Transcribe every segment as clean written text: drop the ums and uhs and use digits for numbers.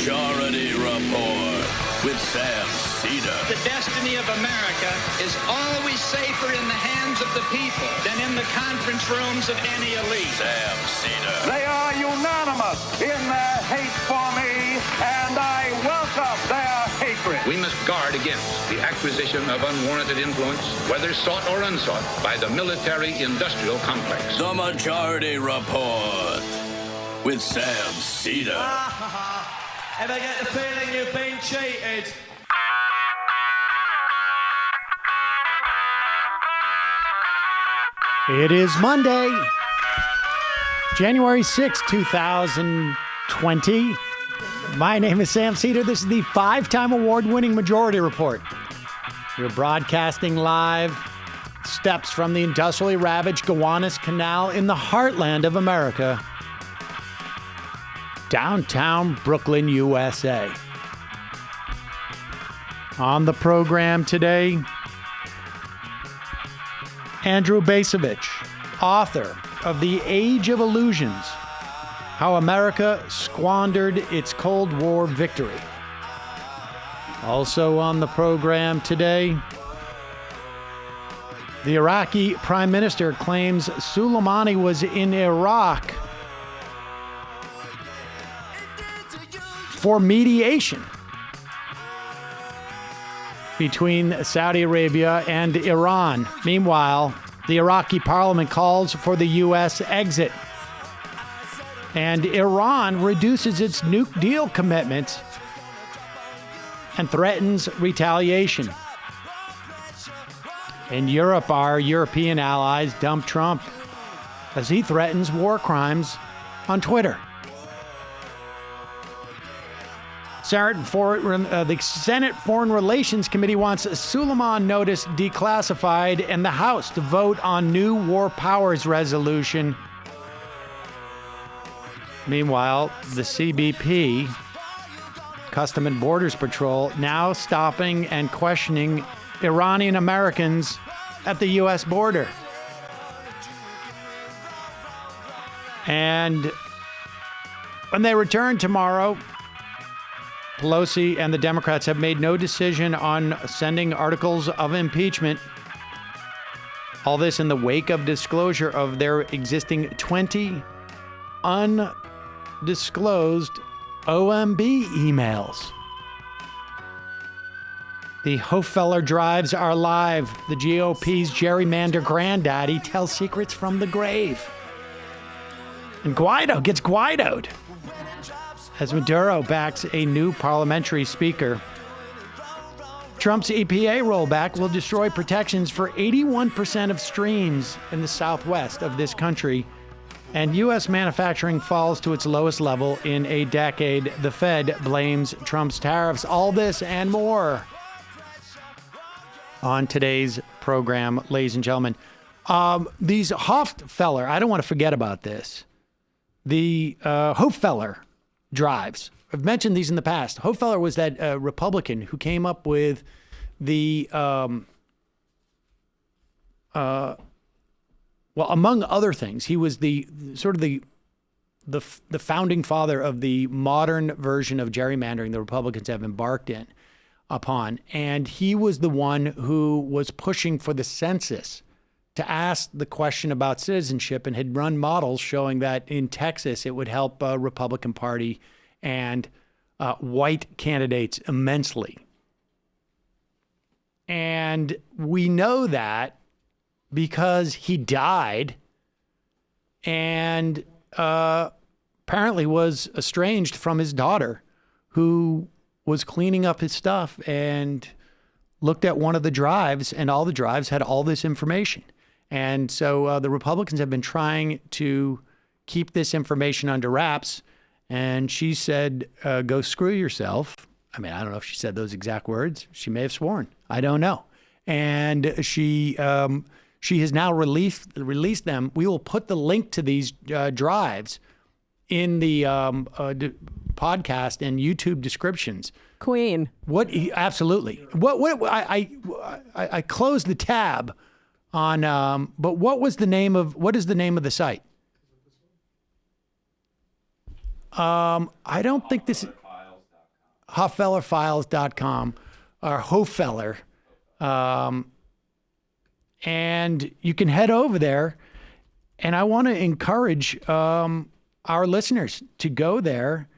Majority Report with Sam Cedar. The destiny of America is always safer in the hands of the people than in the conference rooms of any elite. Sam Cedar. They are unanimous in their hate for me, and I welcome their hatred. We must guard against the acquisition of unwarranted influence, whether sought or unsought, by the military-industrial complex. The Majority Report with Sam Cedar. Ever get the feeling you've been cheated? It is Monday, January 6, 2020. My name is Sam Cedar. This is the 5-time award-winning Majority Report. We're broadcasting live steps from the industrially ravaged Gowanus Canal in the heartland of America, downtown Brooklyn, USA. On the program today, Andrew Bacevich, author of The Age of Illusions, How America Squandered Its Cold War Victory. Also on the program today, the Iraqi Prime Minister claims Soleimani was in Iraq for mediation between Saudi Arabia and Iran. Meanwhile, the Iraqi parliament calls for the U.S. exit. And Iran reduces its nuke deal commitments and threatens retaliation. In Europe, our European allies dump Trump as he threatens war crimes on Twitter. The Senate Foreign Relations Committee wants a Suleiman notice declassified and the House to vote on new war powers resolution. Meanwhile, the CBP, Custom and Borders Patrol, now stopping and questioning Iranian Americans at the U.S. border. And when they return tomorrow, Pelosi and the Democrats have made no decision on sending articles of impeachment. All this in the wake of disclosure of their existing 20 undisclosed OMB emails. The Hofeller drives are live. The GOP's gerrymander granddaddy tells secrets from the grave. And Guaido gets Guaidoed as Maduro backs a new parliamentary speaker. Trump's EPA rollback will destroy protections for 81% of streams in the southwest of this country. And U.S. manufacturing falls to its lowest level in a decade. The Fed blames Trump's tariffs. All this and more on today's program, ladies and gentlemen. These Hofeller, I don't want to forget about this. The Hofeller drives. I've mentioned these in the past. Hofeller was that Republican who came up with the, well, among other things, he was the sort of the founding father of the modern version of gerrymandering the Republicans have embarked upon. And he was the one who was pushing for the census to ask the question about citizenship and had run models showing that in Texas it would help Republican Party and white candidates immensely. And we know that because he died and apparently was estranged from his daughter, who was cleaning up his stuff and looked at one of the drives, and all the drives had all this information. And so the Republicans have been trying to keep this information under wraps. And she said, go screw yourself. I mean, I don't know if she said those exact words. She may have sworn. I don't know. And she has now released them. We will put the link to these drives in the podcast and YouTube descriptions. Queen. What? Absolutely. I closed the tab on, but what is the name of the site? I don't think this is hoffellerfiles.com or Hofeller. And you can head over there. And I want to encourage our listeners to go there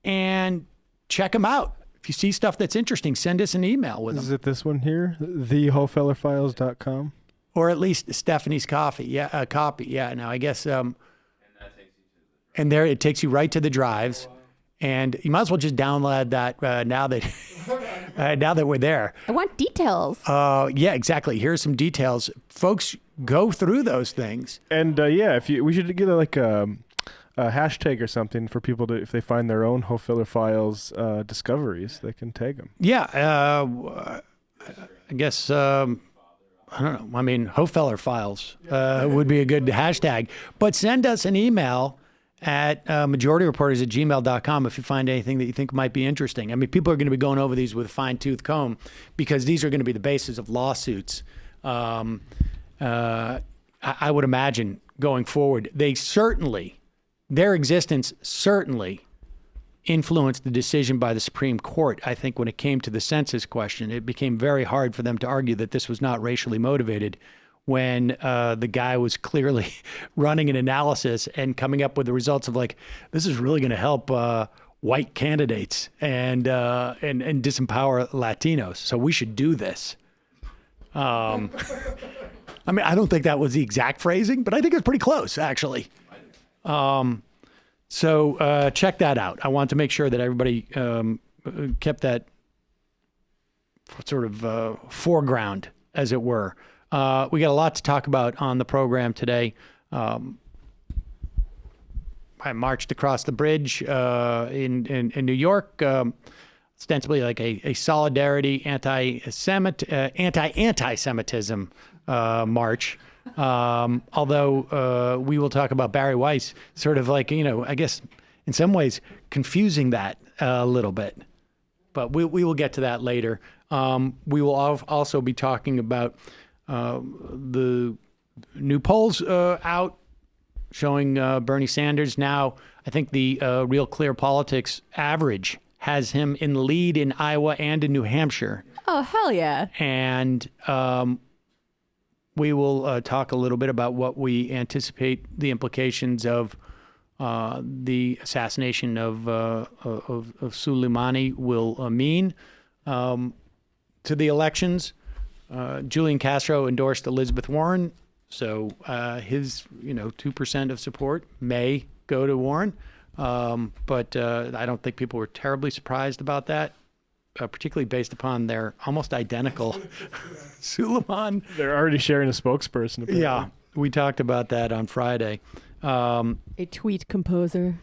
and check them out. If you see stuff that's interesting, send us an email with them. Is it this one here? thehofellerfiles.com? Or at least Stephanie's copy. Yeah. Now, I guess, and there it takes you right to the drives. And you might as well just download that now that we're there. I want details. Yeah, exactly. Here's some details. Folks, go through those things. And we should get a hashtag or something for people to, if they find their own Hofeller Files discoveries, they can tag them. Yeah, I guess, I don't know. I mean, Hofeller Files would be a good hashtag. But send us an email at majorityreporters@gmail.com if you find anything that you think might be interesting. I mean, people are going to be going over these with a fine-tooth comb because these are going to be the basis of lawsuits. I would imagine going forward, their existence certainly influenced the decision by the Supreme Court. I think when it came to the census question, it became very hard for them to argue that this was not racially motivated when the guy was clearly running an analysis and coming up with the results of like, this is really going to help white candidates and disempower Latinos. So we should do this. I mean, I don't think that was the exact phrasing, but I think it was pretty close, actually. So check that out. I want to make sure that everybody kept that sort of foreground, as it were. We got a lot to talk about on the program today. I marched across the bridge in New York, ostensibly like a solidarity anti-Semitism march. Although we will talk about Barry Weiss, sort of like, I guess in some ways confusing that a little bit. But we will get to that later. We will also be talking about the new polls out showing Bernie Sanders now. I think the Real Clear Politics average has him in the lead in Iowa and in New Hampshire. Oh, hell yeah. And we will talk a little bit about what we anticipate the implications of the assassination of Soleimani will mean to the elections. Julian Castro endorsed Elizabeth Warren, so his 2% of support may go to Warren, but I don't think people were terribly surprised about that, particularly based upon their almost identical Suleiman. They're already sharing a spokesperson. Apparently. Yeah, we talked about that on Friday. A tweet composer.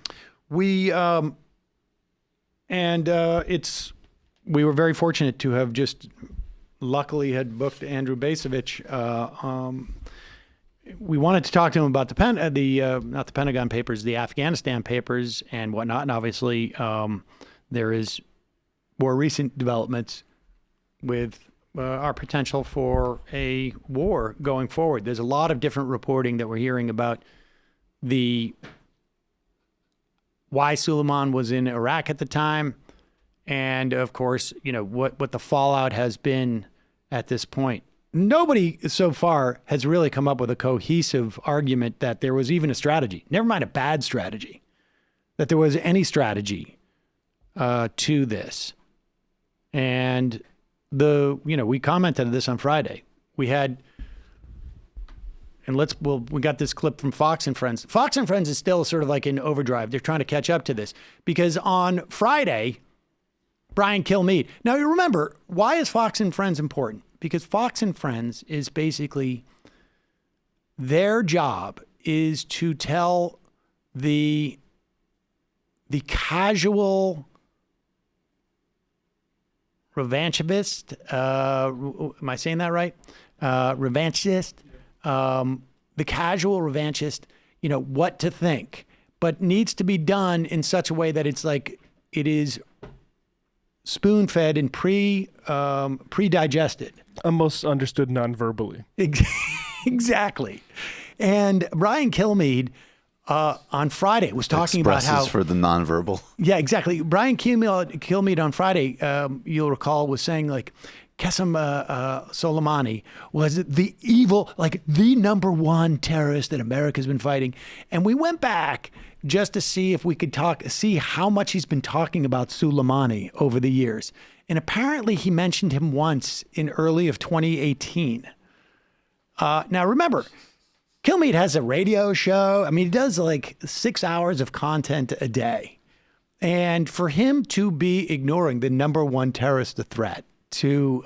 We were very fortunate to have just luckily had booked Andrew Bacevich. We wanted to talk to him about not the Pentagon Papers, the Afghanistan Papers and whatnot. And obviously, there is more recent developments with our potential for a war going forward. There's a lot of different reporting that we're hearing about why Suleiman was in Iraq at the time, and of course, what the fallout has been at this point. Nobody so far has really come up with a cohesive argument that there was even a strategy, never mind a bad strategy, that there was any strategy to this. And we commented on this on Friday. We got this clip from Fox and Friends. Fox and Friends is still sort of like in overdrive. They're trying to catch up to this because on Friday, Brian Kilmeade. Now, you remember, why is Fox and Friends important? Because Fox and Friends is basically, their job is to tell the casual revanchist, am I saying that right? Revanchist, the casual revanchist, what to think, but needs to be done in such a way that it's like, it is spoon-fed and pre-digested. Almost understood non-verbally. Exactly. And Brian Kilmeade on Friday was talking about Expresses how for the nonverbal. Yeah, exactly. Brian Kilmeade on Friday, you'll recall, was saying like Qasem Soleimani was the evil, like the number one terrorist that America's been fighting. And we went back just to see if we could see how much he's been talking about Soleimani over the years. And apparently he mentioned him once in early of 2018. Now remember, Kilmeade has a radio show. I mean, he does like 6 hours of content a day. And for him to be ignoring the number one terrorist threat to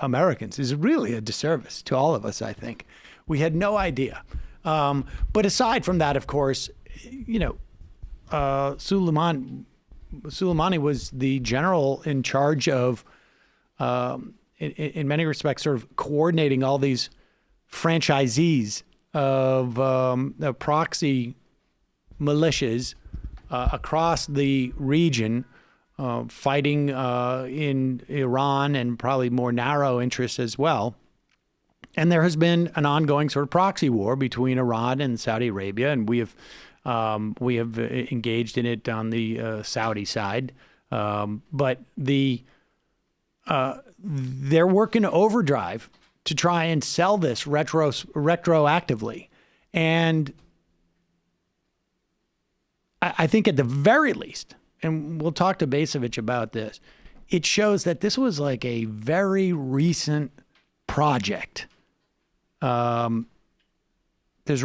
Americans is really a disservice to all of us, I think. We had no idea. But aside from that, of course, you know, Soleimani was the general in charge of, in many respects, sort of coordinating all these franchisees of proxy militias across the region, fighting in Iran and probably more narrow interests as well. And there has been an ongoing sort of proxy war between Iran and Saudi Arabia, and we have engaged in it on the Saudi side. But they're working overdrive to try and sell this retroactively. And I think at the very least, and we'll talk to Bacevich about this, it shows that this was like a very recent project. There's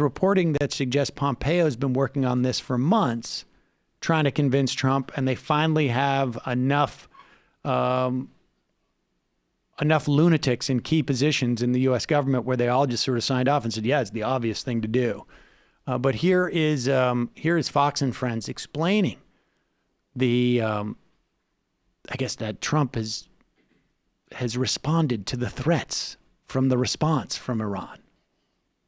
reporting that suggests Pompeo's been working on this for months, trying to convince Trump, and they finally have enough lunatics in key positions in the U.S. government where they all just sort of signed off and said, yeah, it's the obvious thing to do. But here is Fox and Friends explaining I guess that Trump has responded to the threats from the response from Iran.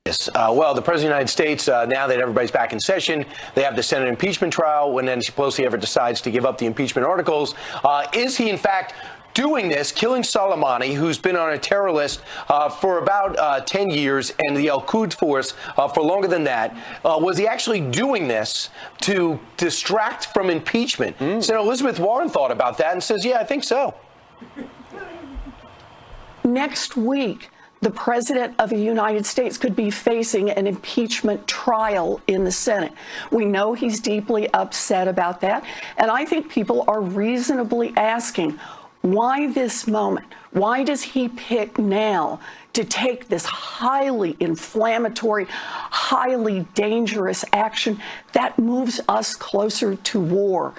Yes. Well, the President of the United States, now that everybody's back in session, they have the Senate impeachment trial. When Nancy Pelosi ever decides to give up the impeachment articles, is he in fact doing this, killing Soleimani, who's been on a terror list for about 10 years, and the Al-Quds force for longer than that? Was he actually doing this to distract from impeachment? Senator Elizabeth Warren thought about that and says, yeah, I think so. Next week, the President of the United States could be facing an impeachment trial in the Senate. We know he's deeply upset about that, and I think people are reasonably asking, why this moment? Why does he pick now to take this highly inflammatory, highly dangerous action that moves us closer to war?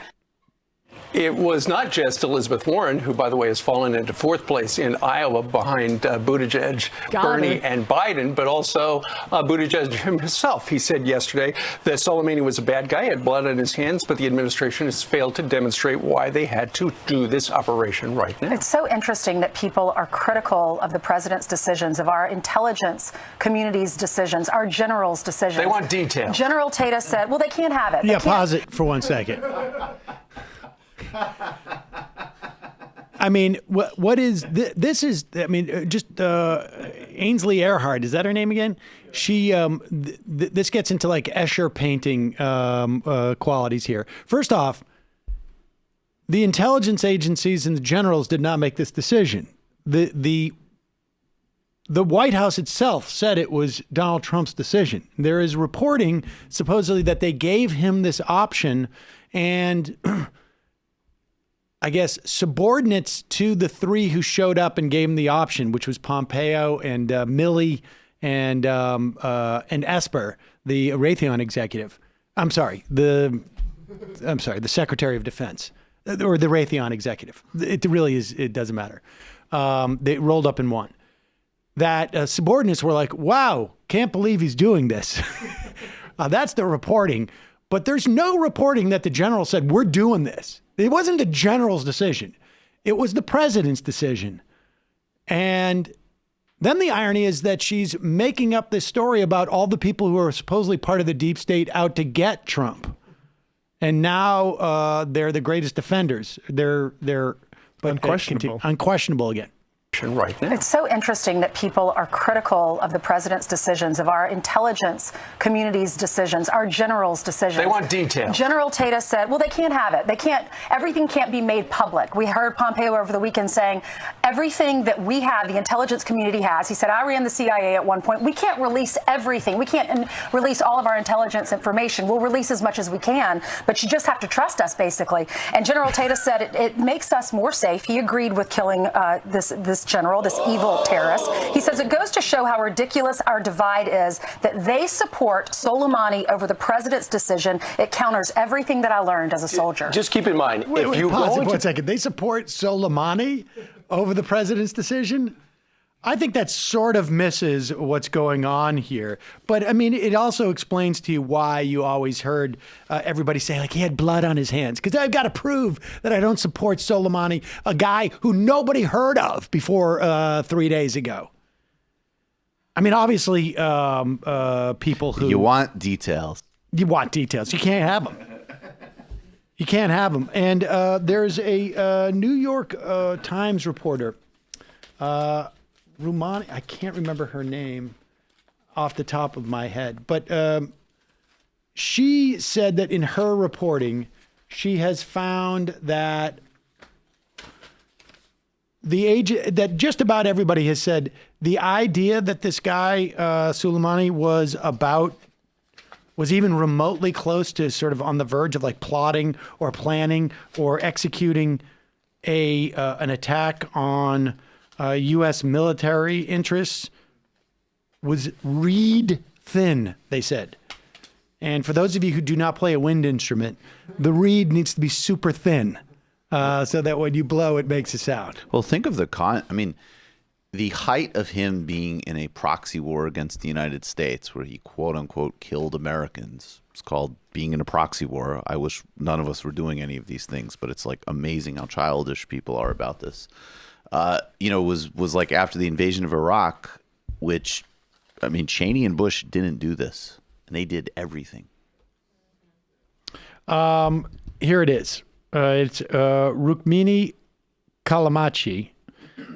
It was not just Elizabeth Warren, who, by the way, has fallen into fourth place in Iowa behind Buttigieg, Bernie, and Biden, but also Buttigieg himself. He said yesterday that Soleimani was a bad guy, had blood on his hands, but the administration has failed to demonstrate why they had to do this operation right now. It's so interesting that people are critical of the president's decisions, of our intelligence community's decisions, our generals' decisions. They want details. General Tata said, well, they can't have it. Yeah, pause it for 1 second. I mean, what is this? Is, I mean, just Ainsley Earhart, is that her name again? She this gets into like Escher painting qualities here. First off, the intelligence agencies and the generals did not make this decision. The White House itself said it was Donald Trump's decision. There is reporting supposedly that they gave him this option, and I guess subordinates to the three who showed up and gave him the option, which was Pompeo and Milley and Esper, the Raytheon executive. I'm sorry, the Secretary of Defense, or the Raytheon executive. It really is. It doesn't matter. They rolled up in one. That subordinates were like, "Wow, can't believe he's doing this." That's the reporting, but there's no reporting that the general said we're doing this. It wasn't the general's decision. It was the president's decision. And then the irony is that she's making up this story about all the people who are supposedly part of the deep state out to get Trump. And now they're the greatest defenders. They're unquestionable. Unquestionable again. right now. It's so interesting that people are critical of the president's decisions, of our intelligence community's decisions, our generals' decisions. They want details. General Tata said, well, they can't have it. They can't, everything can't be made public. We heard Pompeo over the weekend saying everything that we have, the intelligence community has. He said, I ran the CIA at one point. We can't release everything. We can't release all of our intelligence information. We'll release as much as we can, but you just have to trust us, basically. And General Tata said it makes us more safe. He agreed with killing this general, this evil terrorist. He says it goes to show how ridiculous our divide is, that they support Soleimani over the president's decision. It counters everything that I learned as a soldier. Just keep in mind, Wait, pause it 1 second. They support Soleimani over the president's decision? I think that sort of misses what's going on here. But I mean, it also explains to you why you always heard everybody say, like, he had blood on his hands. Because I've got to prove that I don't support Soleimani, a guy who nobody heard of before 3 days ago. I mean, obviously, people who... You want details. You want details. You can't have them. You can't have them. And there's a New York Times reporter, Rumani, I can't remember her name off the top of my head, but she said that in her reporting, she has found that that just about everybody has said the idea that this guy, Soleimani, was even remotely close to sort of on the verge of like plotting or planning or executing an attack on U.S. military interests was reed thin, they said. And for those of you who do not play a wind instrument, the reed needs to be super thin so that when you blow, it makes a sound. Well, think of the height of him being in a proxy war against the United States where he, quote unquote, killed Americans. It's called being in a proxy war. I wish none of us were doing any of these things, but it's like amazing how childish people are about this. Was like after the invasion of Iraq, which, I mean, Cheney and Bush didn't do this, and they did everything. Here it is. It's Rukmini Calamachi.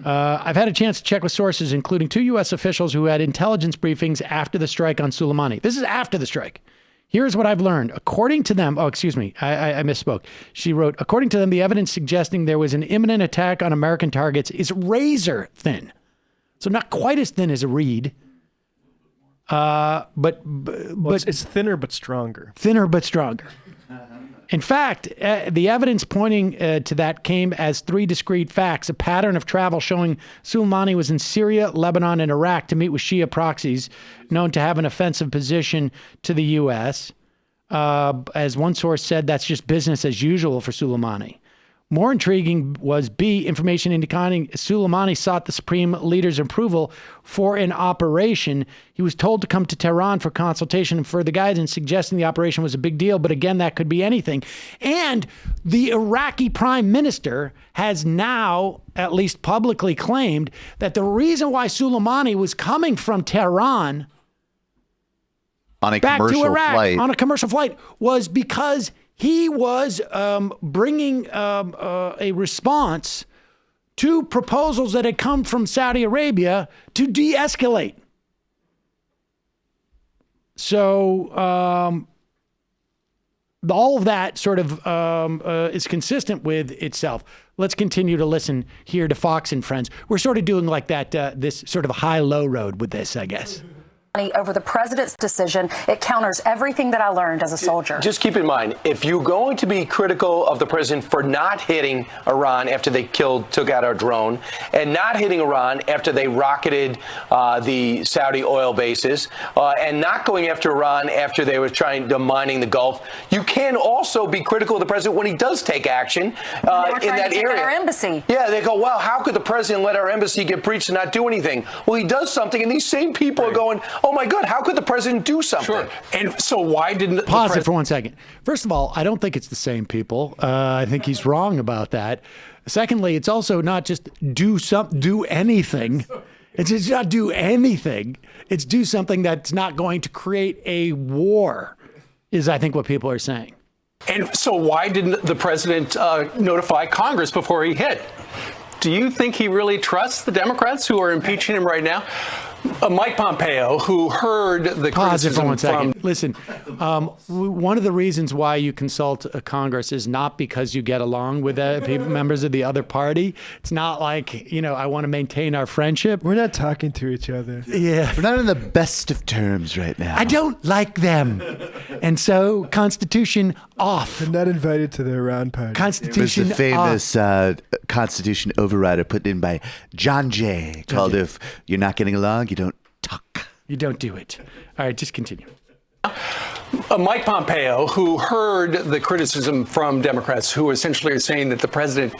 I've had a chance to check with sources, including 2 U.S. officials who had intelligence briefings after the strike on Soleimani. This is after the strike. Here's what I've learned. According to them, I misspoke. She wrote, according to them, the evidence suggesting there was an imminent attack on American targets is razor thin. So not quite as thin as a reed. But it's thinner but stronger. Thinner but stronger. In fact, the evidence pointing to that came as 3 discrete facts: a pattern of travel showing Soleimani was in Syria, Lebanon, and Iraq to meet with Shia proxies known to have an offensive position to the U.S. As one source said, that's just business as usual for Soleimani. More intriguing was B, information indicating Soleimani sought the supreme leader's approval for an operation. He was told to come to Tehran for consultation and further guidance, suggesting the operation was a big deal. But again, that could be anything. And the Iraqi prime minister has now, at least publicly, claimed that the reason why Soleimani was coming from Tehran on a back commercial to Iraq flight on a commercial flight was because he was bringing a response to proposals that had come from Saudi Arabia to de-escalate. So all of that sort of is consistent with itself. Let's continue to listen here to Fox and Friends. We're sort of doing like that, this sort of high-low road with this, I guess. Over the president's decision, it counters everything that I learned as a soldier. Just keep in mind, if you're going to be critical of the president for not hitting Iran after they took out our drone, and not hitting Iran after they rocketed the Saudi oil bases, and not going after Iran after they were trying to mining the Gulf, you can also be critical of the president when he does take action in that area. Our embassy. Yeah, they go, well, how could the president let our embassy get breached and not do anything? Well, he does something, and these same people are going, oh my God, how could the president do something? Sure. And so why didn't Pause it for 1 second. First of all, I don't think it's the same people. I think he's wrong about that. Secondly, it's also not just do anything. It's just not do anything. It's do something that's not going to create a war, is I think what people are saying. And so why didn't the president notify Congress before he hit? Do you think he really trusts the Democrats who are impeaching him right now? Mike Pompeo, who heard the Pause it for criticism 1 second. from... Listen, one of the reasons why you consult a Congress is not because you get along with members of the other party. It's not like, I want to maintain our friendship. We're not talking to each other. Yeah. We're not in the best of terms right now. I don't like them. And so, Constitution off. They're not invited to their round party. Constitution It was the famous Constitution overrider put in by John Jay called "If You're Not Getting Along, You Don't Talk." You don't do it. All right, just continue. Mike Pompeo, who heard the criticism from Democrats who essentially are saying that the president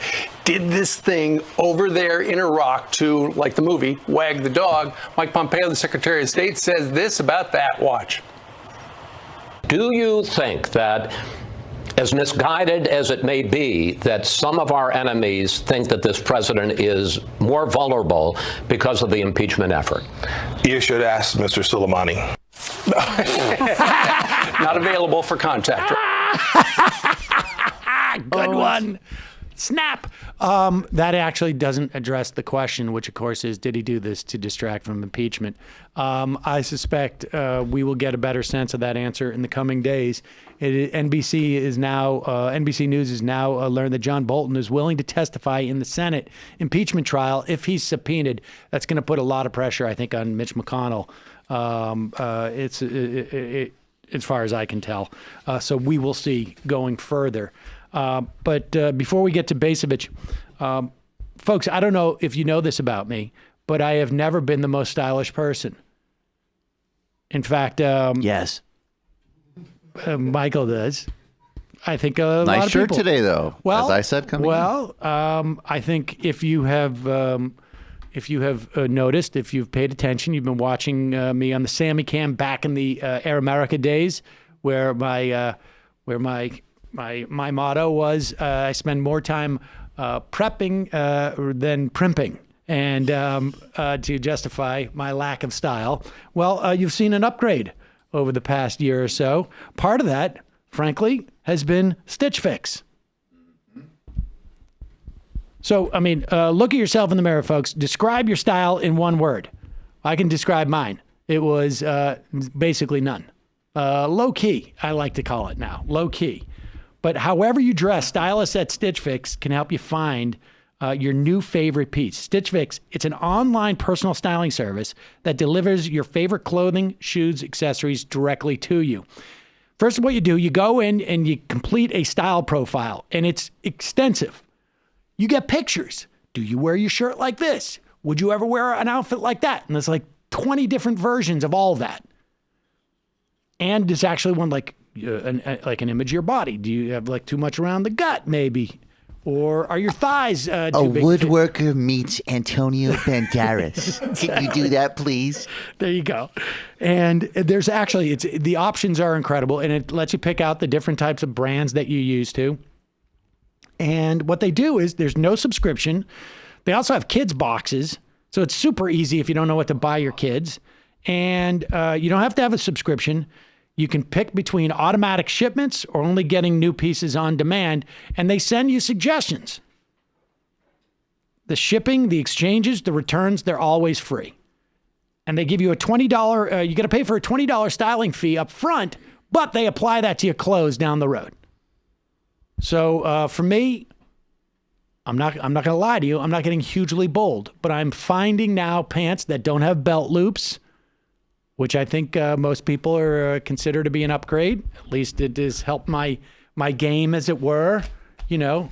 did this thing over there in Iraq to, like the movie, wag the dog. Mike Pompeo, the Secretary of State, says this about that. Watch. Do you think that, as misguided as it may be, that some of our enemies think that this president is more vulnerable because of the impeachment effort? You should ask Mr. Soleimani. Not available for contact. Good one. Snap. That actually doesn't address the question, which of course is, did he do this to distract from impeachment? I suspect we will get a better sense of that answer in the coming days. NBC News has now learned that John Bolton is willing to testify in the Senate impeachment trial if he's subpoenaed. That's going to put a lot of pressure, I think, on Mitch McConnell. As far as I can tell. So we will see going further. But before we get to Bacevich, folks, I don't know if you know this about me, but I have never been the most stylish person. In fact, yes, Michael does. I think a lot of nice shirt people. Today, though. Well, as I said, coming. Well, I think if you have noticed, if you've paid attention, you've been watching me on the Sammy Cam back in the Air America days, where my motto was I spend more time prepping than primping, and to justify my lack of style. Well, you've seen an upgrade over the past year or so. Part of that, frankly, has been Stitch Fix. So, I mean, look at yourself in the mirror, folks. Describe your style in one word. I can describe mine. It was basically none. Low key, I like to call it now. Low key. But however you dress, stylists at Stitch Fix can help you find your new favorite piece. Stitch Fix, it's an online personal styling service that delivers your favorite clothing, shoes, accessories directly to you. First, what you do, you go in and you complete a style profile, and it's extensive. You get pictures. Do you wear your shirt like this? Would you ever wear an outfit like that? And there's like 20 different versions of all of that. And there's actually one like an image of your body. Do you have like too much around the gut, maybe? Or are your thighs too a big? woodworker meets Antonio Banderas. Can you do that, please? There you go. And there's actually, the options are incredible, and it lets you pick out the different types of brands that you use to. And what they do is there's no subscription. They also have kids boxes. So it's super easy if you don't know what to buy your kids. And you don't have to have a subscription. You can pick between automatic shipments or only getting new pieces on demand. And they send you suggestions. The shipping, the exchanges, the returns, they're always free. And they give you a $20, you got to pay for a $20 styling fee up front, but they apply that to your clothes down the road. So for me, I'm not going to lie to you. I'm not getting hugely bold, but I'm finding now pants that don't have belt loops, which I think most people are consider to be an upgrade. At least it has helped my game, as it were. You know,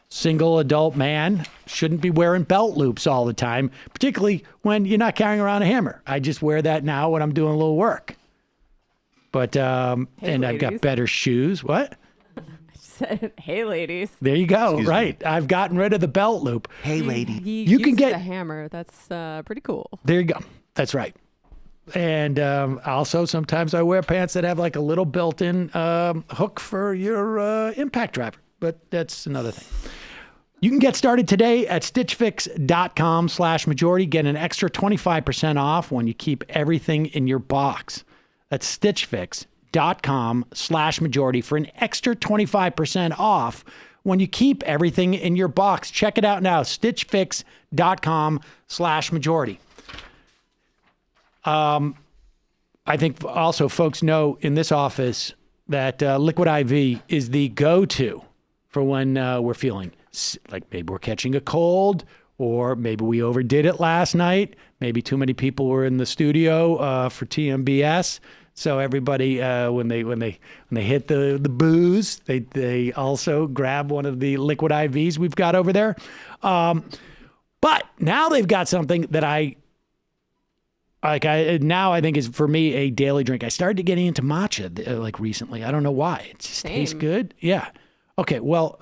single adult man shouldn't be wearing belt loops all the time, particularly when you're not carrying around a hammer. I just wear that now when I'm doing a little work. But and ladies. I've got better shoes. What? Hey, ladies. There you go. Excuse right. Me. I've gotten rid of the belt loop. Hey, lady. You can get a hammer. That's pretty cool. There you go. That's right. And also sometimes I wear pants that have like a little built-in hook for your impact driver. But that's another thing. You can get started today at stitchfix.com/majority. Get an extra 25% off when you keep everything in your box. That's stitchfix.com/majority for an extra 25% off when you keep everything in your box. Check it out now, stitchfix.com/majority. I think also folks know in this office that Liquid IV is the go-to for when we're feeling like maybe we're catching a cold, or maybe we overdid it last night. Maybe too many people were in the studio for TMBS. So everybody, when they hit the booze, they also grab one of the Liquid IVs we've got over there. But now they've got something that I think is for me a daily drink. I started getting into matcha recently. I don't know why. It just tastes good. Yeah. Okay. Well,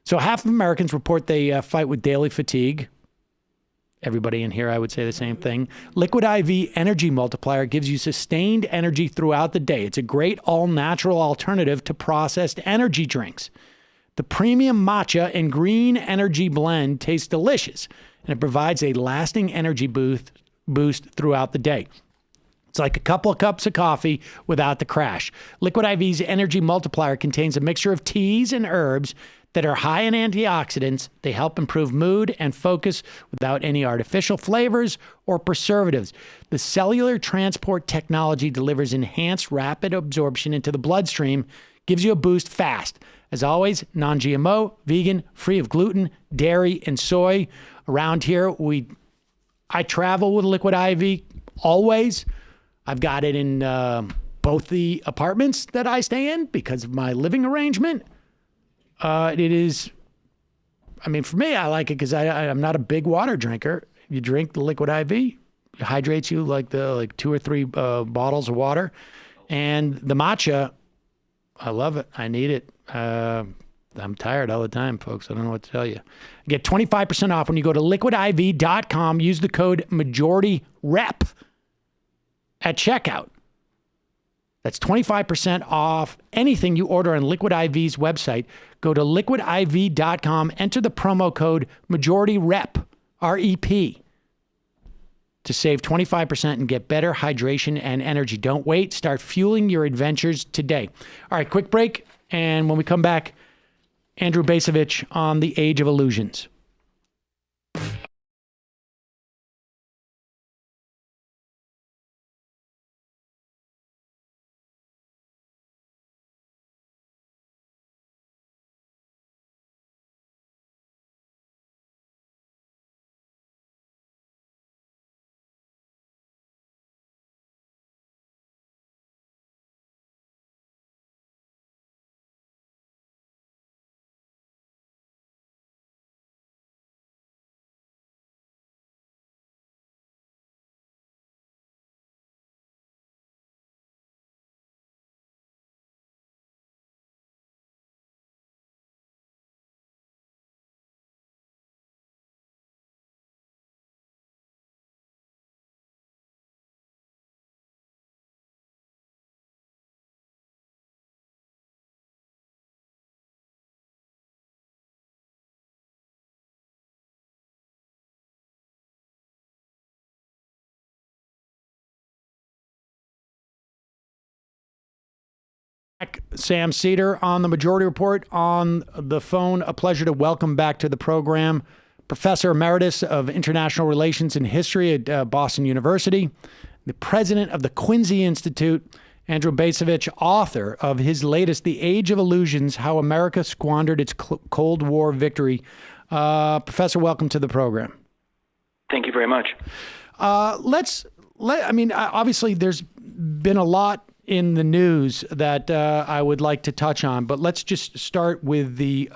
so half of Americans report they fight with daily fatigue. Everybody in here, I would say the same thing. Liquid IV Energy Multiplier gives you sustained energy throughout the day. It's a great all-natural alternative to processed energy drinks. The premium matcha and green energy blend tastes delicious, and it provides a lasting energy boost throughout the day. It's like a couple of cups of coffee without the crash. Liquid IV's Energy Multiplier contains a mixture of teas and herbs that are high in antioxidants. They help improve mood and focus without any artificial flavors or preservatives. The cellular transport technology delivers enhanced rapid absorption into the bloodstream, gives you a boost fast. As always, non-GMO, vegan, free of gluten, dairy, and soy. Around here, I travel with Liquid IV always. I've got it in both the apartments that I stay in because of my living arrangement. It is, for me, I like it because I'm not a big water drinker. You drink the Liquid IV, it hydrates you like 2 or 3 bottles of water. And the matcha, I love it. I need it. I'm tired all the time, folks. I don't know what to tell you. Get 25% off when you go to liquidiv.com. Use the code MajorityRep at checkout. That's 25% off anything you order on Liquid IV's website. Go to liquidiv.com, enter the promo code MajorityRep, R-E-P, to save 25% and get better hydration and energy. Don't wait. Start fueling your adventures today. All right, quick break. And when we come back, Andrew Bacevich on the Age of Illusions. Sam Cedar on the Majority Report on the phone. A pleasure to welcome back to the program Professor Emeritus of International Relations and History at Boston University, the president of the Quincy Institute, Andrew Bacevich, author of his latest, The Age of Illusions, How America Squandered Its Cold War Victory. Professor, welcome to the program. Thank you very much. Obviously there's been a lot in the news that I would like to touch on, but let's just start with the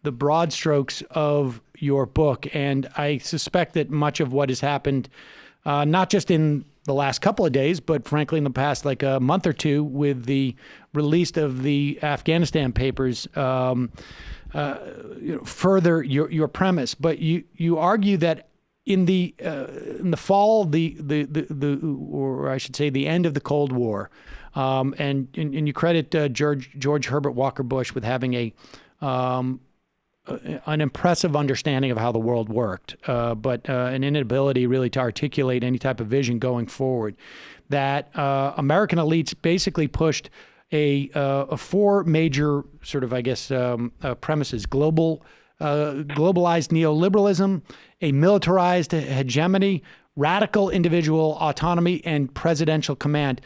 broad strokes of your book. And I suspect that much of what has happened, not just in the last couple of days, but frankly in the past like a month or two, with the release of the Afghanistan Papers, further your premise. But you argue that in the fall, or I should say, the end of the Cold War, and you credit George Herbert Walker Bush with having an impressive understanding of how the world worked, but an inability really to articulate any type of vision going forward. That American elites basically pushed four major sort of, I guess, premises: globalized neoliberalism, a militarized hegemony, radical individual autonomy, and presidential command.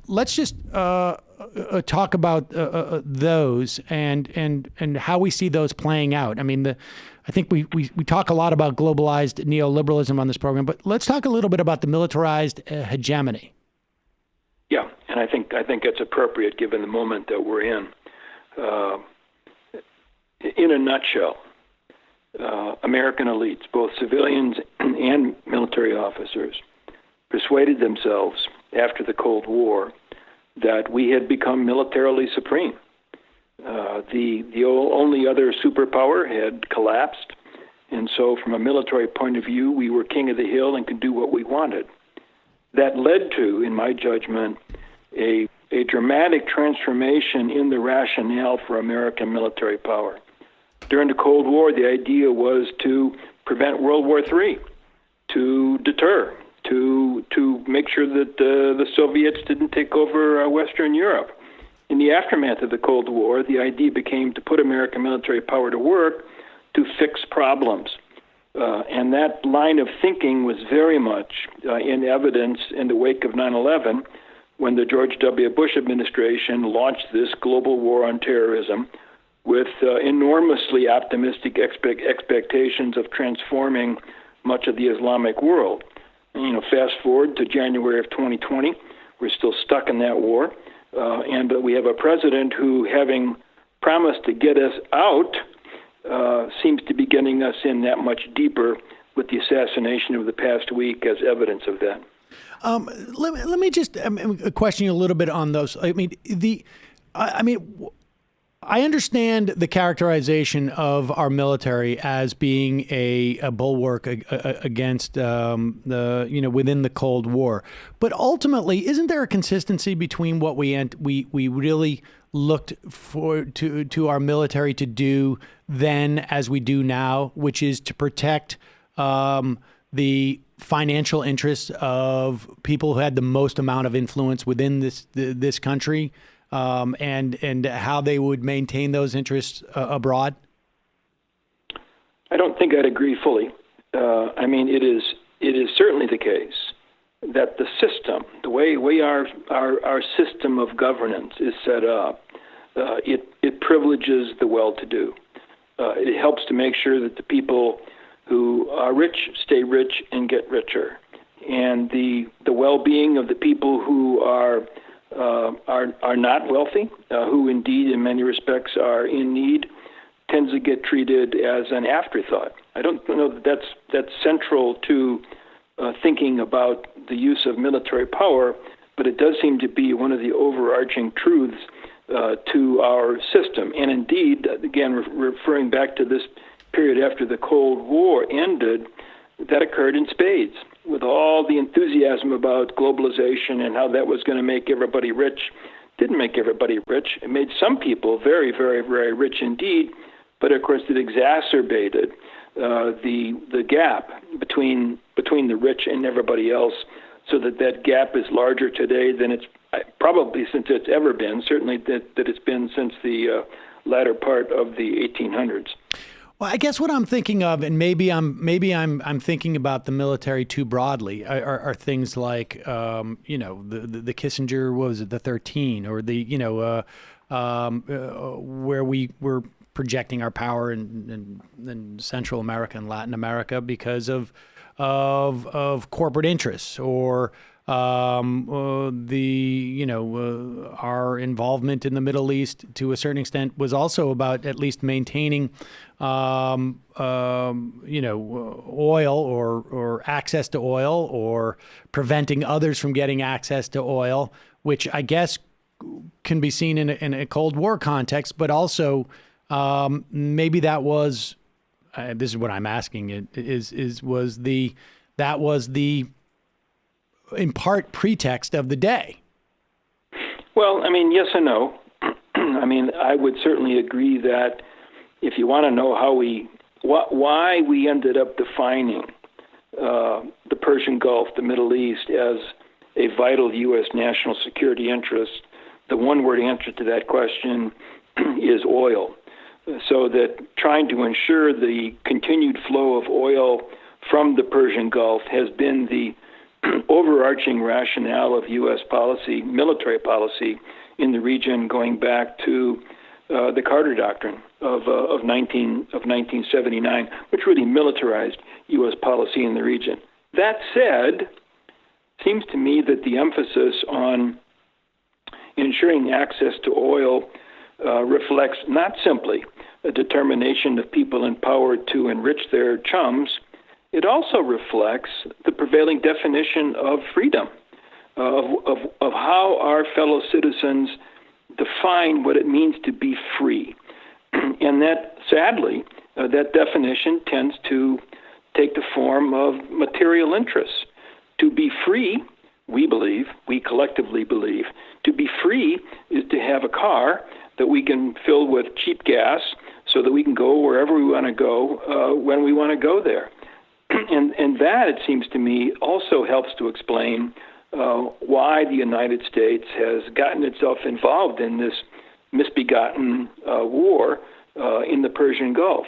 Let's just talk about those and how we see those playing out. I mean, I think we talk a lot about globalized neoliberalism on this program, but let's talk a little bit about the militarized hegemony. Yeah, and I think it's appropriate given the moment that we're in. In a nutshell, American elites, both civilians and military officers, persuaded themselves after the Cold War that we had become militarily supreme. The only other superpower had collapsed, and so from a military point of view, we were king of the hill and could do what we wanted. That led to, in my judgment, a dramatic transformation in the rationale for American military power. During the Cold War, the idea was to prevent World War III, to deter, to make sure that the Soviets didn't take over Western Europe. In the aftermath of the Cold War, the idea became to put American military power to work to fix problems. And that line of thinking was very much in evidence in the wake of 9/11, when the George W. Bush administration launched this global war on terrorism with enormously optimistic expectations of transforming much of the Islamic world. And, fast forward to January of 2020, we're still stuck in that war. And we have a president who, having promised to get us out, seems to be getting us in that much deeper with the assassination of the past week as evidence of that. Let me just question you a little bit on those. I understand the characterization of our military as being a bulwark against within the Cold War, but ultimately, isn't there a consistency between what we really looked for to our military to do then as we do now, which is to protect the financial interests of people who had the most amount of influence within this country? And how they would maintain those interests abroad? I don't think I'd agree fully. It is certainly the case that the system, the way our system of governance is set up, it privileges the well-to-do. It helps to make sure that the people who are rich stay rich and get richer, and the well-being of the people who are not wealthy, who indeed in many respects are in need, tends to get treated as an afterthought. I don't know that that's central to thinking about the use of military power, but it does seem to be one of the overarching truths to our system. And indeed, again, referring back to this period after the Cold War ended, that occurred in spades, with all the enthusiasm about globalization and how that was going to make everybody rich. Didn't make everybody rich. It made some people very, very, very rich indeed, but of course it exacerbated the gap between the rich and everybody else, so that gap is larger today than it's probably since it's ever been, certainly that it's been since the latter part of the 1800s. Well, I guess what I'm thinking of, and maybe I'm thinking about the military too broadly, are things like the Kissinger, what was it, the 13, or the where we were projecting our power in Central America and Latin America because of corporate interests, or our involvement in the Middle East to a certain extent was also about at least maintaining oil or access to oil, or preventing others from getting access to oil, which I guess can be seen in a Cold War context, but also maybe that was this is what I'm asking was the in part pretext of the day. Well, yes and no. I would certainly agree that if you want to know why we ended up defining the Persian Gulf, the Middle East, as a vital U.S. national security interest, the one-word answer to that question is oil. So that trying to ensure the continued flow of oil from the Persian Gulf has been the overarching rationale of U.S. policy, military policy in the region, going back to the Carter Doctrine of 1979, which really militarized U.S. policy in the region. That said, it seems to me that the emphasis on ensuring access to oil reflects not simply a determination of people in power to enrich their chums, it also reflects the prevailing definition of freedom, of how our fellow citizens define what it means to be free. And that, sadly, that definition tends to take the form of material interests. To be free, we believe, we collectively believe, to be free is to have a car that we can fill with cheap gas so that we can go wherever we want to go when we want to go there. And that, it seems to me, also helps to explain why the United States has gotten itself involved in this misbegotten war in the Persian Gulf.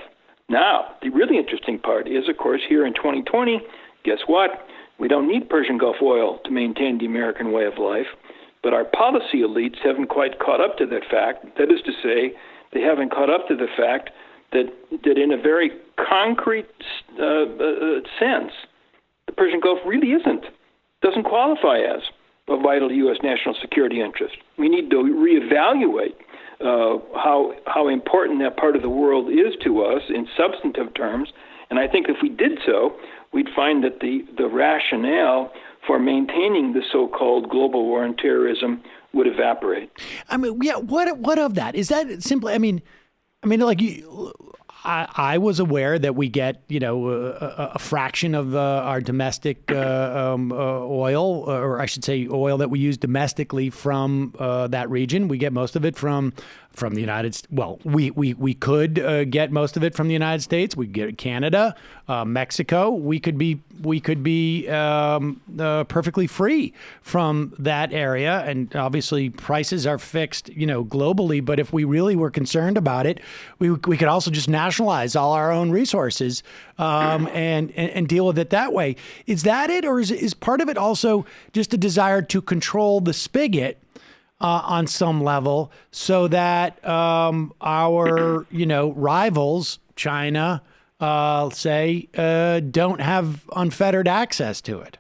Now, the really interesting part is, of course, here in 2020, guess what? We don't need Persian Gulf oil to maintain the American way of life, but our policy elites haven't quite caught up to that fact. That is to say, they haven't caught up to the fact that in a very concrete sense, the Persian Gulf really doesn't qualify as a vital U.S. national security interest. We need to reevaluate how important that part of the world is to us in substantive terms. And I think if we did so, we'd find that the rationale for maintaining the so-called global war on terrorism would evaporate. I mean, yeah. What of that? Is that simply? I mean, like I was aware that we get, a fraction of our domestic oil, or I should say oil that we use domestically from that region. We get most of it from the United States. Well, we could get most of it from the United States. We get Canada, Mexico. We could be perfectly free from that area. And obviously prices are fixed, globally. But if we really were concerned about it, we could also just nationalize all our own resources and deal with it that way. Is that it? Or is part of it also just a desire to control the spigot on some level so that our, rivals, China, say, don't have unfettered access to it?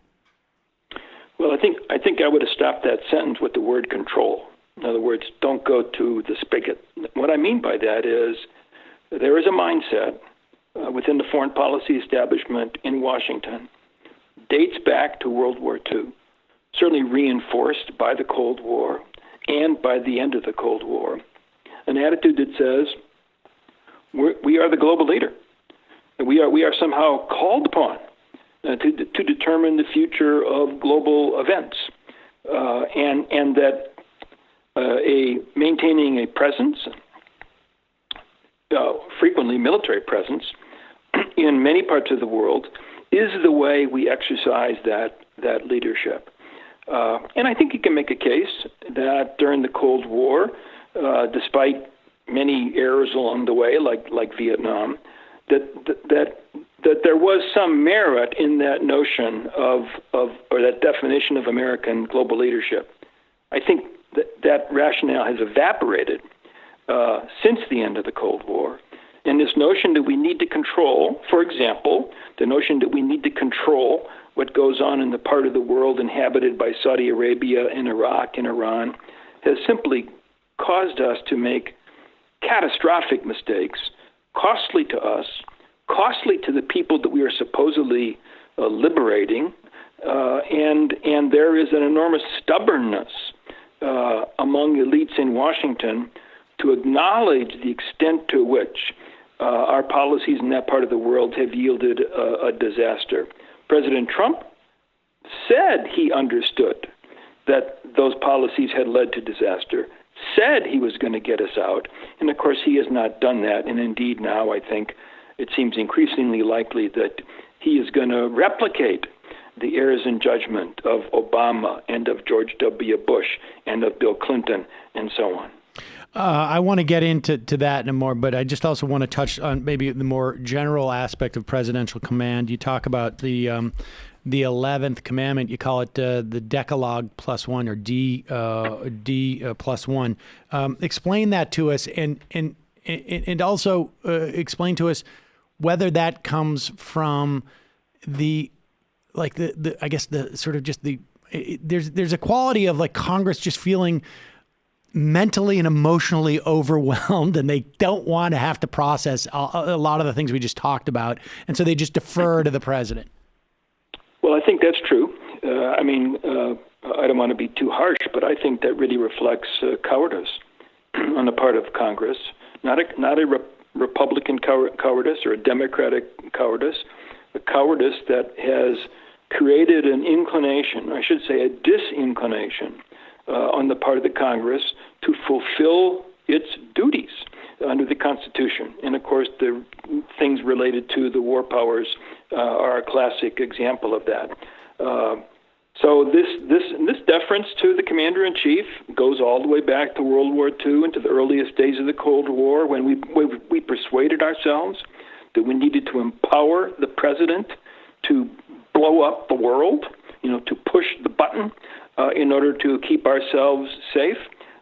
Well, I think I would have stopped that sentence with the word control. In other words, don't go to the spigot. What I mean by that is there is a mindset within the foreign policy establishment in Washington, dates back to World War II, certainly reinforced by the Cold War and by the end of the Cold War, an attitude that says we are the global leader. We are somehow called upon to determine the future of global events, and that maintaining a presence, frequently military presence, in many parts of the world is the way we exercise that leadership. And I think you can make a case that during the Cold War, despite many errors along the way, like Vietnam, that there was some merit in that notion or that definition of American global leadership. I think that rationale has evaporated since the end of the Cold War. And this notion that we need to control, for example, the notion that we need to control what goes on in the part of the world inhabited by Saudi Arabia and Iraq and Iran, has simply caused us to make catastrophic mistakes, costly to us, costly to the people that we are supposedly liberating, and there is an enormous stubbornness among elites in Washington to acknowledge the extent to which our policies in that part of the world have yielded a disaster. President Trump said he understood that those policies had led to disaster, said he was going to get us out, and of course he has not done that. And indeed now I think it seems increasingly likely that he is going to replicate the errors in judgment of Obama and of George W. Bush and of Bill Clinton and so on. I want to get into that in more, but I just also want to touch on maybe the more general aspect of presidential command. You talk about the 11th commandment. You call it the Decalogue plus one, or D plus one. Explain that to us, and also explain to us whether that comes from the I guess the sort of just there's a quality of like Congress just feeling mentally and emotionally overwhelmed, and they don't want to have to process a lot of the things we just talked about, and so they just defer to the president. Well, I think that's true. I don't want to be too harsh, but I think that really reflects cowardice on the part of Congress, not a Republican cowardice or a Democratic cowardice, a cowardice that has created an inclination, I should say a disinclination, on the part of the Congress to fulfill its duties under the Constitution. And of course, the things related to the war powers are a classic example of that. So this deference to the commander-in-chief goes all the way back to World War II and to the earliest days of the Cold War, when we persuaded ourselves that we needed to empower the president to blow up the world, to push the button in order to keep ourselves safe.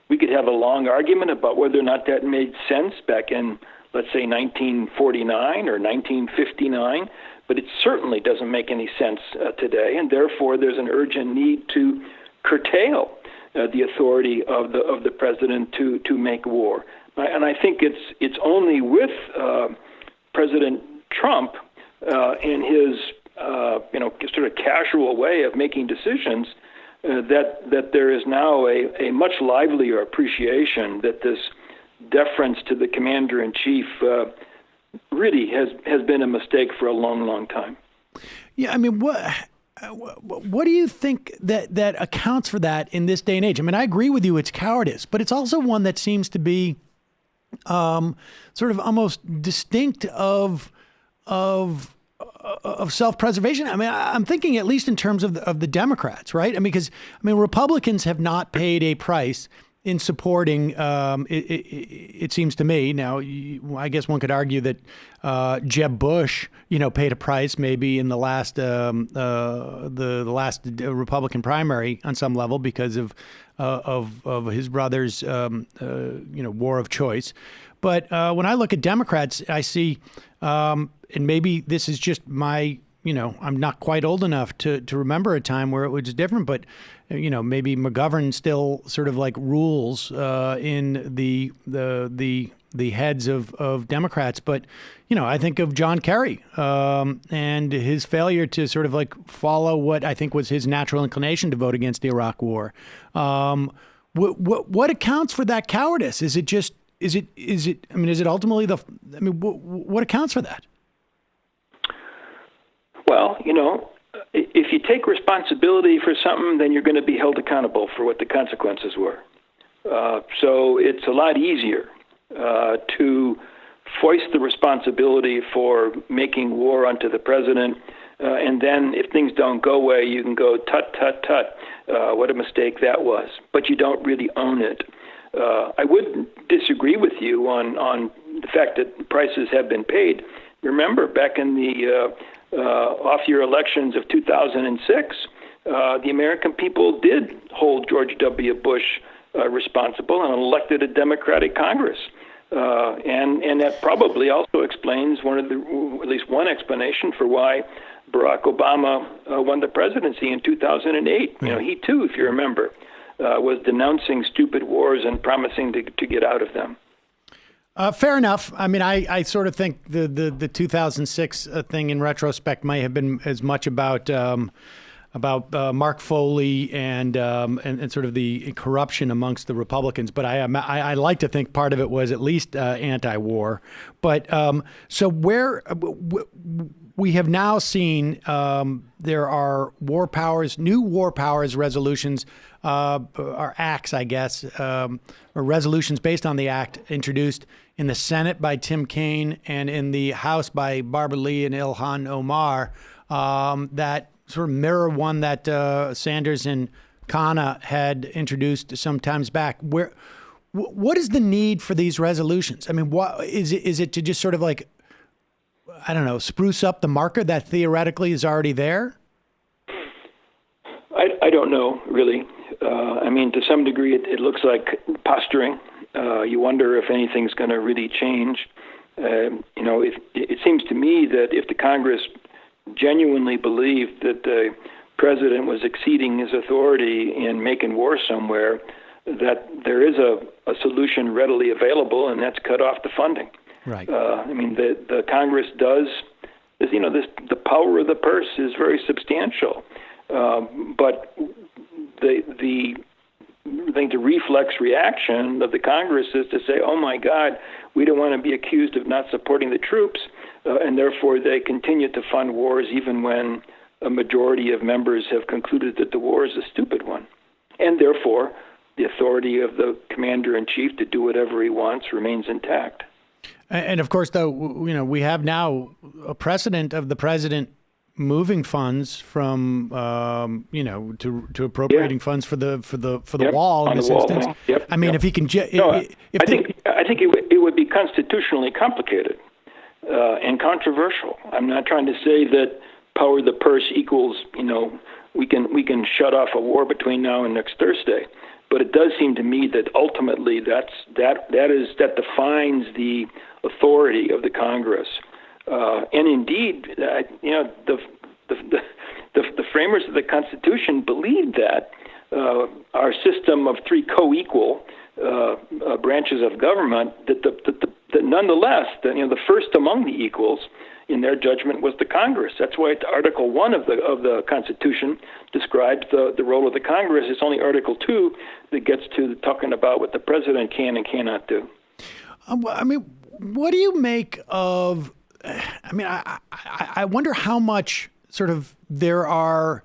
We could have a long argument about whether or not that made sense back in, let's say, 1949 or 1959, but it certainly doesn't make any sense today, and therefore there's an urgent need to curtail the authority of the president to make war. And I think it's only with President Trump and his sort of casual way of making decisions that there is now a much livelier appreciation that this deference to the commander-in-chief really has been a mistake for a long, long time. Yeah, I mean, what do you think that accounts for that in this day and age? I mean, I agree with you, it's cowardice, but it's also one that seems to be sort of almost distinct of self-preservation. I mean, I'm thinking at least in terms of the Democrats, right? I mean, because Republicans have not paid a price in supporting. It seems to me now. I guess one could argue that Jeb Bush, paid a price maybe in the last the last Republican primary on some level because of his brother's war of choice. But when I look at Democrats, I see. And maybe this is just my, I'm not quite old enough to remember a time where it was different, but, maybe McGovern still sort of like rules in the heads of Democrats. But, I think of John Kerry and his failure to sort of like follow what I think was his natural inclination to vote against the Iraq War. What accounts for that cowardice? Is it just, is it ultimately what accounts for that? Well, if you take responsibility for something, then you're going to be held accountable for what the consequences were. So it's a lot easier to foist the responsibility for making war onto the president, and then if things don't go away, you can go, tut, tut, tut, what a mistake that was. But you don't really own it. I would disagree with you on the fact that prices have been paid. Remember, back in the off-year elections of 2006, the American people did hold George W. Bush responsible and elected a Democratic Congress. And that probably also explains at least one explanation for why Barack Obama won the presidency in 2008. He too, if you remember, was denouncing stupid wars and promising to get out of them. Fair enough. I mean, I sort of think the 2006 thing in retrospect might have been as much about Mark Foley and sort of the corruption amongst the Republicans. But I like to think part of it was at least anti-war. But so where we have now seen there are new war powers resolutions, or acts, I guess, or resolutions based on the act introduced in the Senate by Tim Kaine and in the House by Barbara Lee and Ilhan Omar that sort of mirror one that Sanders and Khanna had introduced some times back. What is the need for these resolutions? I mean, what is it to just sort of like, I don't know, spruce up the marker that theoretically is already there? I don't know, really. I mean, to some degree, it looks like posturing. You wonder if anything's going to really change. It seems to me that if the Congress genuinely believed that the president was exceeding his authority in making war somewhere, that there is a solution readily available, and that's cut off the funding. Right. I mean, the Congress does, the power of the purse is very substantial. But I think the reflex reaction of the Congress is to say, oh, my God, we don't want to be accused of not supporting the troops, and therefore they continue to fund wars even when a majority of members have concluded that the war is a stupid one. And therefore, the authority of the commander-in-chief to do whatever he wants remains intact. And of course, though, we have now a precedent of the president moving funds from, to appropriating funds for the wall in this instance. I mean, if he can, I think it would be constitutionally complicated and controversial. I'm not trying to say that power of the purse equals, we can shut off a war between now and next Thursday. But it does seem to me that ultimately that defines the authority of the Congress. And indeed, the framers of the Constitution believed that our system of three co-equal branches of government, that nonetheless, the first among the equals, in their judgment, was the Congress. That's why Article 1 of the Constitution describes the role of the Congress. It's only Article 2 that gets to talking about what the president can and cannot do. I mean, what do you make of? I mean, I wonder how much sort of there are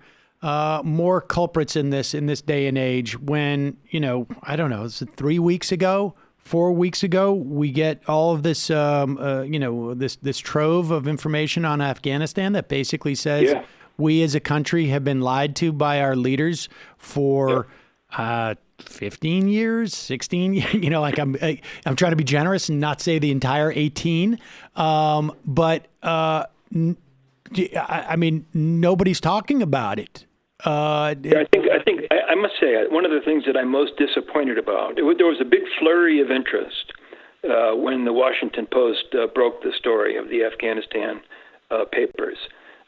more culprits in this day and age. When I don't know, is it 3 weeks ago? 4 weeks ago, we get all of this, this trove of information on Afghanistan that basically says we as a country have been lied to by our leaders for 15 years, 16 years. I'm trying to be generous and not say the entire 18. But I mean, nobody's talking about it. I must say, one of the things that I'm most disappointed about, there was a big flurry of interest when the Washington Post broke the story of the Afghanistan papers.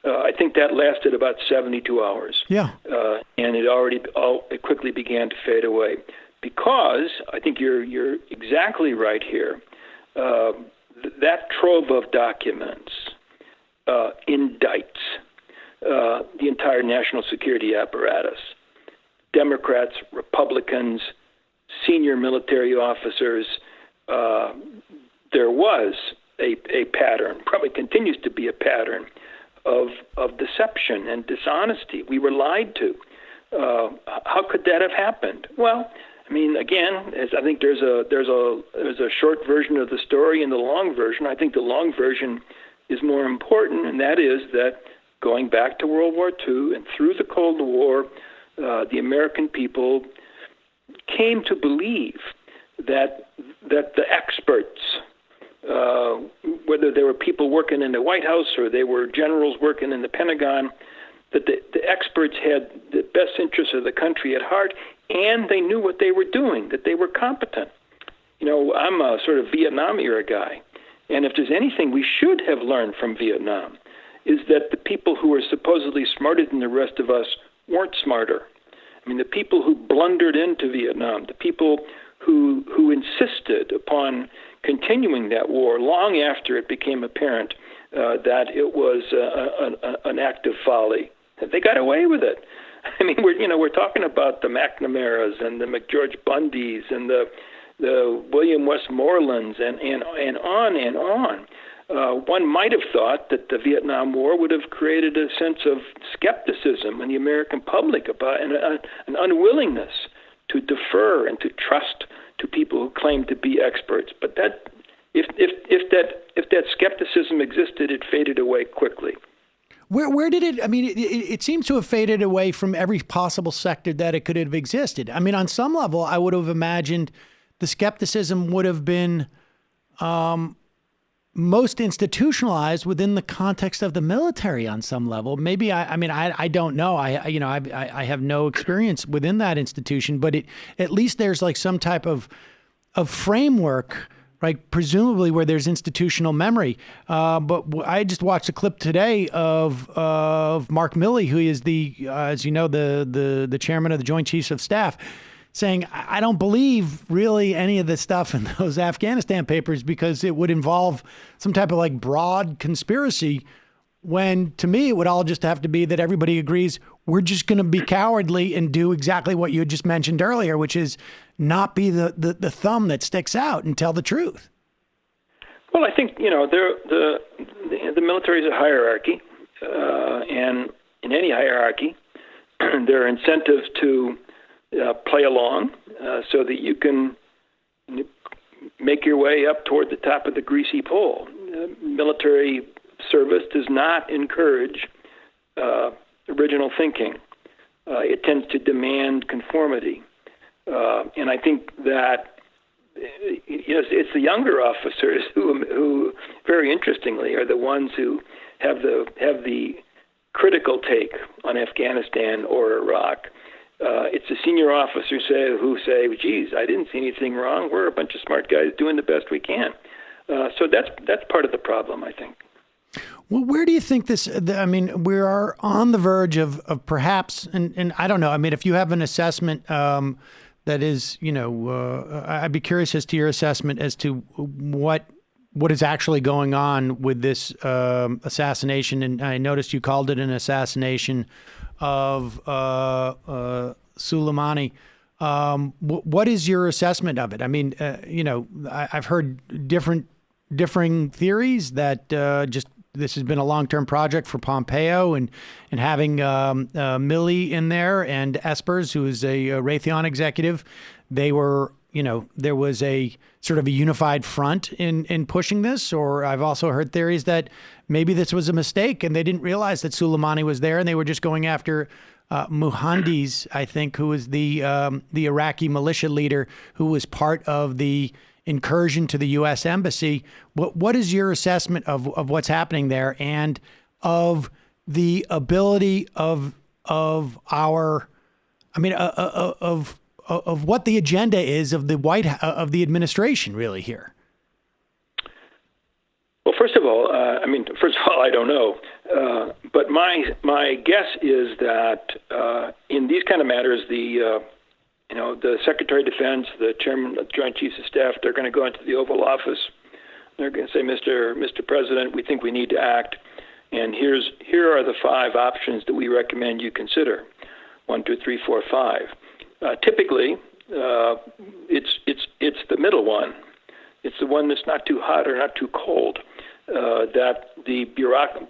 I think that lasted about 72 hours. Yeah. And it quickly began to fade away, because I think you're exactly right here. That trove of documents indicts the entire national security apparatus. Democrats, Republicans, senior military officers. There was a pattern, probably continues to be a pattern, of deception and dishonesty. We were lied to. How could that have happened? Well, I mean, again, I think there's a short version of the story and the long version. I think the long version is more important, and that is that going back to World War II and through the Cold War, the American people came to believe that the experts, whether they were people working in the White House or they were generals working in the Pentagon, that the experts had the best interests of the country at heart, and they knew what they were doing, that they were competent. I'm a sort of Vietnam era guy, and if there's anything we should have learned from Vietnam, is that the people who were supposedly smarter than the rest of us weren't smarter. I mean, the people who blundered into Vietnam, the people who insisted upon continuing that war long after it became apparent that it was an act of folly, they got away with it. I mean, we're talking about the McNamaras and the McGeorge Bundys and the William Westmorelands and on and on. One might have thought that the Vietnam War would have created a sense of skepticism in the American public about an unwillingness to defer and to trust to people who claim to be experts. But that, if that skepticism existed, it faded away quickly. Where did it? I mean, it seems to have faded away from every possible sector that it could have existed. I mean, on some level, I would have imagined the skepticism would have been most institutionalized within the context of the military on some level. Maybe I don't know. I have no experience within that institution, but at least there's like some type of framework, right? Presumably where there's institutional memory. But I just watched a clip today of Mark Milley, who is as you know, the chairman of the Joint Chiefs of Staff, saying, I don't believe really any of the stuff in those Afghanistan papers because it would involve some type of like broad conspiracy, when to me it would all just have to be that everybody agrees we're just going to be cowardly and do exactly what you had just mentioned earlier, which is not be the thumb that sticks out and tell the truth. Well, I think, the military is a hierarchy, and in any hierarchy, there are incentives to play along so that you can make your way up toward the top of the greasy pole. Military service does not encourage original thinking. It tends to demand conformity. And I think that it's the younger officers who very interestingly are the ones who have the critical take on Afghanistan or Iraq. It's the senior officers who say, geez, I didn't see anything wrong. We're a bunch of smart guys doing the best we can. So that's part of the problem, I think. Well, where do you think this, we are on the verge of perhaps, and I don't know, if you have an assessment that is, I'd be curious as to your assessment as to what is actually going on with this assassination. And I noticed you called it an assassination of Soleimani. What is your assessment of it? I've heard differing theories that this has been a long-term project for Pompeo, and having Milley in there and Espers, who is a Raytheon executive, they were, there was a sort of a unified front in pushing this. Or I've also heard theories that maybe this was a mistake and they didn't realize that Soleimani was there and they were just going after Muhandis, I think, who was the Iraqi militia leader who was part of the incursion to the U.S. Embassy. What is your assessment of what's happening there, and of the ability of our, of what the agenda is of the administration really here? Well, first of all, I don't know, but my guess is that in these kind of matters, the Secretary of Defense, the Chairman of the Joint Chiefs of Staff, they're going to go into the Oval Office. They're going to say, Mr. President, we think we need to act, and here are the 5 options that we recommend you consider. 1, 2, 3, 4, 5. Typically, it's the middle one. It's the one that's not too hot or not too cold that the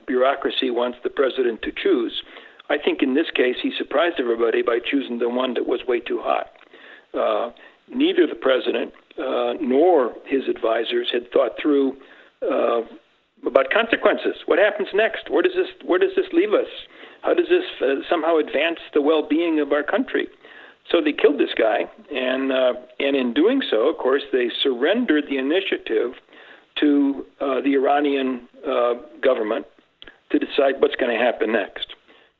bureaucracy wants the president to choose. I think in this case, he surprised everybody by choosing the one that was way too hot. Neither the president nor his advisors had thought through about consequences. What happens next? Where does this leave us? How does this somehow advance the well-being of our country? So they killed this guy, and in doing so, of course, they surrendered the initiative to the Iranian government to decide what's going to happen next.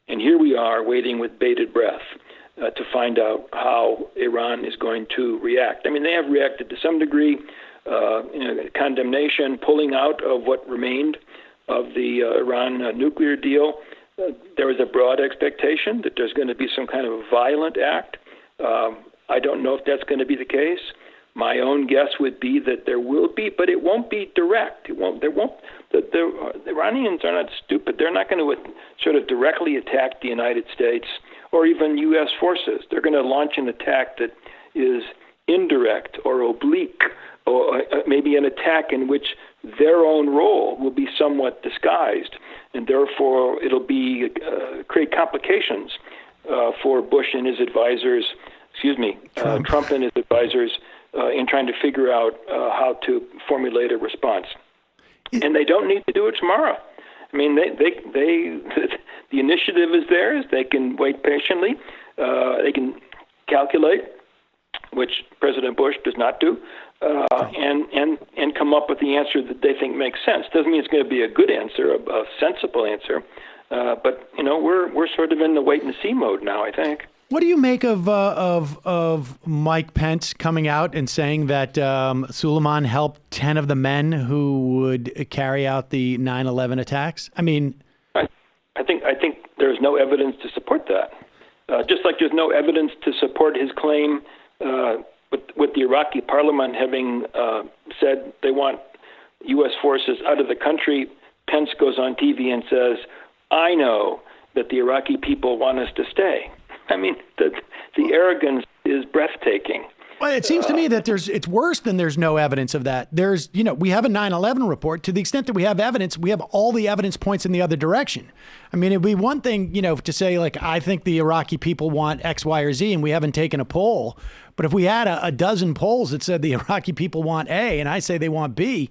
And here we are waiting with bated breath to find out how Iran is going to react. They have reacted to some degree, condemnation, pulling out of what remained of the Iran nuclear deal. There was a broad expectation that there's going to be some kind of a violent act. I don't know if that's going to be the case. My own guess would be that there will be, but it won't be direct. The Iranians are not stupid. They're not going to sort of directly attack the United States or even U.S. forces. They're going to launch an attack that is indirect or oblique, or maybe an attack in which their own role will be somewhat disguised, and therefore it'll be create complications for Bush and his advisors, Trump and his advisors, in trying to figure out how to formulate a response. And they don't need to do it tomorrow. I mean, the initiative is theirs. They can wait patiently. They can calculate, which President Bush does not do, and come up with the answer that they think makes sense. Doesn't mean it's going to be a good answer, a sensible answer, but we're sort of in the wait and see mode now, I think. What do you make of Mike Pence coming out and saying that Suleiman helped 10 of the men who would carry out the 9/11 attacks? I mean, I think there's no evidence to support that. Just like there's no evidence to support his claim with the Iraqi parliament having said they want U.S. forces out of the country. Pence goes on TV and says, "I know that the Iraqi people want us to stay." I mean, the arrogance is breathtaking. Well, it seems to me that it's worse than there's no evidence of that. We have a 9/11 report. To the extent that we have evidence, we have all the evidence points in the other direction. I mean, it'd be one thing, to say, like, I think the Iraqi people want X, Y, or Z, and we haven't taken a poll. But if we had a dozen polls that said the Iraqi people want A, and I say they want B,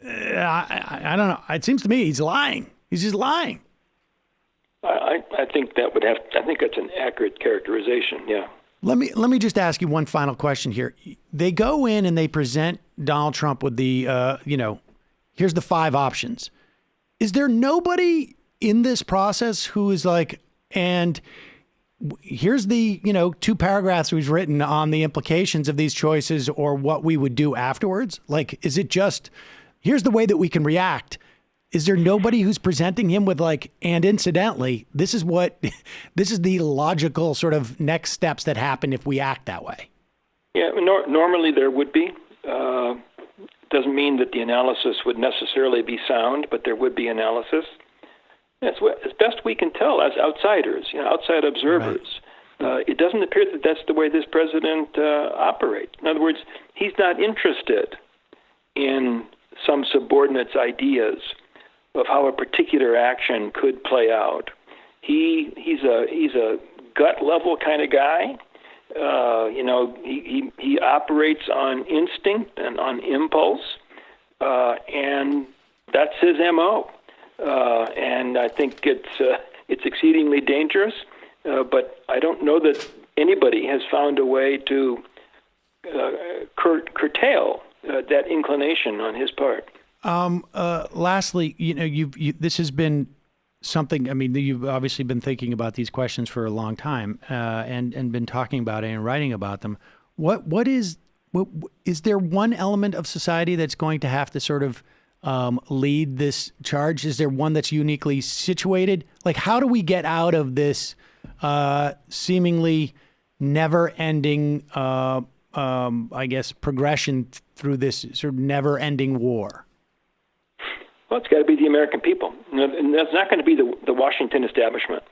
I don't know. It seems to me he's lying. He's just lying. I think I think that's an accurate characterization. Yeah. Let me just ask you one final question here. They go in and they present Donald Trump with the, here's the 5 options. Is there nobody in this process who is like, and here's the, 2 paragraphs we've written on the implications of these choices or what we would do afterwards? Like, is it just, here's the way that we can react? Is there nobody who's presenting him with like, and incidentally, this is the logical sort of next steps that happen if we act that way? Yeah, normally there would be. Doesn't mean that the analysis would necessarily be sound, but there would be analysis. As best we can tell as outsiders, outside observers. Right. It doesn't appear that that's the way this president operates. In other words, he's not interested in some subordinate's ideas of how a particular action could play out. He's a gut level kind of guy. He operates on instinct and on impulse, and that's his MO. And I think it's exceedingly dangerous. But I don't know that anybody has found a way to curtail that inclination on his part. Lastly, this has been something, I mean, you've obviously been thinking about these questions for a long time, and been talking about it and writing about them. Is there one element of society that's going to have to sort of lead this charge? Is there one that's uniquely situated? Like, how do we get out of this seemingly never-ending, progression through this sort of never-ending war? Well, it's got to be the American people. And that's not going to be the Washington establishment.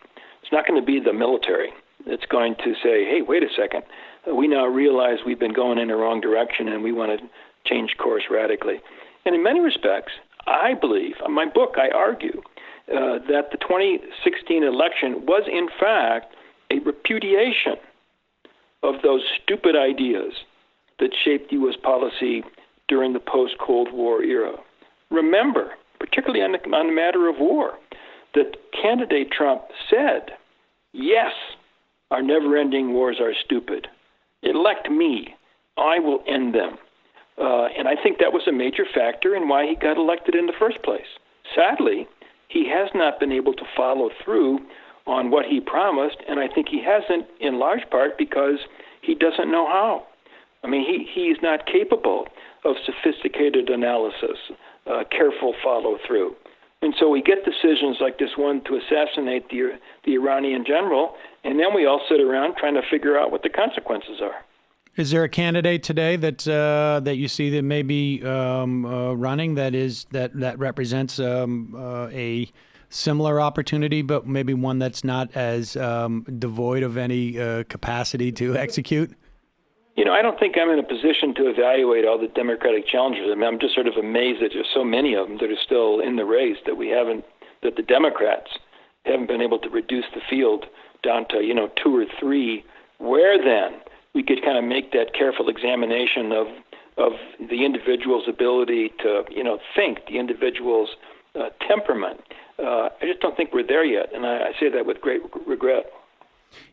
It's not going to be the military. It's going to say, hey, wait a second. We now realize we've been going in the wrong direction and we want to change course radically. And in many respects, I believe, in my book, I argue that the 2016 election was, in fact, a repudiation of those stupid ideas that shaped U.S. policy during the post-Cold War era. Remember, particularly on the matter of war, that candidate Trump said, yes, our never-ending wars are stupid. Elect me. I will end them. And I think that was a major factor in why he got elected in the first place. Sadly, he has not been able to follow through on what he promised, and I think he hasn't in large part because he doesn't know how. I mean, he's not capable of sophisticated analysis, careful follow-through. And so we get decisions like this one to assassinate the Iranian general, and then we all sit around trying to figure out what the consequences are. Is there a candidate today that you see that may be running that represents a similar opportunity, but maybe one that's not as devoid of any capacity to execute? I don't think I'm in a position to evaluate all the Democratic challengers. I mean, I'm just sort of amazed that there's so many of them that are still in the race that the Democrats haven't been able to reduce the field down to, 2 or 3. Where then we could kind of make that careful examination of the individual's ability to, think, the individual's temperament, I just don't think we're there yet, and I say that with great regret.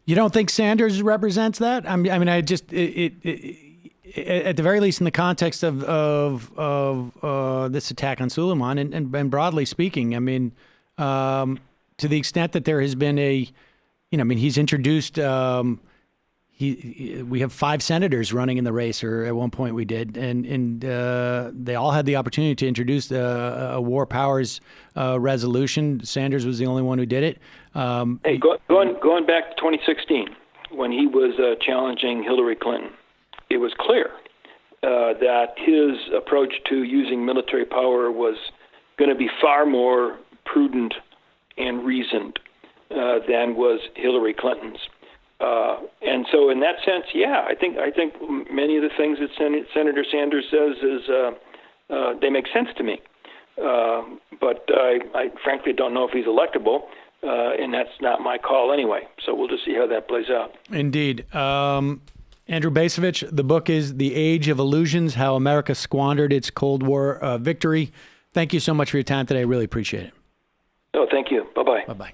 You don't think Sanders represents that? I mean, I just at the very least in the context of this attack on Suleiman, and broadly speaking, I mean, to the extent that there has been he's introduced. We have 5 senators running in the race, or at one point we did, and they all had the opportunity to introduce a war powers resolution. Sanders was the only one who did it. Hey, going back to 2016, when he was challenging Hillary Clinton, it was clear that his approach to using military power was going to be far more prudent and reasoned than was Hillary Clinton's. And so, in that sense, yeah, I think many of the things that Senator Sanders says they make sense to me. But I frankly don't know if he's electable, and that's not my call anyway. So we'll just see how that plays out. Indeed. Andrew Bacevich, the book is The Age of Illusions: How America Squandered Its Cold War Victory. Thank you so much for your time today. I really appreciate it. Oh, thank you. Bye-bye. Bye-bye.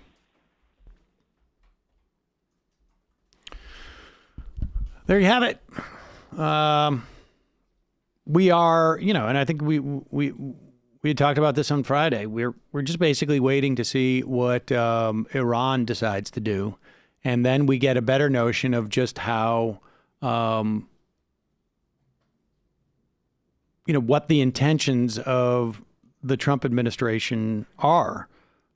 There you have it. We are, and I think we had talked about this on Friday. We're just basically waiting to see what Iran decides to do, and then we get a better notion of just how, what the intentions of the Trump administration are,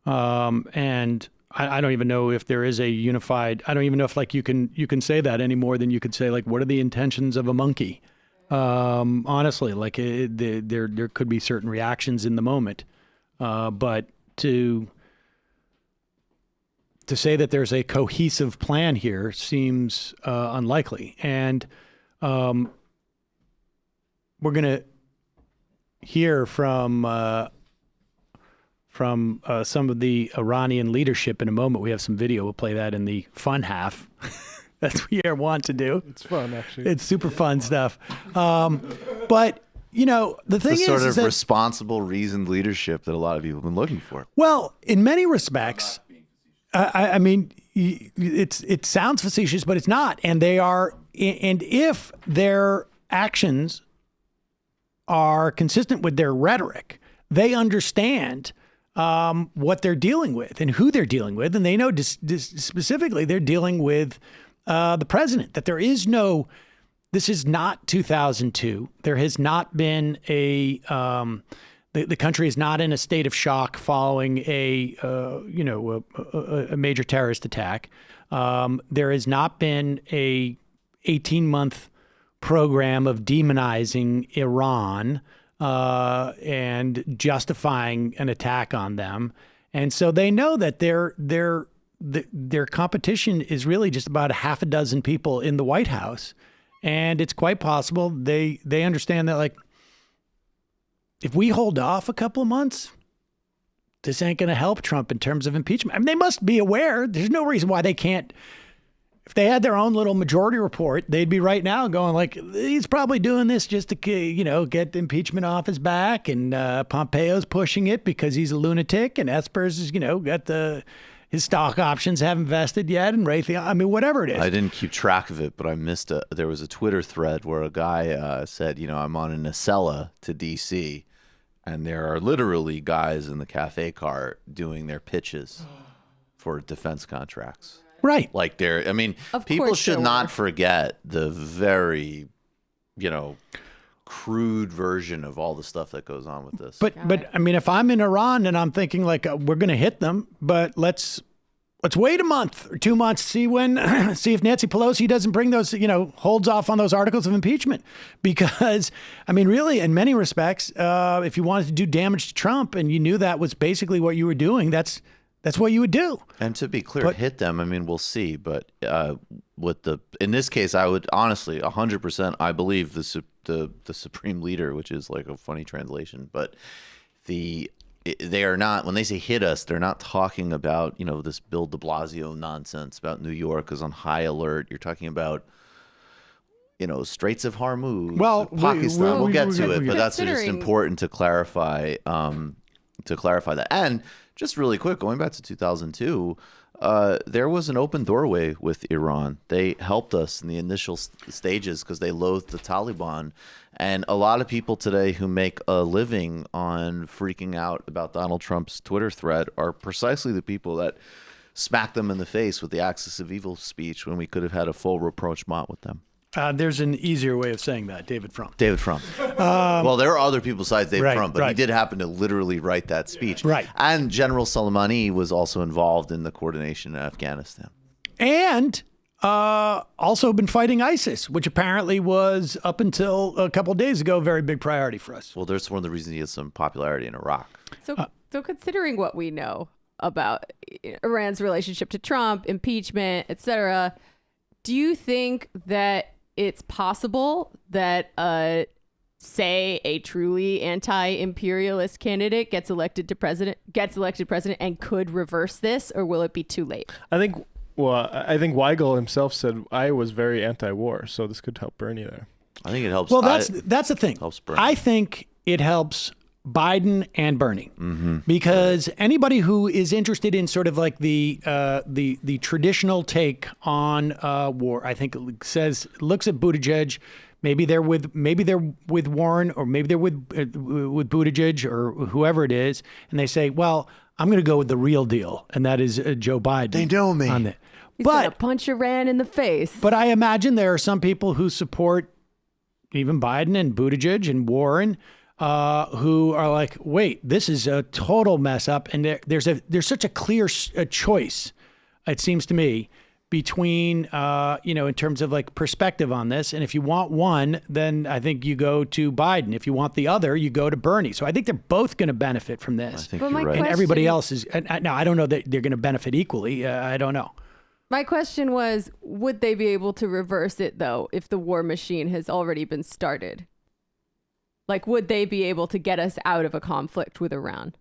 and. I don't even know if there is a unified. I don't even know if you can say that any more than you could say what are the intentions of a monkey. Honestly, there could be certain reactions in the moment, but to say that there's a cohesive plan here seems unlikely. And we're gonna hear from some of the Iranian leadership in a moment. We have some video. We'll play that in the fun half. That's what you want to do. It's fun, actually. It's super fun stuff. But, the thing is... the sort of responsible, reasoned leadership that a lot of people have been looking for. Well, in many respects, I mean, it sounds facetious, but it's not. And they are... And if their actions are consistent with their rhetoric, they understand what they're dealing with and who they're dealing with. And they know specifically they're dealing with the president, that there is no, this is not 2002. There has not been the country is not in a state of shock following a major terrorist attack. There has not been a 18-month program of demonizing Iran and justifying an attack on them. And so they know that their competition is really just about a half a dozen people in the White House. And it's quite possible they understand that, if we hold off a couple of months, this ain't going to help Trump in terms of impeachment. I mean, they must be aware. There's no reason why they can't. If they had their own little majority report, they'd be right now going he's probably doing this just to, get impeachment off his back. And Pompeo's pushing it because he's a lunatic. And Esper's is, got his stock options haven't vested yet. And Raytheon, I mean, whatever it is. I didn't keep track of it, but I missed there was a Twitter thread where a guy said, I'm on an Acela to D.C. And there are literally guys in the cafe car doing their pitches for defense contracts. Right. People should not forget the very, crude version of all the stuff that goes on with this. But I mean, if I'm in Iran and I'm thinking we're going to hit them, but let's wait a month or 2 months, see if Nancy Pelosi doesn't bring those, holds off on those articles of impeachment. Because, I mean, really, in many respects, if you wanted to do damage to Trump and you knew that was basically what you were doing, that's what you would do. And to be clear, hit them. I mean, we'll see. But in this case, I would honestly 100%. I believe the supreme leader, which is like a funny translation, but they are not. When they say hit us, they're not talking about this Bill De Blasio nonsense about New York is on high alert. You're talking about Straits of Hormuz, Pakistan. We'll get to it, but that's just important to clarify. to clarify that. And just really quick, going back to 2002, there was an open doorway with Iran. They helped us in the initial stages because they loathed the Taliban. And a lot of people today who make a living on freaking out about Donald Trump's Twitter thread are precisely the people that smacked them in the face with the axis of evil speech when we could have had a full reproach mot with them. There's an easier way of saying that, David Frump. David Frump. Well, there are other people besides David Frump, but he right. did happen to literally write that speech. Right. And General Soleimani was also involved in the coordination in Afghanistan. And also been fighting ISIS, which apparently was, up until a couple of days ago, a very big priority for us. Well, there's one of the reasons he has some popularity in Iraq. So considering what we know about Iran's relationship to Trump, impeachment, etc., do you think that it's possible that, say, a truly anti-imperialist candidate gets elected president and could reverse this, or will it be too late? I think Weigel himself said I was very anti-war, so this could help Bernie there. I think it helps. Well, that's the thing. Helps Bernie. I think it helps Biden and Bernie, because anybody who is interested in sort of like the traditional take on war, I think looks at Buttigieg. Maybe they're with Warren, or maybe they're with Buttigieg or whoever it is, and they say, "Well, I'm going to go with the real deal," and that is Joe Biden. They know me. He's gonna punch Iran in the face. But I imagine there are some people who support even Biden and Buttigieg and Warren, who are like, wait, this is a total mess up. And there's such a clear choice, it seems to me, between, in terms of like perspective on this. And if you want one, then I think you go to Biden. If you want the other, you go to Bernie. So I think they're both going to benefit from this. I think you're right. And everybody else is. Now, I don't know that they're going to benefit equally. I don't know. My question was, would they be able to reverse it, though, if the war machine has already been started? Like, would they be able to get us out of a conflict with Iran?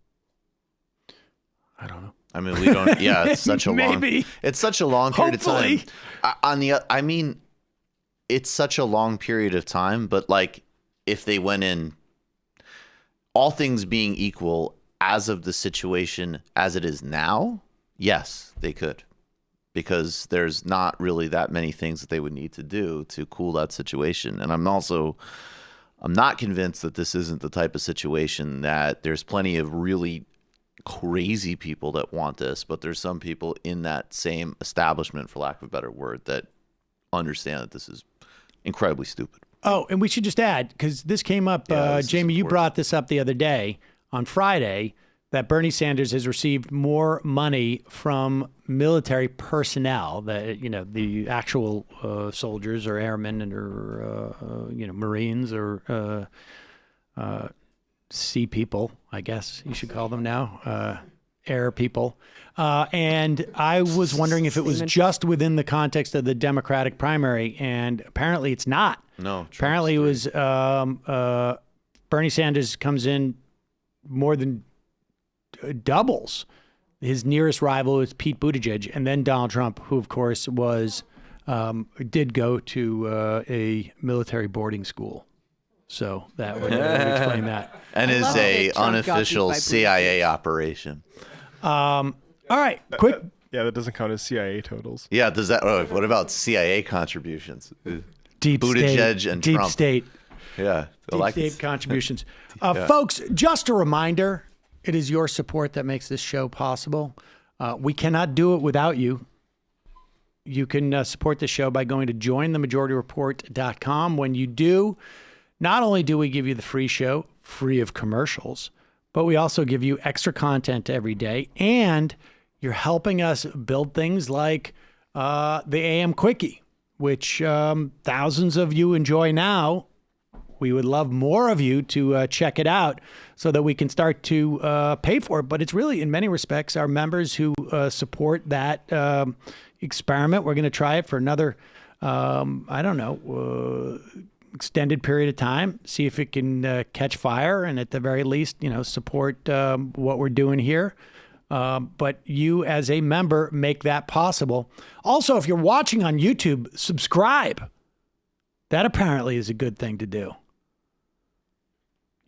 I don't know. I mean, we don't. Yeah, it's such a it's such a long period of time. It's such a long period of time. But like, if they went in, all things being equal, as of the situation as it is now, yes, they could, because there's not really that many things that they would need to do to cool that situation. And I'm not convinced that this isn't the type of situation that there's plenty of really crazy people that want this, but there's some people in that same establishment, for lack of a better word, that understand that this is incredibly stupid. Oh, and we should just add, because this came up, Jamie, you brought this up the other day on Friday, that Bernie Sanders has received more money from military personnel, the actual soldiers or airmen or Marines or sea people, I guess you should call them now, air people. And I was wondering if it was just within the context of the Democratic primary, and apparently it's not. No. Apparently it was Bernie Sanders comes in more than doubles. His nearest rival is Pete Buttigieg, and then Donald Trump, who of course did go to a military boarding school. So that would explain that. And is a unofficial CIA operation. All right, quick. Yeah, that doesn't count as CIA totals. Yeah, does that? What about CIA contributions? Deep Buttigieg state, and deep Trump. state. Yeah, Deep state contributions. Folks, just a reminder, it is your support that makes this show possible. We cannot do it without you. You can support the show by going to jointhemajority.report.com. When you do, not only do we give you the free show, free of commercials, but we also give you extra content every day, and you're helping us build things like the AM Quickie, which thousands of you enjoy now. We would love more of you to check it out so that we can start to pay for it. But it's really, in many respects, our members who support that experiment. We're going to try it for another, extended period of time, see if it can catch fire, and at the very least, support what we're doing here. But you as a member make that possible. Also, if you're watching on YouTube, subscribe. That apparently is a good thing to do.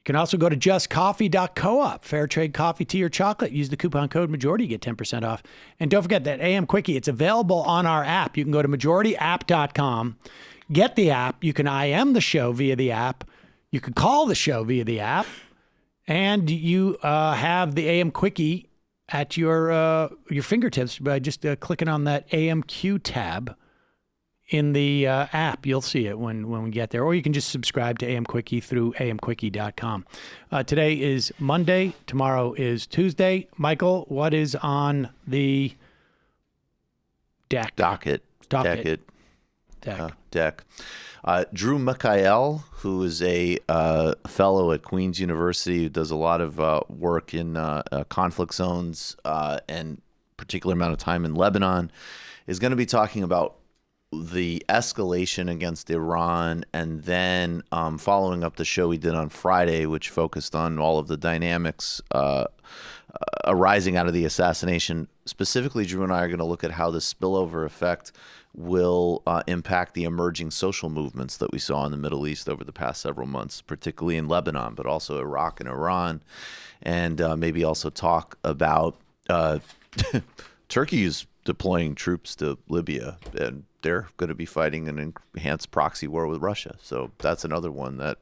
You can also go to justcoffee.coop. Fair trade coffee, tea, or chocolate. Use the coupon code Majority. You get 10% off. And don't forget that AM Quickie. It's available on our app. You can go to majorityapp.com. Get the app. You can IM the show via the app. You can call the show via the app. And you have the AM Quickie at your fingertips by just clicking on that AMQ tab in the app. You'll see it when we get there. Or you can just subscribe to AM Quickie through amquickie.com. Today is Monday. Tomorrow is Tuesday. Michael, what is on the deck? Deck. Drew Mikhael, who is a fellow at Queen's University, who does a lot of work in conflict zones and particular amount of time in Lebanon, is going to be talking about the escalation against Iran, and then following up the show we did on Friday, which focused on all of the dynamics arising out of the assassination. Specifically, Drew and I are going to look at how the spillover effect will impact the emerging social movements that we saw in the Middle East over the past several months, particularly in Lebanon, but also Iraq and Iran, and maybe also talk about Turkey's deploying troops to Libya, and they're going to be fighting an enhanced proxy war with Russia. So that's another one that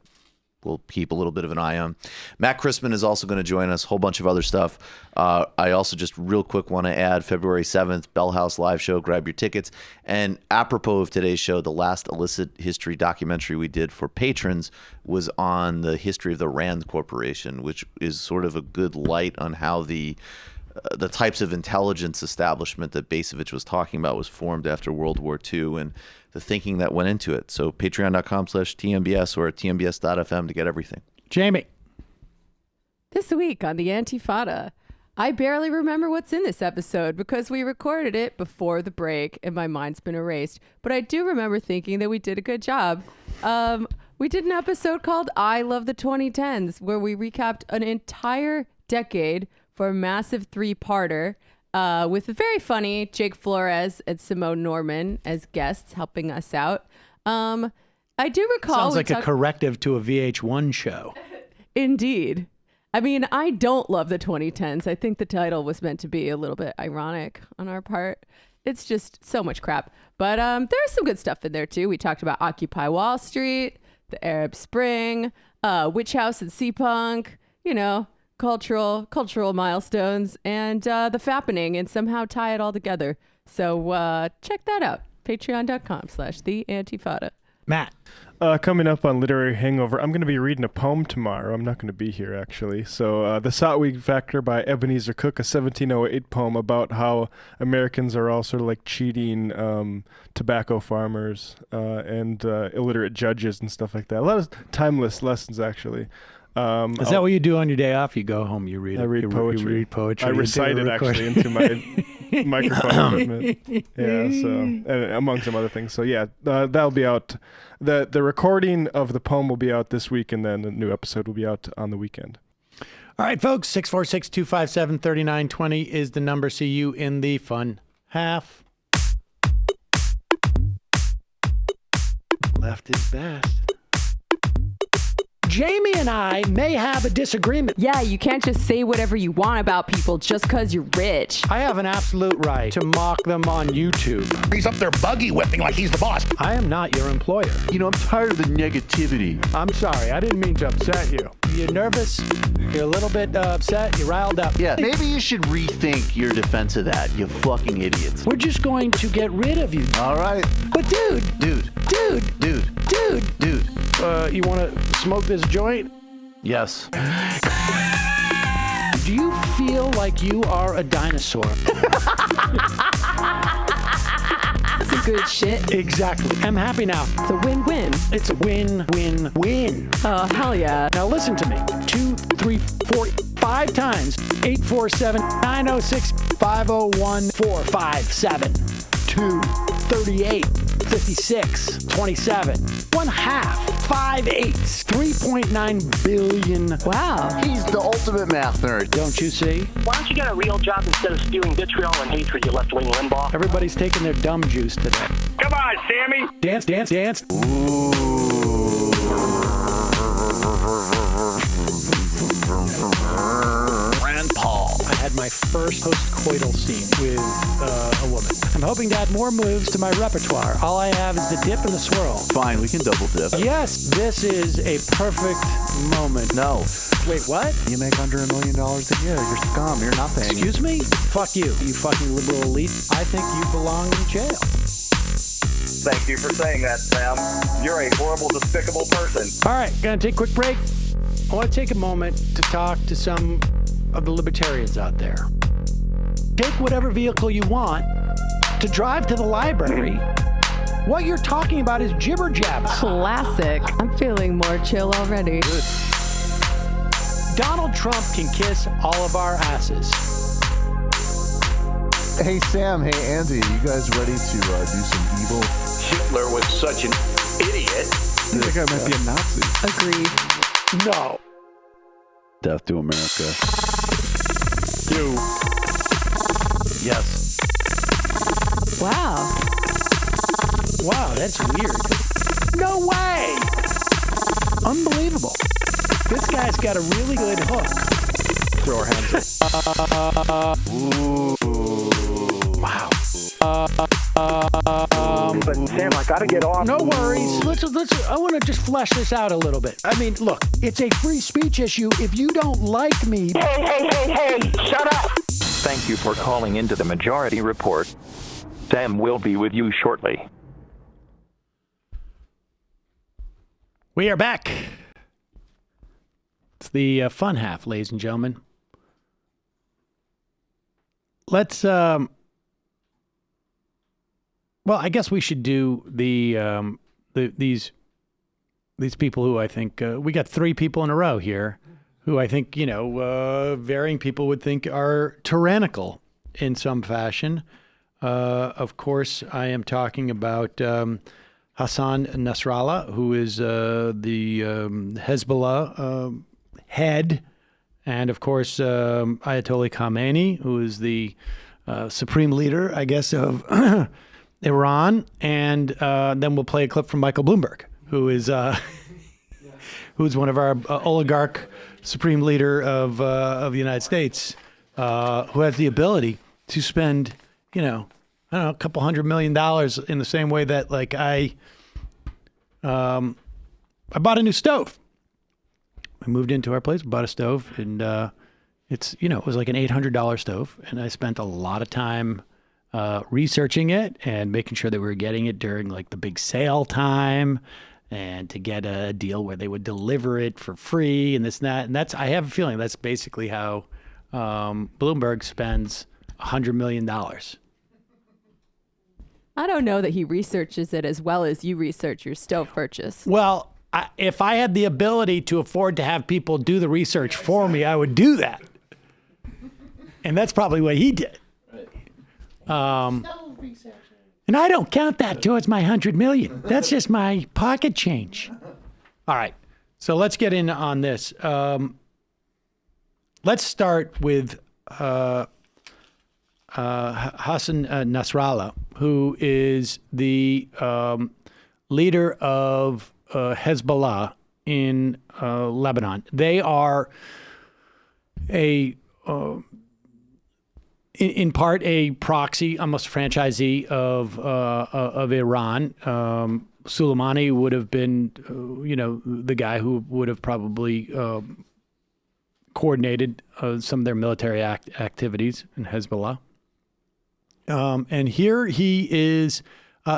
we'll keep a little bit of an eye on. Matt Christman is also going to join us, a whole bunch of other stuff. I also just real quick want to add February 7th, Bell House live show, grab your tickets. And apropos of today's show, the last illicit history documentary we did for patrons was on the history of the Rand Corporation, which is sort of a good light on how the types of intelligence establishment that Bacevich was talking about was formed after World War II and the thinking that went into it. So patreon.com/TMBS or at tmbs.fm to get everything. Jamie. This week on the Antifada, I barely remember what's in this episode because we recorded it before the break and my mind's been erased. But I do remember thinking that we did a good job. We did an episode called I Love the 2010s where we recapped an entire decade for a massive 3-parter with a very funny Jake Flores and Simone Norman as guests helping us out. I do recall... Sounds like a corrective to a VH1 show. Indeed. I mean, I don't love the 2010s. I think the title was meant to be a little bit ironic on our part. It's just so much crap. But there's some good stuff in there, too. We talked about Occupy Wall Street, the Arab Spring, Witch House and Sea-Punk, you know... cultural milestones and the fappening, and somehow tie it all together. So check that out. Patreon.com/theantifada. Matt. Coming up on Literary Hangover, I'm going to be reading a poem tomorrow. I'm not going to be here, actually. So The Sotweed Factor by Ebenezer Cook, a 1708 poem about how Americans are all sort of like cheating tobacco farmers and illiterate judges and stuff like that. A lot of timeless lessons, actually. Is that what you do on your day off? You go home, you read poetry. You read poetry. I recite it actually into my microphone equipment. Yeah, so and among some other things. So yeah, that'll be out. The recording of the poem will be out this week, and then the new episode will be out on the weekend. All right, folks, 646-257-3920 is the number. See you in the fun half. Left is best. Jamie and I may have a disagreement. Yeah, you can't just say whatever you want about people just because you're rich. I have an absolute right to mock them on YouTube. He's up there buggy whipping like he's the boss. I am not your employer. You know, I'm tired of the negativity. I'm sorry, I didn't mean to upset you. You're nervous, you're a little bit upset, you're riled up. Yeah, maybe you should rethink your defense of that, you fucking idiots. We're just going to get rid of you. All right. But dude. You want to smoke this joint? Yes. Do you feel like you are a dinosaur? That's a good shit. Exactly. I'm happy now. It's a win-win. It's a win-win-win. Oh, hell yeah. Now listen to me. 2, 3, 4, 5 times. 847-906-501-457. 2, 38, 56, 27. 1/2. 5 8s. 3.9 billion. Wow. He's the ultimate math nerd. Don't you see? Why don't you get a real job instead of spewing vitriol and hatred, you left-wing Limbaugh? Everybody's taking their dumb juice today. Come on, Sammy. Dance. Ooh. first post-coital scene with a woman. I'm hoping to add more moves to my repertoire. All I have is the dip and the swirl. Fine, we can double dip. Yes, this is a perfect moment. No. Wait, what? You make under $1 million a year. You're scum. You're nothing. Excuse me? Fuck you, you fucking liberal elite. I think you belong in jail. Thank you for saying that, Sam. You're a horrible, despicable person. All right, gonna take a quick break. I want to take a moment to talk to some of the libertarians out there. Take whatever vehicle you want to drive to the library. What you're talking about is jibber jabber. Classic. I'm feeling more chill already. Good. Donald Trump can kiss all of our asses. Hey, Sam. Hey, Andy. You guys ready to do some evil? Hitler was such an idiot. I think I might be a Nazi. Agreed. No. Death to America. You. Yes. Wow. Wow, that's weird. No way! Unbelievable. This guy's got a really good hook. Throw our hands up. Ooh. Wow. But Sam, I gotta get off. No worries. Let's. I want to just flesh this out a little bit. I mean, look, it's a free speech issue. If you don't like me, Hey, shut up! Thank you for calling into the Majority Report. Sam will be with you shortly. we are back. It's the fun half, ladies and gentlemen. Let's. Well, I guess we should do these people who I think we got 3 people in a row here who I think, varying people would think are tyrannical in some fashion. Of course, I am talking about Hassan Nasrallah, who is the Hezbollah head, and of course Ayatollah Khamenei, who is the supreme leader, I guess, of Iran, and then we'll play a clip from Michael Bloomberg, who is who's one of our oligarch supreme leader of the United States, who has the ability to spend, a couple $100 million in the same way that, like, I bought a new stove. I moved into our place, bought a stove, and it's, it was like an $800 stove, and I spent a lot of time researching it and making sure that we were getting it during like the big sale time, and to get a deal where they would deliver it for free and this and that. And that's, I have a feeling that's basically how Bloomberg spends $100 million. I don't know that he researches it as well as you research your stove purchase. Well, if I had the ability to afford to have people do the research for me, I would do that. And that's probably what he did. And I don't count that towards my $100 million. That's just my pocket change. All right. So let's get in on this. Let's start with Hassan Nasrallah, who is the leader of Hezbollah in Lebanon. They are in part a proxy, almost franchisee of Iran. Soleimani would have been, the guy who would have probably coordinated some of their military activities in Hezbollah. And here he is.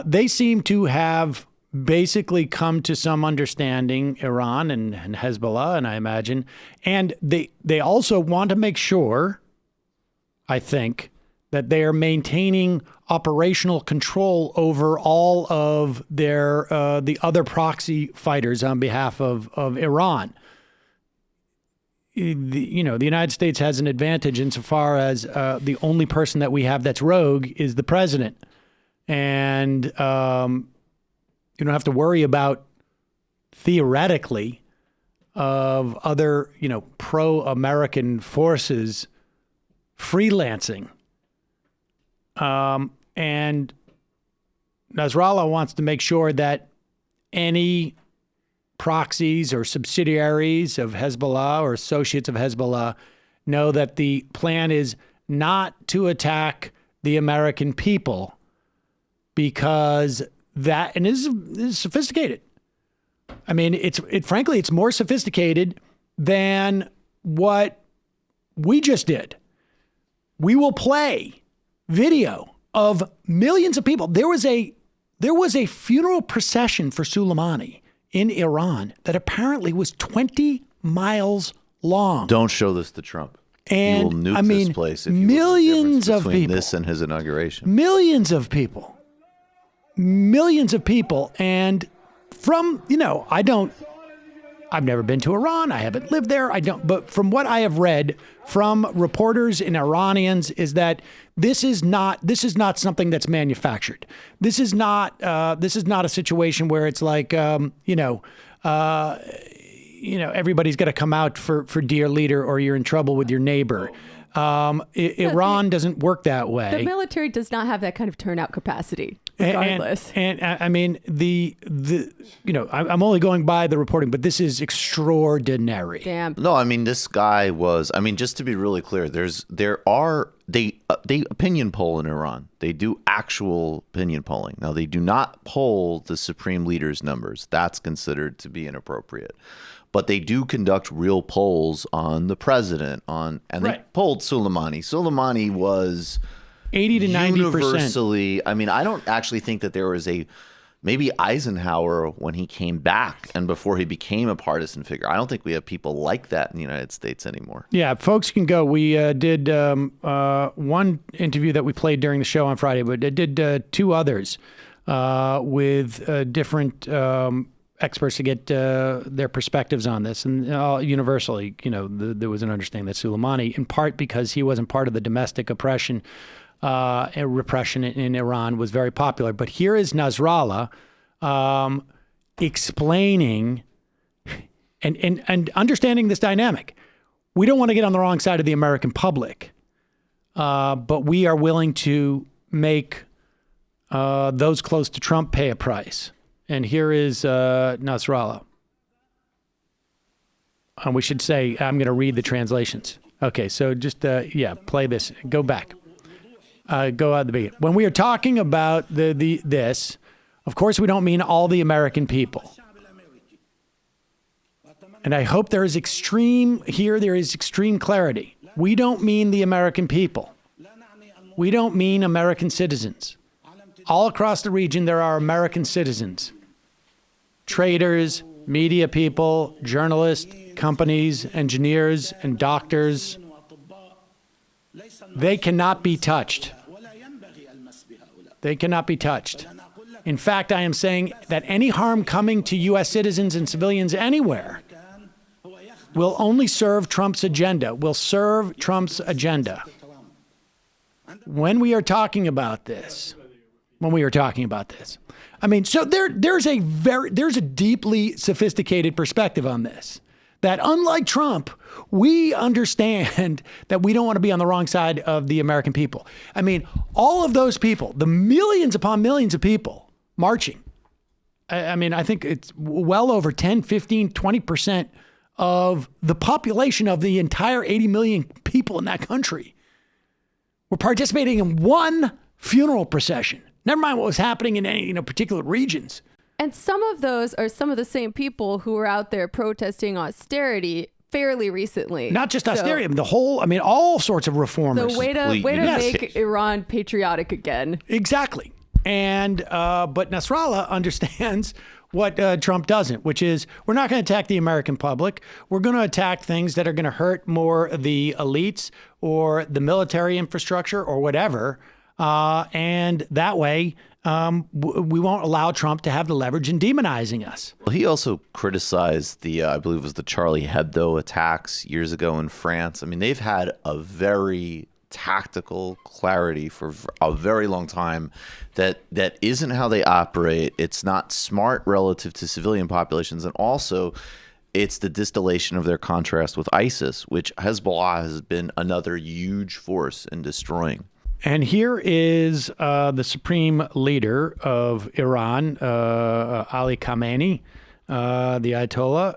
They seem to have basically come to some understanding, Iran and Hezbollah, and I imagine. And they also want to make sure, I think, that they are maintaining operational control over all of their the other proxy fighters on behalf of Iran. The United States has an advantage insofar as the only person that we have that's rogue is the president. And you don't have to worry about, theoretically, of other, pro-American forces freelancing. And Nasrallah wants to make sure that any proxies or subsidiaries of Hezbollah or associates of Hezbollah know that the plan is not to attack the American people because that, and this is sophisticated. I mean, frankly, it's more sophisticated than what we just did. We will play video of millions of people. There was a funeral procession for Soleimani in Iran that apparently was 20 miles long. Don't show this to Trump. And he will nuke this place if millions of people. This and his inauguration. Millions of people. And from, I've never been to Iran. I haven't lived there. But from what I have read from reporters and Iranians is that this is not something that's manufactured. This is not a situation where it's like, everybody's got to come out for dear leader or you're in trouble with your neighbor. Iran doesn't work that way. The military does not have that kind of turnout capacity, regardless. And I mean, I'm only going by the reporting, but this is extraordinary. Damn. No, I mean, this guy was, just to be really clear, they opinion poll in Iran. They do actual opinion polling. Now, they do not poll the supreme leader's numbers. That's considered to be inappropriate. But they do conduct real polls on the president, they polled Soleimani. Soleimani was 80 to 90%. Universally, I don't actually think that there was maybe Eisenhower when he came back and before he became a partisan figure. I don't think we have people like that in the United States anymore. Yeah, folks can go. We did one interview that we played during the show on Friday, but I did two others with different experts to get their perspectives on this. And universally, there was an understanding that Soleimani, in part because he wasn't part of the domestic oppression and repression in Iran, was very popular. But here is Nasrallah explaining and understanding this dynamic. We don't want to get on the wrong side of the American public, but we are willing to make those close to Trump pay a price. And here is Nasrallah. And we should say, I'm going to read the translations. Okay, so just, play this. Go back. Go out the beginning. When we are talking about this, of course, we don't mean all the American people. And I hope there is extreme clarity. We don't mean the American people. We don't mean American citizens. All across the region, there are American citizens. Traders, media people, journalists, companies, engineers, and doctors. They cannot be touched. They cannot be touched. In fact, I am saying that any harm coming to U.S. citizens and civilians anywhere will only serve Trump's agenda, When we are talking about this, so there's a deeply sophisticated perspective on this, that unlike Trump, we understand that we don't want to be on the wrong side of the American people. All of those people, the millions upon millions of people marching, I think it's well over 10, 15, 20% of the population of the entire 80 million people in that country were participating in one funeral procession. Never mind what was happening in any particular regions. And some of those are some of the same people who were out there protesting austerity fairly recently. Not just austerity, the whole, all sorts of reformers. So way to make Iran patriotic again. Exactly. And but Nasrallah understands what Trump doesn't, which is we're not going to attack the American public. We're going to attack things that are going to hurt more the elites or the military infrastructure or whatever. And that way, we won't allow Trump to have the leverage in demonizing us. Well, he also criticized I believe it was the Charlie Hebdo attacks years ago in France. They've had a very tactical clarity for a very long time that isn't how they operate. It's not smart relative to civilian populations. And also, it's the distillation of their contrast with ISIS, which Hezbollah has been another huge force in destroying. And here is the supreme leader of Iran, Ali Khamenei, the Ayatollah,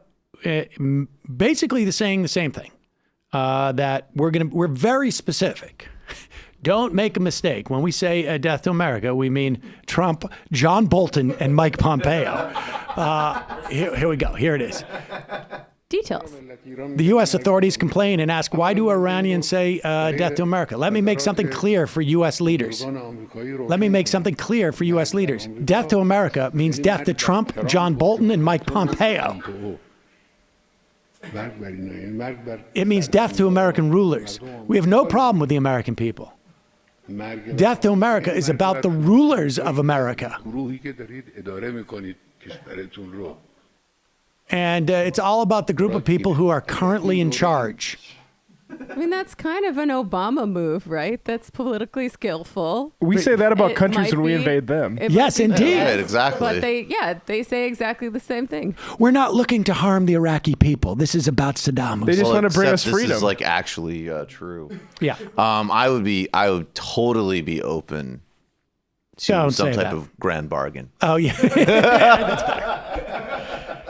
basically saying the same thing, that we're very specific. don't make a mistake. When we say death to America, we mean Trump, John Bolton, and Mike Pompeo. Here we go. Here it is. Details. The U.S. authorities complain and ask, why do Iranians say death to America? Let me make something clear for U.S. leaders. Let me make something clear for U.S. leaders. Death to America means death to Trump, John Bolton, and Mike Pompeo. It means death to American rulers. We have no problem with the American people. Death to America is about the rulers of America. And it's all about the group of people who are currently in charge. I mean, that's kind of an Obama move, right? That's politically skillful. We say that about It countries might when we be- invade them. it Yes, might be indeed. bad, Right, exactly. But they say exactly the same thing. We're not looking to harm the Iraqi people. This is about Saddam Hussein. This is like actually true. Yeah. I would totally be open to Don't some say type that. of grand bargain. Oh, yeah. That's better.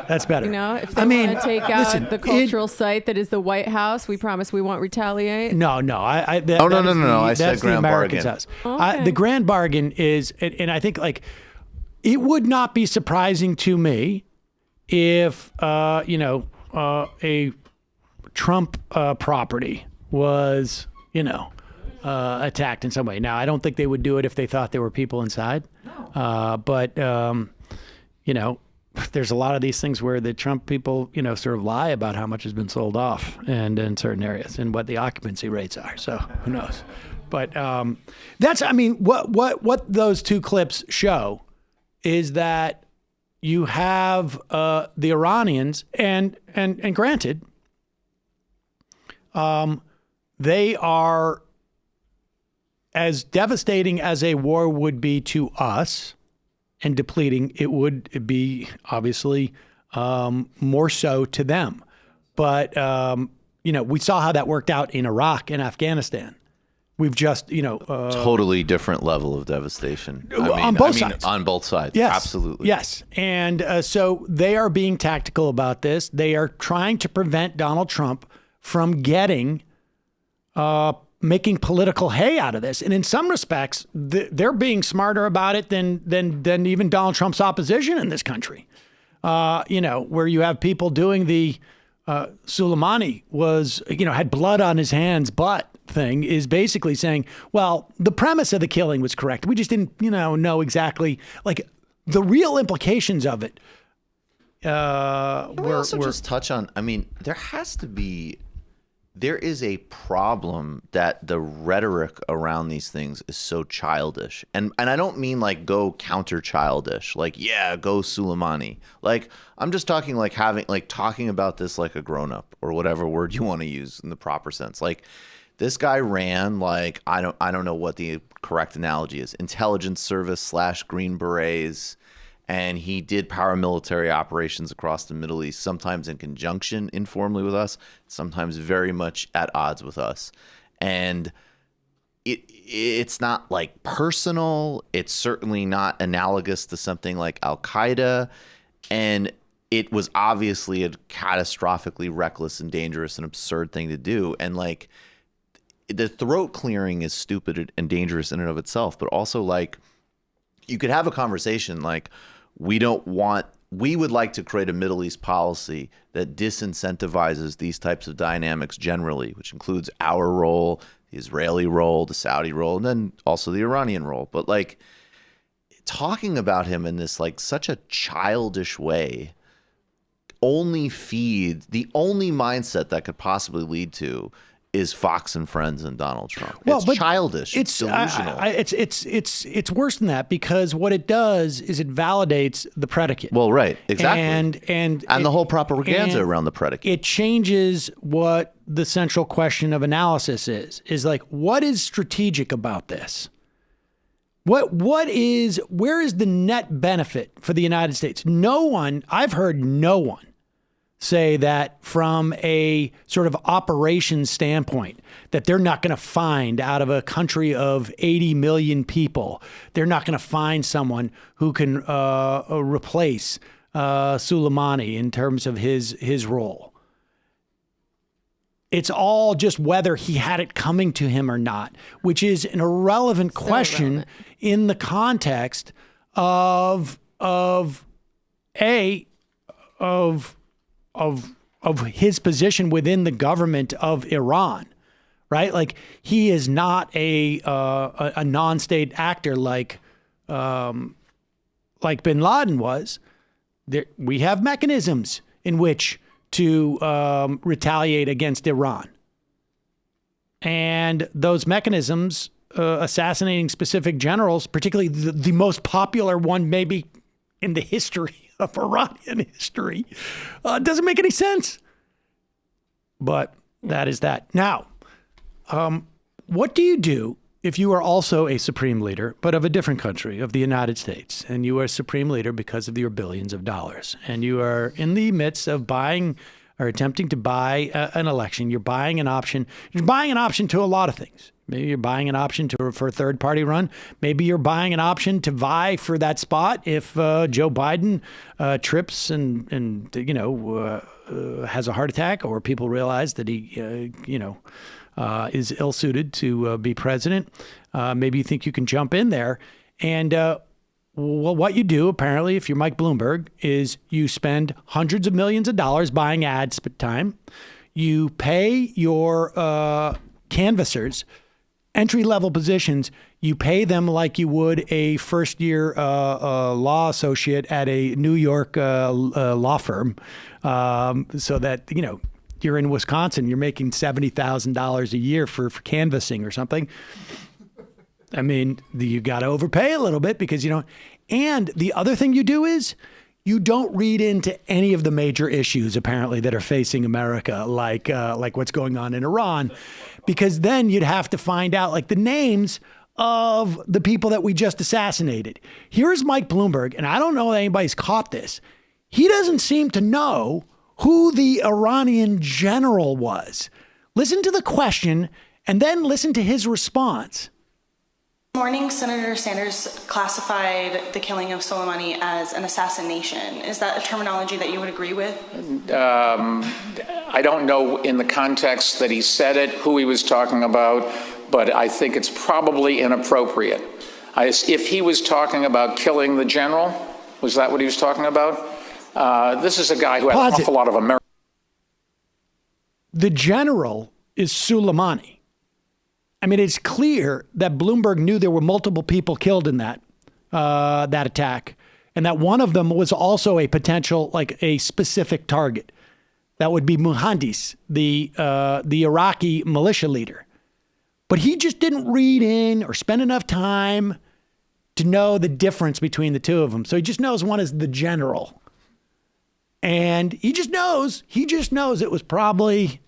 That's better. You know, if they want to take out listen, the cultural site that is the White House, we promise we won't retaliate. No. No. I said grand Americans' bargain. house. Okay. The grand bargain is, and I think like, it would not be surprising to me if, a Trump property was, attacked in some way. Now, I don't think they would do it if they thought there were people inside. But there's a lot of these things where the Trump people, sort of lie about how much has been sold off and in certain areas and what the occupancy rates are. So who knows? But what those two clips show is that you have the Iranians and granted, they are as devastating as a war would be to us and depleting, it would be obviously more so to them. But, we saw how that worked out in Iraq and Afghanistan. We've just, totally different level of devastation. On both sides. On both sides. Yes. Absolutely. Yes. And so they are being tactical about this. They are trying to prevent Donald Trump from making political hay out of this. And in some respects, they're being smarter about it than even Donald Trump's opposition in this country. Where you have people doing the Soleimani was, had blood on his hands, but thing is basically saying, well, the premise of the killing was correct. We just didn't, know exactly like the real implications of it. We also just touch on, there is a problem that the rhetoric around these things is so childish. And I don't mean like go counter childish, like, yeah, go Soleimani. Like, I'm just talking like talking about this like a grown up or whatever word you want to use in the proper sense. Like, this guy ran like, I don't know what the correct analogy is, intelligence service / Green Berets. And he did paramilitary operations across the Middle East, sometimes in conjunction informally with us, sometimes very much at odds with us. And it's not like personal. It's certainly not analogous to something like Al-Qaeda. And it was obviously a catastrophically reckless and dangerous and absurd thing to do. And like, the throat clearing is stupid and dangerous in and of itself, but also like, you could have a conversation like, we would like to create a Middle East policy that disincentivizes these types of dynamics generally, which includes our role, the Israeli role, the Saudi role, and then also the Iranian role. But like, talking about him in this like such a childish way only feeds the only mindset that could possibly lead to is Fox and Friends and Donald Trump. Well, it's but childish. It's delusional. It's worse than that, because what it does is it validates the predicate. Well, right, exactly, and the whole propaganda around the predicate. It changes what the central question of analysis is like, what is strategic about this? Where is the net benefit for the United States? I've heard no one say that from a sort of operations standpoint, that they're not going to find out of a country of 80 million people, they're not going to find someone who can replace Soleimani in terms of his role. It's all just whether he had it coming to him or not, which is an irrelevant question in the context of his position within the government of Iran, right? Like, he is not a non-state actor like bin Laden was. We have mechanisms in which to retaliate against Iran. And those mechanisms, assassinating specific generals, particularly the most popular one maybe in the history of Iranian history, doesn't make any sense. But that is that. Now, what do you do if you are also a supreme leader, but of a different country, of the United States, and you are a supreme leader because of your billions of dollars, and you are in the midst of buying or attempting to buy an election? You're buying an option. You're buying an option to a lot of things. Maybe you're buying an option for a third-party run. Maybe you're buying an option to vie for that spot if Joe Biden trips and has a heart attack, or people realize that he is ill-suited to be president. Maybe you think you can jump in there. And what you do, apparently, if you're Mike Bloomberg, is you spend hundreds of millions of dollars buying ad time. You pay your canvassers entry-level positions. You pay them like you would a first-year law associate at a New York law firm, so that, you're in Wisconsin, you're making $70,000 a year for canvassing or something. I mean, you got to overpay a little bit because you don't. And the other thing you do is you don't read into any of the major issues, apparently, that are facing America, like what's going on in Iran, because then you'd have to find out, like, the names of the people that we just assassinated. Here's Mike Bloomberg, and I don't know if anybody's caught this. He doesn't seem to know who the Iranian general was. Listen to the question and then listen to his response. This morning, Senator Sanders classified the killing of Soleimani as an assassination. Is that a terminology that you would agree with? I don't know in the context that he said it, who he was talking about, but I think it's probably inappropriate. If he was talking about killing the general, was that what he was talking about? This is a guy who had an awful lot of American. The general is Soleimani. I mean, it's clear that Bloomberg knew there were multiple people killed in that attack, and that one of them was also a potential, like a specific target. That would be Muhandis, the Iraqi militia leader. But he just didn't read in or spend enough time to know the difference between the two of them. So he just knows one is the general. And he just knows it was probably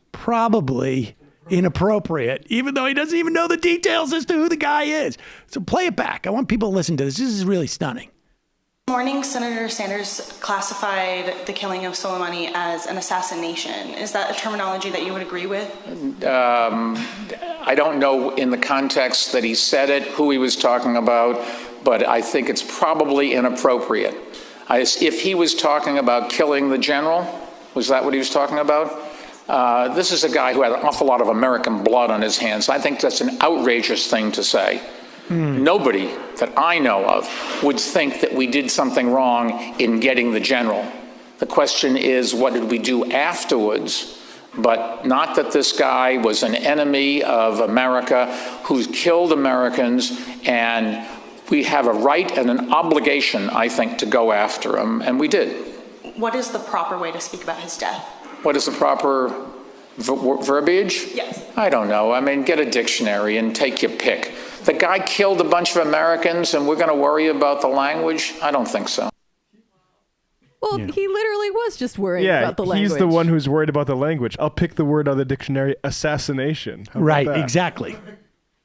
inappropriate, even though he doesn't even know the details as to who the guy is. So play it back. I want people to listen to this. This is really stunning. This morning, Senator Sanders classified the killing of Soleimani as an assassination. Is that a terminology that you would agree with? I don't know in the context that he said it, who he was talking about, but I think it's probably inappropriate. If he was talking about killing the general, was that what he was talking about? This is a guy who had an awful lot of American blood on his hands. I think that's an outrageous thing to say. Nobody that I know of would think that we did something wrong in getting the general. The question is, what did we do afterwards? But not that this guy was an enemy of America who's killed Americans, and we have a right and an obligation, I think, to go after him, and we did. What is the proper way to speak about his death? What is the proper verbiage? Yes. I don't know. I mean, get a dictionary and take your pick. The guy killed a bunch of Americans, and we're going to worry about the language? I don't think so. Well, he literally was just worried about the language. He's the one who's worried about the language. I'll pick the word out of the dictionary, assassination. How about that? Exactly.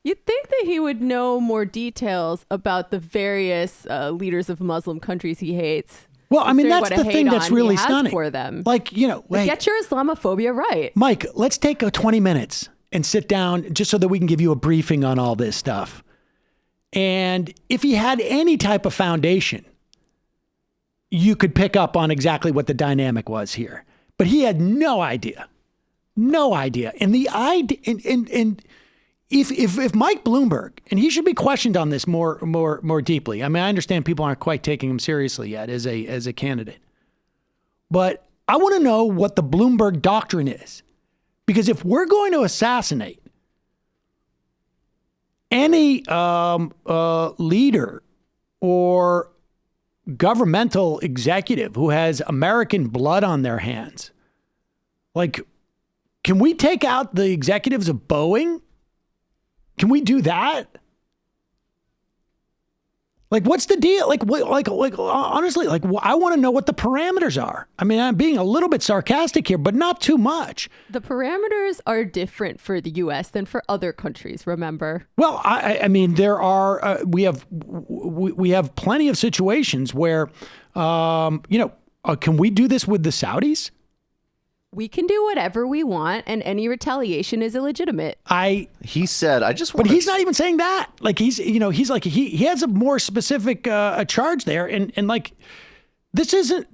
You'd think that he would know more details about the various leaders of Muslim countries he hates. Well, I mean, that's the thing that's really stunning. For them. Like, get your Islamophobia right. Mike, let's take 20 minutes and sit down just so that we can give you a briefing on all this stuff. And if he had any type of foundation, you could pick up on exactly what the dynamic was here. But he had no idea. No idea. And the idea, and if Mike Bloomberg, and he should be questioned on this more deeply. I mean, I understand people aren't quite taking him seriously yet as a candidate, but I want to know what the Bloomberg doctrine is, because if we're going to assassinate any leader or governmental executive who has American blood on their hands, like, can we take out the executives of Boeing? Can we do that? Like, what's the deal? Like honestly, like, I want to know what the parameters are. I mean, I'm being a little bit sarcastic here, but not too much. The parameters are different for the U.S. than for other countries, remember? Well, I mean, there are, we have plenty of situations where, can we do this with the Saudis? We can do whatever we want, and any retaliation is illegitimate. He said, but he's not even saying that. Like, he has a more specific charge there, and like, this isn't.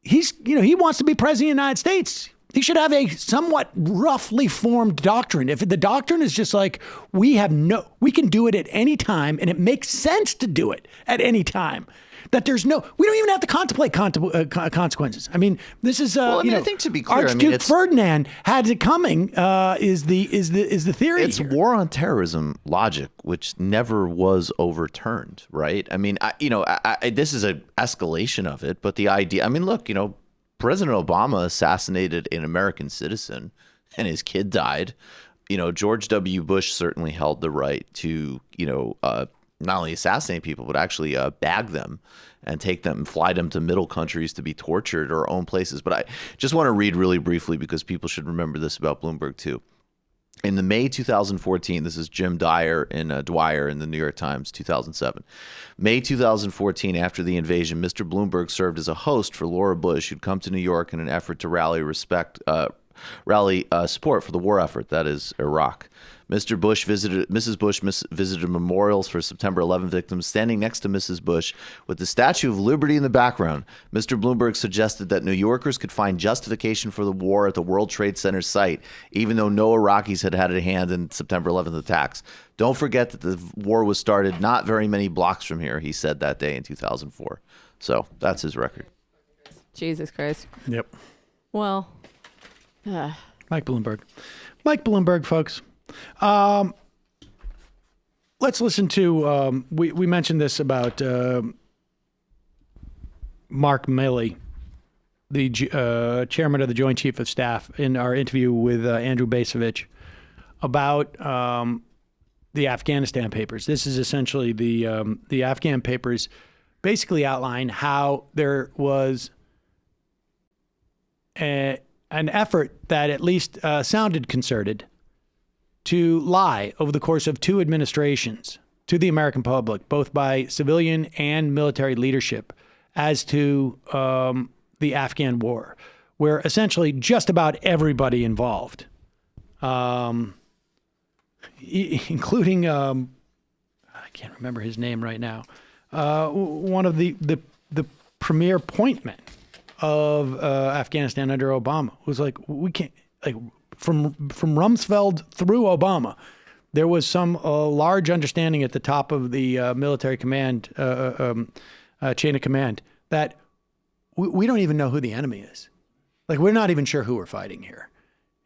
He wants to be president of the United States. He should have a somewhat roughly formed doctrine. If the doctrine is just like, we can do it at any time, and it makes sense to do it at any time. That we don't even have to contemplate consequences. I mean, this is, I think, to be clear, Archduke Ferdinand had it coming. Is the theory? It's war on terrorism logic, which never was overturned, right? I mean, this is an escalation of it, but the idea. I mean, look, President Obama assassinated an American citizen, and his kid died. George W. Bush certainly held the right to, not only assassinate people, but actually bag them and take them and fly them to middle countries to be tortured, or own places. But I just want to read really briefly, because people should remember this about Bloomberg too. In the May 2014, this is Jim Dwyer in the New York Times, 2007. May 2014, after the invasion, Mr. Bloomberg served as a host for Laura Bush, who'd come to New York in an effort to rally support for the war effort, that is Iraq. Mrs. Bush visited memorials for September 11 victims. Standing next to Mrs. Bush with the Statue of Liberty in the background, Mr. Bloomberg suggested that New Yorkers could find justification for the war at the World Trade Center site, even though no Iraqis had a hand in September 11th attacks. Don't forget that the war was started not very many blocks from here, he said that day in 2004. So that's his record. Jesus Christ. Yep. Well, Mike Bloomberg, folks. Let's listen to, we mentioned this about Mark Milley, the chairman of the Joint Chief of Staff, in our interview with Andrew Bacevich about the Afghanistan Papers. This is essentially the Afghan Papers basically outline how there was an effort that at least sounded concerted to lie over the course of two administrations to the American public, both by civilian and military leadership, as to the Afghan war, where essentially just about everybody involved, including, I can't remember his name right now, one of the premier point men of Afghanistan under Obama, was like, we can't, like, from Rumsfeld through Obama, there was some large understanding at the top of the military command chain of command that we don't even know who the enemy is. Like, we're not even sure who we're fighting here.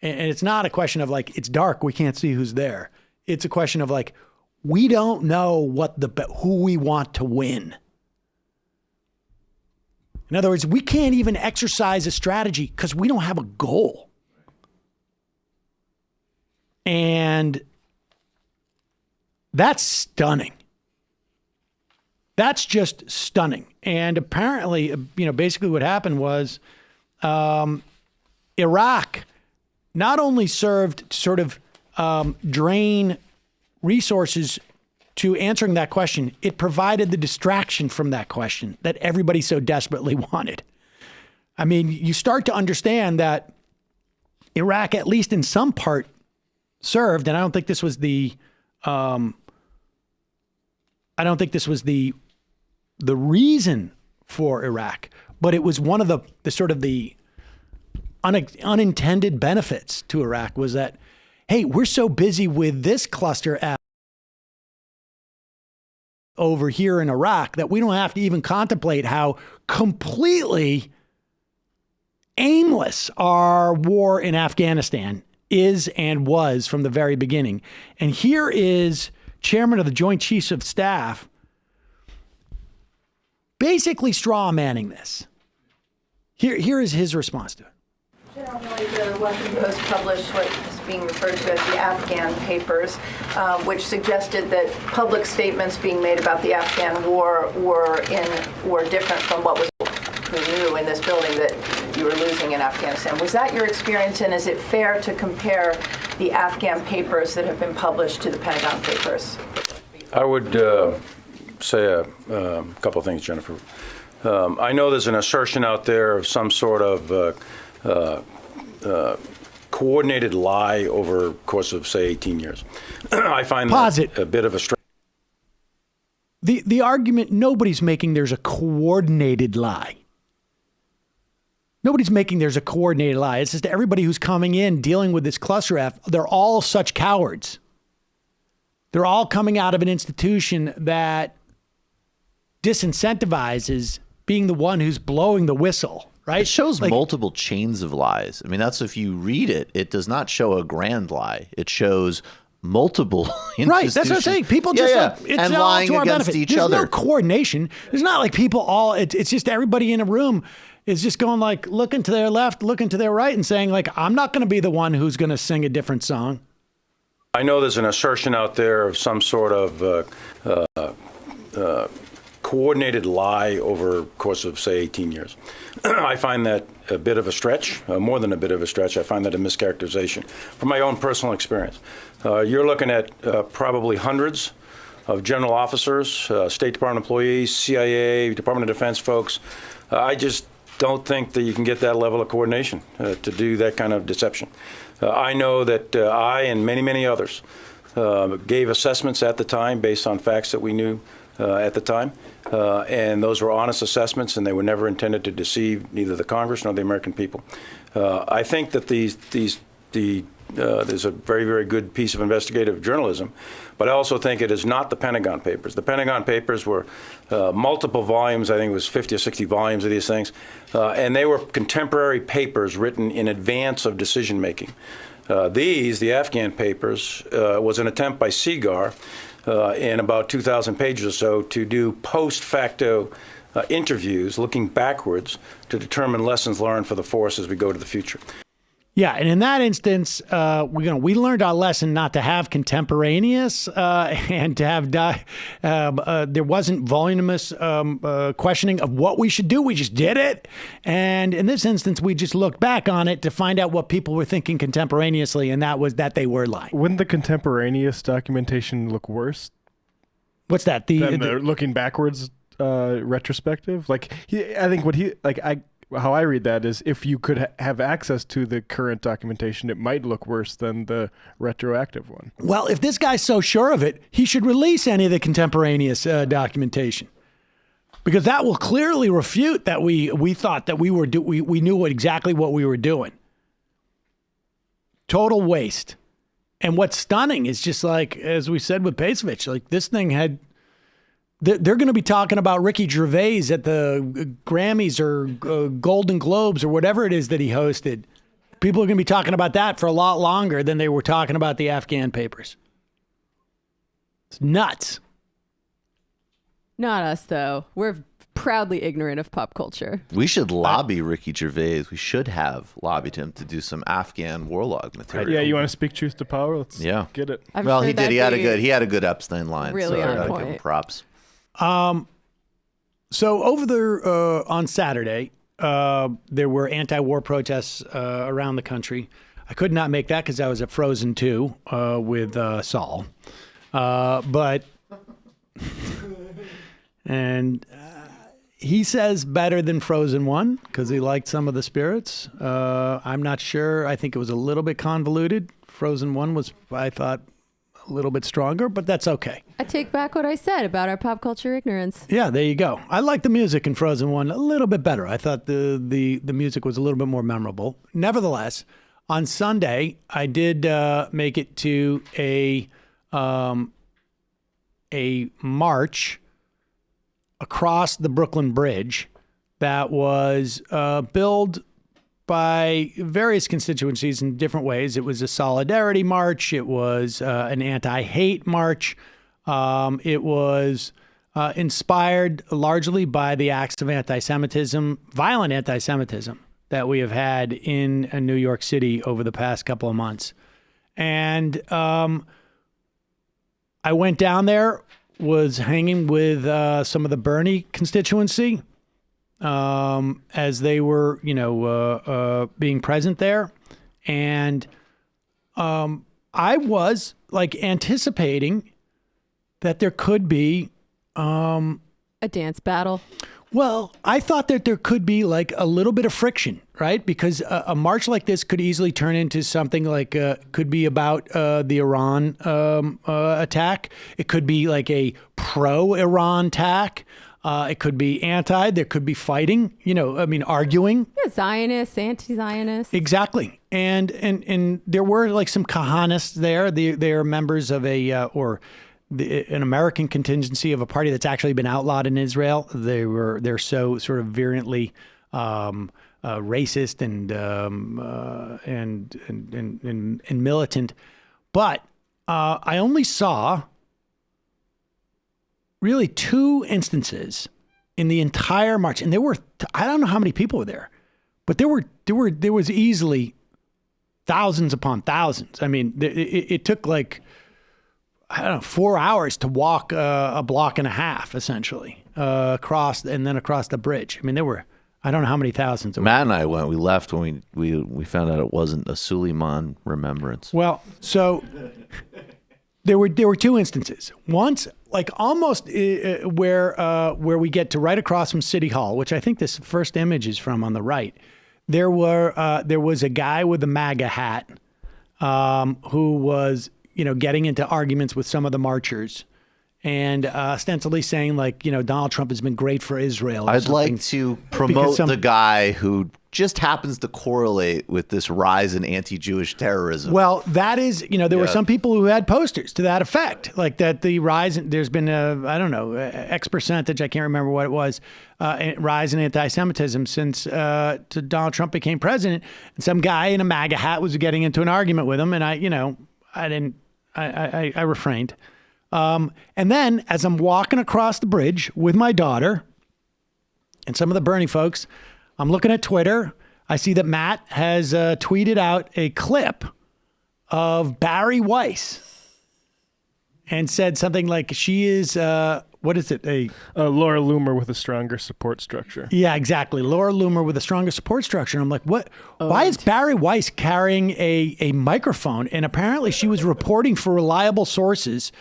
And it's not a question of like, it's dark, we can't see who's there. It's a question of like, we don't know who we want to win. In other words, we can't even exercise a strategy because we don't have a goal. And that's stunning. That's just stunning. And apparently, basically what happened was Iraq not only served to sort of drain resources to answering that question, it provided the distraction from that question that everybody so desperately wanted. I mean, you start to understand that Iraq, at least in some part, served, and I don't think this was the reason for Iraq, but it was one of the sort of the unintended benefits to Iraq was that, hey, we're so busy with this cluster app over here in Iraq that we don't have to even contemplate how completely aimless our war in Afghanistan is and was from the very beginning. And here is Chairman of the Joint Chiefs of Staff basically straw manning this. Here is his response to it. General Milley, the Washington Post published what is being referred to as the Afghan Papers, which suggested that public statements being made about the Afghan war were different from what was new in this building that you were losing in Afghanistan. Was that your experience, and is it fair to compare the Afghan papers that have been published to the Pentagon Papers? I would say a couple of things, Jennifer. I know there's an assertion out there of some sort of coordinated lie over the course of, say, 18 years. I find that a bit of a stretch. The argument nobody's making there's a coordinated lie. Nobody's making there's a coordinated lie. It's just everybody who's coming in dealing with this cluster F, they're all such cowards. They're all coming out of an institution that disincentivizes being the one who's blowing the whistle, right? It shows multiple chains of lies. I mean, that's if you read it, it does not show a grand lie. It shows multiple right, that's what I'm saying. People just it's and all lying to our against benefit. each There's other. no coordination. There's not like people all. It's just everybody in a room is just going like looking to their left, looking to their right, and saying like, I'm not going to be the one who's going to sing a different song. I know there's an assertion out there of some sort of coordinated lie over the course of, say, 18 years. I find that a bit of a stretch, more than a bit of a stretch. I find that a mischaracterization from my own personal experience. You're looking at probably hundreds of general officers, State Department employees, CIA, Department of Defense folks. I just don't think that you can get that level of coordination to do that kind of deception. I know that I and many, many others gave assessments at the time based on facts that we knew at the time. And those were honest assessments, and they were never intended to deceive neither the Congress nor the American people. I think that there's a very, very good piece of investigative journalism, but I also think it is not the Pentagon Papers. The Pentagon Papers were multiple volumes. I think it was 50 or 60 volumes of these things, and they were contemporary papers written in advance of decision making. The Afghan Papers, was an attempt by Seagar in about 2,000 pages or so to do post facto interviews looking backwards to determine lessons learned for the force as we go to the future. Yeah, and in that instance, we learned our lesson not to have contemporaneous and to have there wasn't voluminous questioning of what we should do. We just did it, and in this instance, we just looked back on it to find out what people were thinking contemporaneously, and that was that they were lying. Wouldn't the contemporaneous documentation look worse? What's that? The looking backwards retrospective. How I read that is if you could have access to the current documentation, it might look worse than the retroactive one. Well, if this guy's so sure of it, he should release any of the contemporaneous documentation, because that will clearly refute that we thought that we knew exactly what we were doing. Total waste. And what's stunning is just like, as we said with Bacevich, like this thing had. They're going to be talking about Ricky Gervais at the Grammys or Golden Globes or whatever it is that he hosted. People are going to be talking about that for a lot longer than they were talking about the Afghan Papers. It's nuts. Not us, though. We're proudly ignorant of pop culture. We should lobby Ricky Gervais. We should have lobbied him to do some Afghan warlog material. Yeah, you want to speak truth to power? Let's get it. Well, he did. He had a good Epstein line. Really so on I gotta point. give him props. So over there on Saturday, there were anti-war protests around the country. I could not make that because I was at Frozen 2 with Saul. He says better than Frozen 1 because he liked some of the spirits. I'm not sure. I think it was a little bit convoluted. Frozen 1 was, I thought, a little bit stronger, but that's okay. I take back what I said about our pop culture ignorance. Yeah, there you go. I like the music in Frozen 1 a little bit better. I thought the music was a little bit more memorable. Nevertheless, on Sunday, I did make it to a march across the Brooklyn Bridge that was billed by various constituencies in different ways. It was a solidarity march. It was an anti-hate march. It was inspired largely by the acts of anti-Semitism, violent anti-Semitism that we have had in New York City over the past couple of months. And I went down there, was hanging with some of the Bernie constituency as they were, being present there. And I was anticipating that there could be a dance battle. Well, I thought that there could be a little bit of friction, right? Because a march like this could easily turn into something could be about the Iran attack. It could be a pro-Iran attack. It could be anti. There could be fighting. Arguing. Yeah, Zionists, anti-Zionists. Exactly. And there were some Kahanists there. They are members of an American contingency of a party that's actually been outlawed in Israel. They're so sort of virulently racist and militant. But I only saw really 2 instances in the entire march, and there were I don't know how many people were there, but there was easily thousands upon thousands. I mean, it took 4 hours to walk a block and a half, essentially, across the bridge. I mean, there were, I don't know how many thousands. Matt and I went. We left when we found out it wasn't a Suleiman remembrance. Well, so there were 2 instances. Once, almost where we get to right across from City Hall, which I think this first image is from on the right. There was a guy with a MAGA hat who was getting into arguments with some of the marchers and ostensibly saying Donald Trump has been great for Israel. I'd like to promote the guy who just happens to correlate with this rise in anti-Jewish terrorism. Well, that is, there were some people who had posters to that effect, that the rise, there's been X percentage, I can't remember what it was, rise in anti-Semitism since Donald Trump became president. And some guy in a MAGA hat was getting into an argument with him. And I refrained. And then as I'm walking across the bridge with my daughter and some of the Bernie folks, I'm looking at Twitter. I see that Matt has tweeted out a clip of Barry Weiss and said something like she is, what is it? Laura Loomer with a stronger support structure. Yeah, exactly. Laura Loomer with a stronger support structure. And I'm like, what? Why is Barry Weiss carrying a microphone? And apparently she was reporting for reliable sources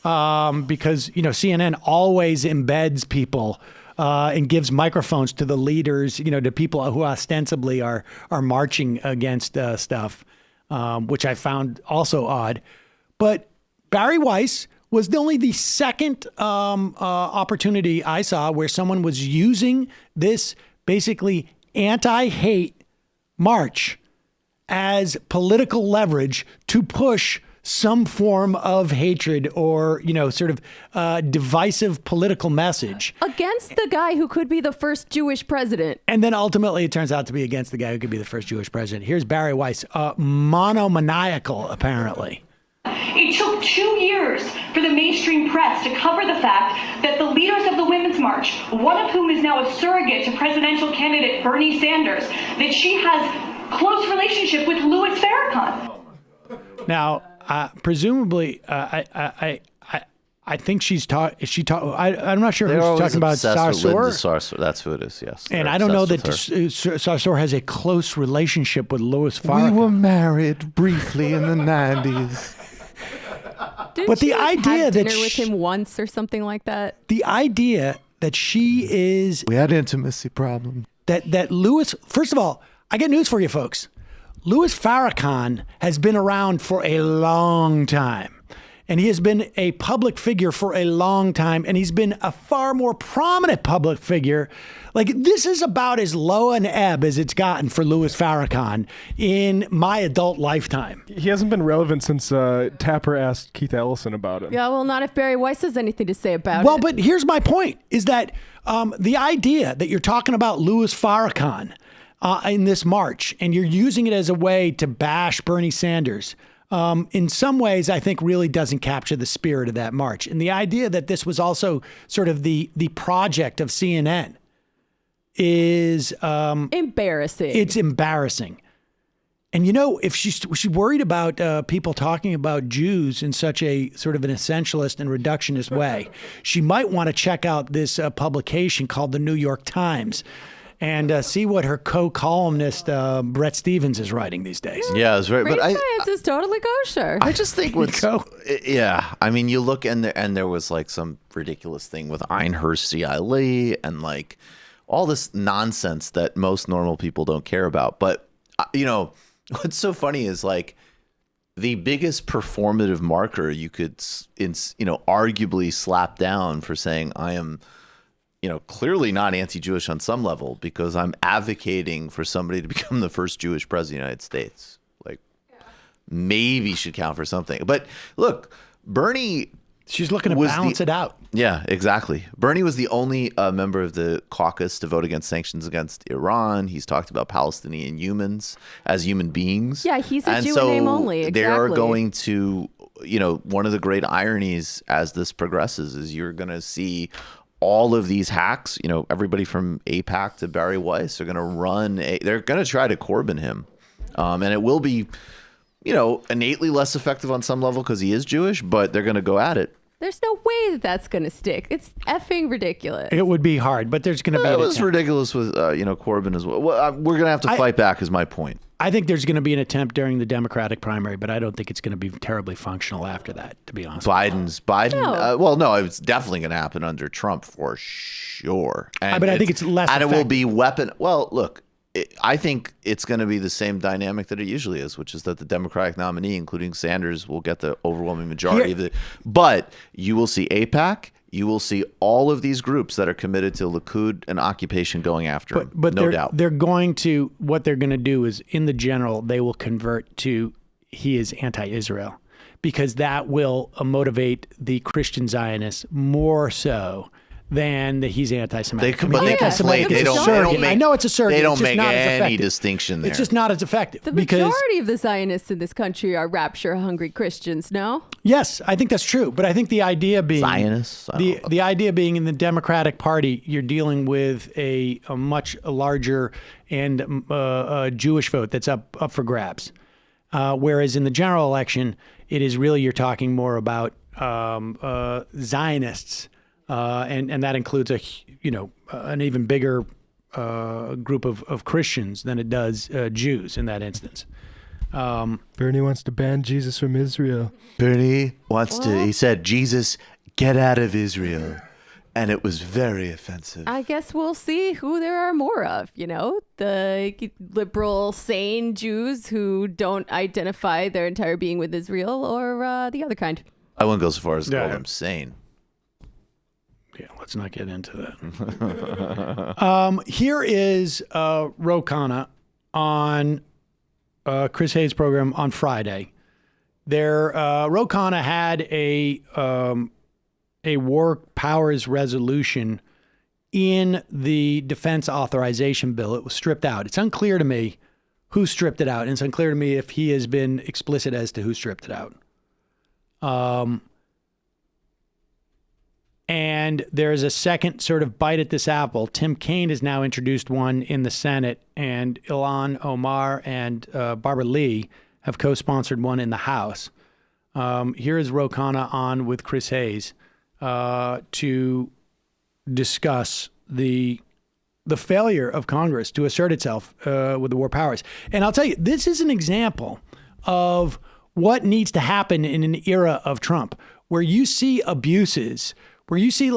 because, CNN always embeds people and gives microphones to the leaders, to people who ostensibly are marching against stuff, which I found also odd. But Barry Weiss was only the second opportunity I saw where someone was using this basically anti-hate march as political leverage to push some form of hatred or, sort of divisive political message. Against the guy who could be the first Jewish president. And then ultimately it turns out to be against the guy who could be the first Jewish president. Here's Barry Weiss, monomaniacal, apparently. It took 2 years for the mainstream press to cover the fact that the leaders of the Women's March, one of whom is now a surrogate to presidential candidate Bernie Sanders, that she has close relationship with Louis Farrakhan. Now, presumably, I think she's I'm not sure who she's talking about. Sarsour. That's who it is. Yes. And I don't know that Sarsour has a close relationship with Louis Farrakhan. We were married briefly in the 90s. Didn't she have dinner with him once or something like that? The idea that she is... We had intimacy problems. That Louis... First of all, I got news for you folks. Louis Farrakhan has been around for a long time. And he has been a public figure for a long time, and he's been a far more prominent public figure. Like, this is about as low an ebb as it's gotten for Louis Farrakhan in my adult lifetime. He hasn't been relevant since Tapper asked Keith Ellison about him. Yeah, well, not if Barry Weiss has anything to say about it. Well, but here's my point, is that the idea that you're talking about Louis Farrakhan in this march, and you're using it as a way to bash Bernie Sanders, in some ways, I think really doesn't capture the spirit of that march. And the idea that this was also sort of the project of CNN is embarrassing. It's embarrassing. And, you know, if she's worried about people talking about Jews in such a sort of an essentialist and reductionist way, she might want to check out this publication called the New York Times and see what her co-columnist Brett Stevens is writing these days. Yeah, it's very. Brain But science is totally kosher. I just think yeah, I mean, you look and there was like some ridiculous thing with Einhorst CILE and like all this nonsense that most normal people don't care about. But you know, what's so funny is like the biggest performative marker you could, arguably slap down for saying I am, clearly not anti-Jewish on some level because I'm advocating for somebody to become the first Jewish president of the United States. Like, maybe should count for something. But look, Bernie... She's looking to balance it out. Yeah, exactly. Bernie was the only member of the caucus to vote against sanctions against Iran. He's talked about Palestinian humans as human beings. Yeah, he's a and Jew so in name only. Exactly. They are going to, one of the great ironies as this progresses is you're going to see all of these hacks, everybody from AIPAC to Barry Weiss are going to they're going to try to Corbyn him. And it will be, innately less effective on some level because he is Jewish, but they're going to go at it. There's no way that that's going to stick. It's effing ridiculous. It would be hard, but there's going to be It was ridiculous with, Corbyn as well. We're going to have to fight back is my point. I think there's going to be an attempt during the Democratic primary, but I don't think it's going to be terribly functional after that, to be honest. Biden, no. It's definitely going to happen under Trump for sure. But I think it's less And effective. it will be well, look, I think it's going to be the same dynamic that it usually is, which is that the Democratic nominee, including Sanders, will get the overwhelming majority of it. But you will see AIPAC. You will see all of these groups that are committed to Likud and occupation going after him, no doubt. What they're going to do is, in the general, they will convert to he is anti-Israel, because that will motivate the Christian Zionists more so than that he's anti-Semitic. They don't make, I know it's a surrogate. They don't it's just make not as any effective. distinction there. It's just not as effective. The majority of the Zionists in this country are rapture-hungry Christians, no? Yes, I think that's true. But I think the idea being Zionists, the idea being in the Democratic Party, you're dealing with a much larger and Jewish vote that's up for grabs. Whereas in the general election, it is really you're talking more about Zionists. And that includes an even bigger group of Christians than it does Jews in that instance. Bernie wants to ban Jesus from Israel. Bernie wants to. He said, "Jesus, get out of Israel," and it was very offensive. I guess we'll see who there are more of. The liberal, sane Jews who don't identify their entire being with Israel, or the other kind. I wouldn't go so far as to call them sane. Yeah, let's not get into that. Here is Ro Khanna on Chris Hayes' program on Friday. Ro Khanna had a war powers resolution in the defense authorization bill. It was stripped out. It's unclear to me who stripped it out, and it's unclear to me if he has been explicit as to who stripped it out. And there's a second sort of bite at this apple. Tim Kaine has now introduced one in the Senate, and Ilhan Omar and Barbara Lee have co-sponsored one in the House. Here is Ro Khanna on with Chris Hayes to discuss the failure of Congress to assert itself with the war powers. And I'll tell you, this is an example of what needs to happen in an era of Trump, where you see abuses, where you see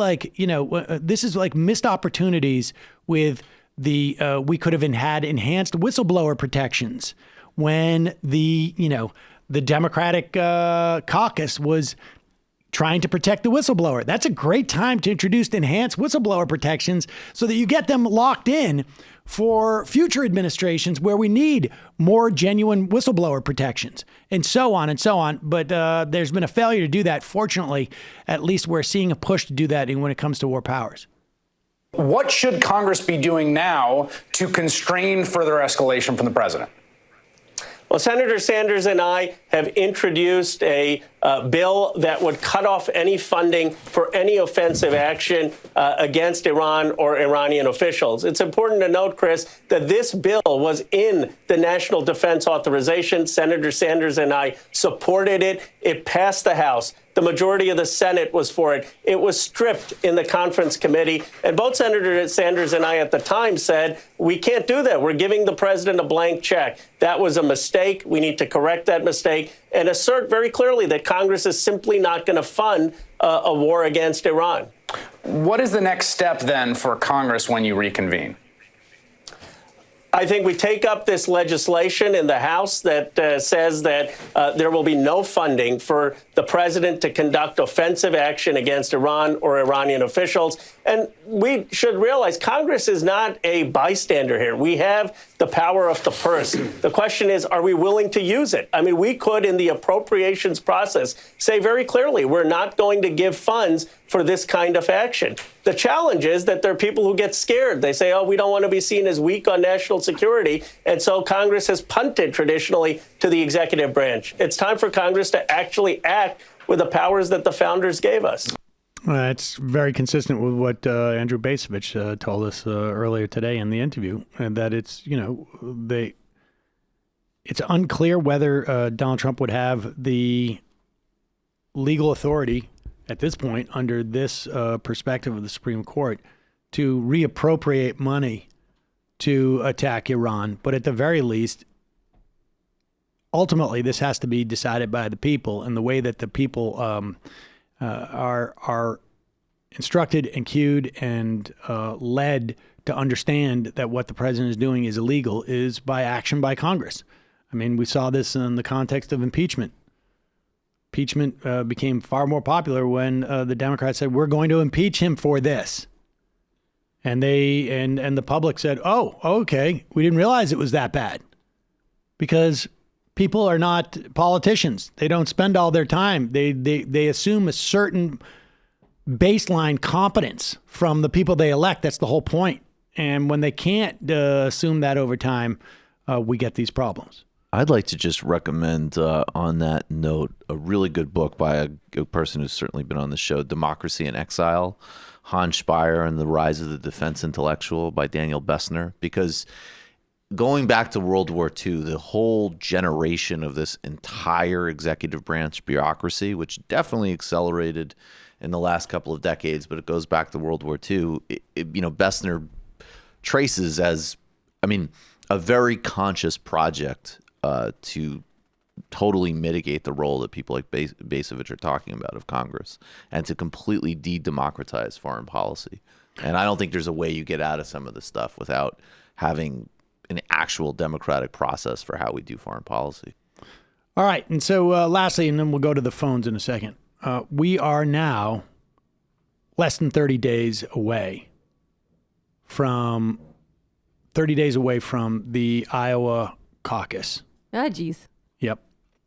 this is like missed opportunities with we could have had enhanced whistleblower protections when the Democratic caucus was trying to protect the whistleblower. That's a great time to introduce enhanced whistleblower protections so that you get them locked in for future administrations where we need more genuine whistleblower protections, and so on and so on. But there's been a failure to do that. Fortunately, at least we're seeing a push to do that when it comes to war powers. What should Congress be doing now to constrain further escalation from the president? Well, Senator Sanders and I have introduced a bill that would cut off any funding for any offensive action against Iran or Iranian officials. It's important to note, Chris, that this bill was in the National Defense Authorization. Senator Sanders and I supported it. It passed the House. The majority of the Senate was for it. It was stripped in the conference committee. And both Senator Sanders and I at the time said, we can't do that. We're giving the president a blank check. That was a mistake. We need to correct that mistake and assert very clearly that Congress is simply not going to fund a war against Iran. What is the next step then for Congress when you reconvene? I think we take up this legislation in the House that says that there will be no funding for the president to conduct offensive action against Iran or Iranian officials. And we should realize Congress is not a bystander here. We have the power of the purse. The question is, are we willing to use it? I mean, we could, in the appropriations process, say very clearly, we're not going to give funds for this kind of action. The challenge is that there are people who get scared. They say, oh, we don't want to be seen as weak on national security. And so Congress has punted traditionally to the executive branch. It's time for Congress to actually act with the powers that the founders gave us. It's very consistent with what Andrew Bacevich told us earlier today in the interview, and that it's, it's unclear whether Donald Trump would have the legal authority at this point, under this perspective of the Supreme Court, to reappropriate money to attack Iran. But at the very least, ultimately, this has to be decided by the people, and the way that the people are instructed and cued and led to understand that what the president is doing is illegal is by action by Congress. I mean, we saw this in the context of impeachment. Impeachment became far more popular when the Democrats said, we're going to impeach him for this. And they and the public said, oh, okay, we didn't realize it was that bad. Because people are not politicians. They don't spend all their time. They assume a certain baseline competence from the people they elect. That's the whole point. And when they can't assume that over time, we get these problems. I'd like to just recommend on that note a really good book by a person who's certainly been on the show, Democracy in Exile, Hans Speyer and the Rise of the Defense Intellectual by Daniel Bessner. Because going back to World War II, the whole generation of this entire executive branch bureaucracy, which definitely accelerated in the last couple of decades, but it goes back to World War II, Bessner traces as, a very conscious project to totally mitigate the role that people like Bacevich are talking about of Congress and to completely de-democratize foreign policy. And I don't think there's a way you get out of some of this stuff without having an actual democratic process for how we do foreign policy. All right. And so lastly, and then we'll go to the phones in a second. We are now less than 30 days away from the Iowa caucus. Ah, geez. Yep.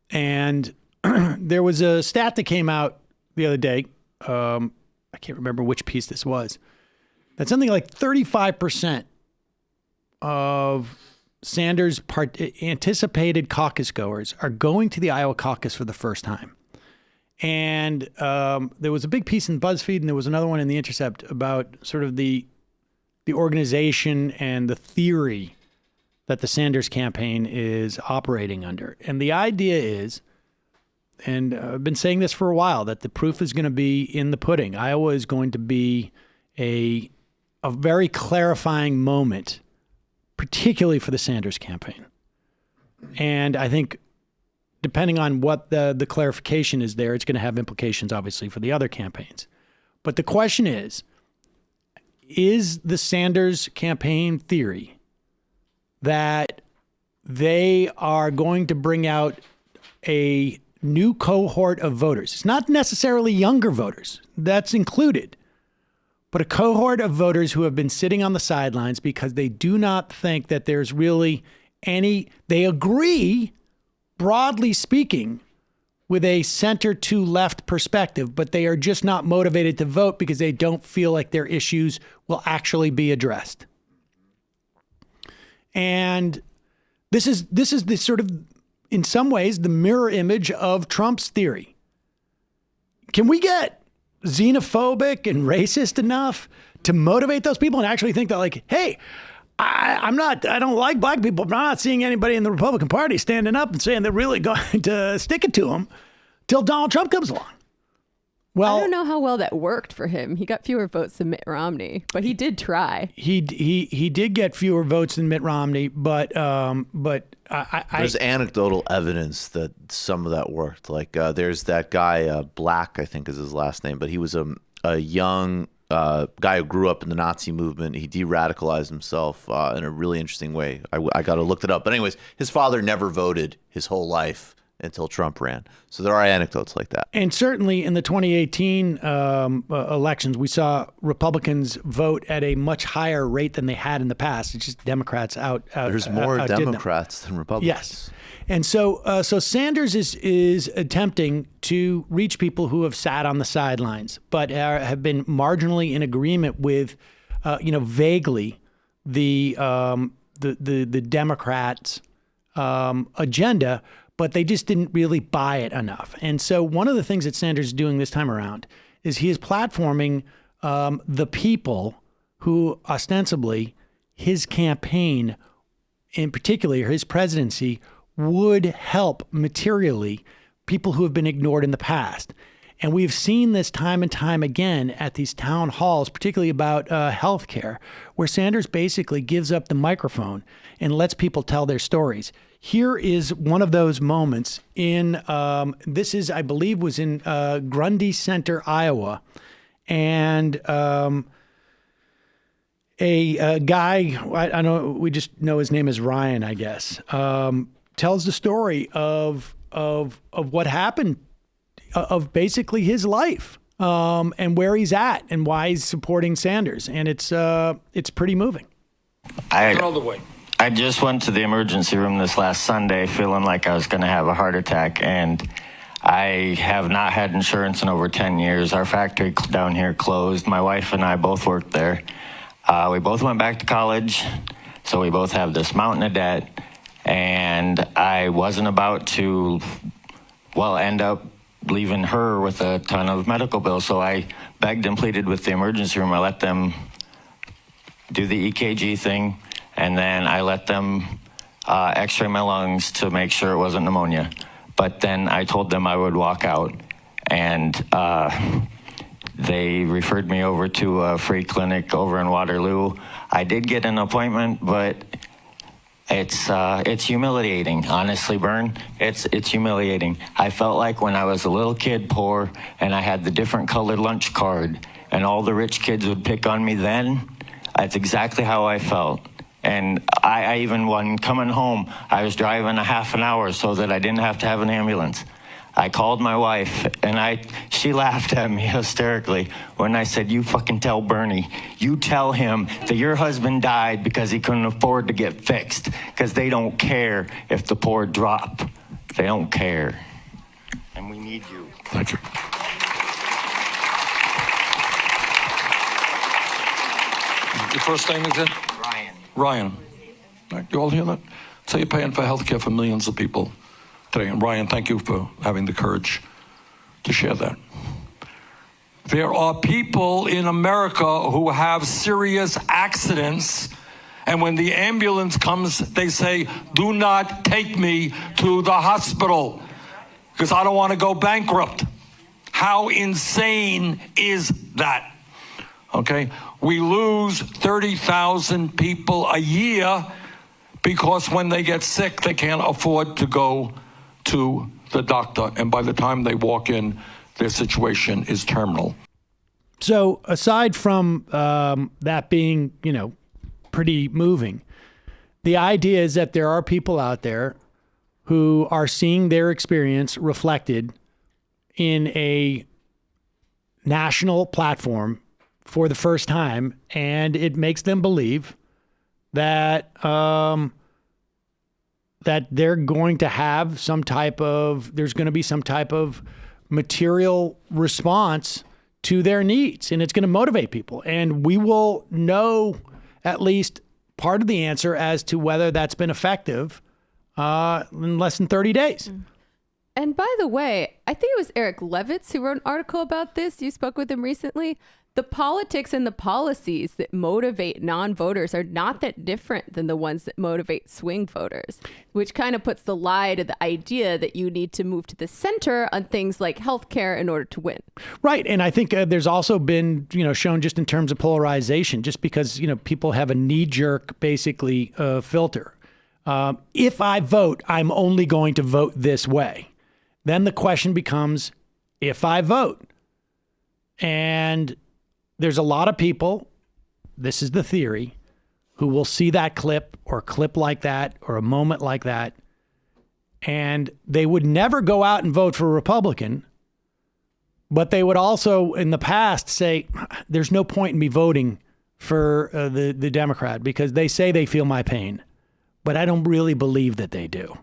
And there was a stat that came out the other day. I can't remember which piece this was. That something like 35% of Sanders' anticipated caucus goers are going to the Iowa caucus for the first time. And there was a big piece in BuzzFeed, and there was another one in The Intercept about sort of the organization and the theory that the Sanders campaign is operating under. And the idea is, and I've been saying this for a while, that the proof is going to be in the pudding. Iowa is going to be a very clarifying moment, particularly for the Sanders campaign. And I think depending on what the clarification is there, it's going to have implications, obviously, for the other campaigns. But the question is the Sanders campaign theory that they are going to bring out a new cohort of voters. It's not necessarily younger voters. That's included. But a cohort of voters who have been sitting on the sidelines because they do not think that there's really they agree, broadly speaking, with a center to left perspective, but they are just not motivated to vote because they don't feel like their issues will actually be addressed. And this is the sort of, in some ways, the mirror image of Trump's theory. Can we get xenophobic and racist enough to motivate those people and actually think that, like, hey, I don't like black people, but I'm not seeing anybody in the Republican Party standing up and saying they're really going to stick it to them till Donald Trump comes along. Well, I don't know how well that worked for him. He got fewer votes than Mitt Romney, but he did try. He did get fewer votes than Mitt Romney, but there's anecdotal evidence that some of that worked. Like there's that guy Black, I think is his last name, but he was a young guy who grew up in the Nazi movement. He de-radicalized himself in a really interesting way. I got to look it up. But anyways, his father never voted his whole life until Trump ran. So there are anecdotes like that. And certainly in the 2018 elections, we saw Republicans vote at a much higher rate than they had in the past. It's just Democrats There's more Democrats than Republicans. Yes. And so Sanders is attempting to reach people who have sat on the sidelines, but have been marginally in agreement with, vaguely the Democrats' agenda, but they just didn't really buy it enough. And so one of the things that Sanders is doing this time around is he is platforming the people who ostensibly his campaign, in particular his presidency, would help materially people who have been ignored in the past. And we've seen this time and time again at these town halls, particularly about healthcare, where Sanders basically gives up the microphone and lets people tell their stories. Here is one of those moments in, I believe was in Grundy Center, Iowa. And a guy, I know, we just know his name is Ryan, I guess, tells the story of what happened, of basically his life, and where he's at and why he's supporting Sanders. And it's pretty moving. I just went to the emergency room this last Sunday feeling like I was going to have a heart attack, and I have not had insurance in over 10 years. Our factory down here closed. My wife and I both worked there. We both went back to college, so we both have this mountain of debt, and I wasn't about to, end up leaving her with a ton of medical bills, so I begged and pleaded with the emergency room. I let them do the EKG thing, and then I let them x-ray my lungs to make sure it wasn't pneumonia. But then I told them I would walk out, and they referred me over to a free clinic over in Waterloo. I did get an appointment, but it's humiliating, honestly, Bern. It's humiliating. I felt like when I was a little kid, poor, and I had the different colored lunch card, and all the rich kids would pick on me then. That's exactly how I felt. And I even, when coming home, I was driving a half an hour so that I didn't have to have an ambulance. I called my wife, and she laughed at me hysterically when I said, "You fucking tell Bernie, you tell him that your husband died because he couldn't afford to get fixed, because they don't care if the poor drop. They don't care. And we need you." Thank you. Your first name again? Ryan. You all hear that? So you're paying for health care for millions of people today. And Ryan, thank you for having the courage to share that. There are people in America who have serious accidents, and when the ambulance comes, they say, "Do not take me to the hospital because I don't want to go bankrupt." How insane is that? Okay, we lose 30,000 people a year because when they get sick, they can't afford to go to the doctor. And by the time they walk in, their situation is terminal. So aside from that being, pretty moving, the idea is that there are people out there who are seeing their experience reflected in a national platform for the first time, and it makes them believe that that they're going to have there's going to be some type of material response to their needs, and it's going to motivate people. And we will know at least part of the answer as to whether that's been effective in less than 30 days. And by the way, I think it was Eric Levitz who wrote an article about this. You spoke with him recently. The politics and the policies that motivate non-voters are not that different than the ones that motivate swing voters, which kind of puts the lie to the idea that you need to move to the center on things like healthcare in order to win. Right. And I think there's also been, shown just in terms of polarization, just because, people have a knee-jerk, basically, filter. If I vote, I'm only going to vote this way. Then the question becomes, if I vote. And there's a lot of people, this is the theory, who will see that clip or a clip like that or a moment like that, and they would never go out and vote for a Republican, but they would also in the past say, there's no point in me voting for the Democrat because they say they feel my pain, but I don't really believe that they do.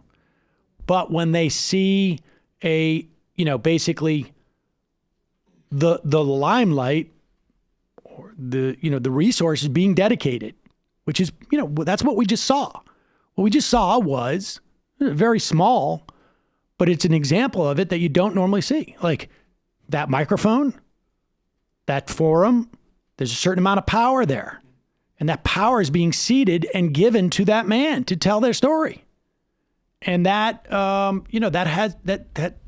But when they see basically the limelight, the resources being dedicated, which is, that's what we just saw. What we just saw was very small, but it's an example of it that you don't normally see. Like that microphone, that forum, there's a certain amount of power there. And that power is being ceded and given to that man to tell their story. And that,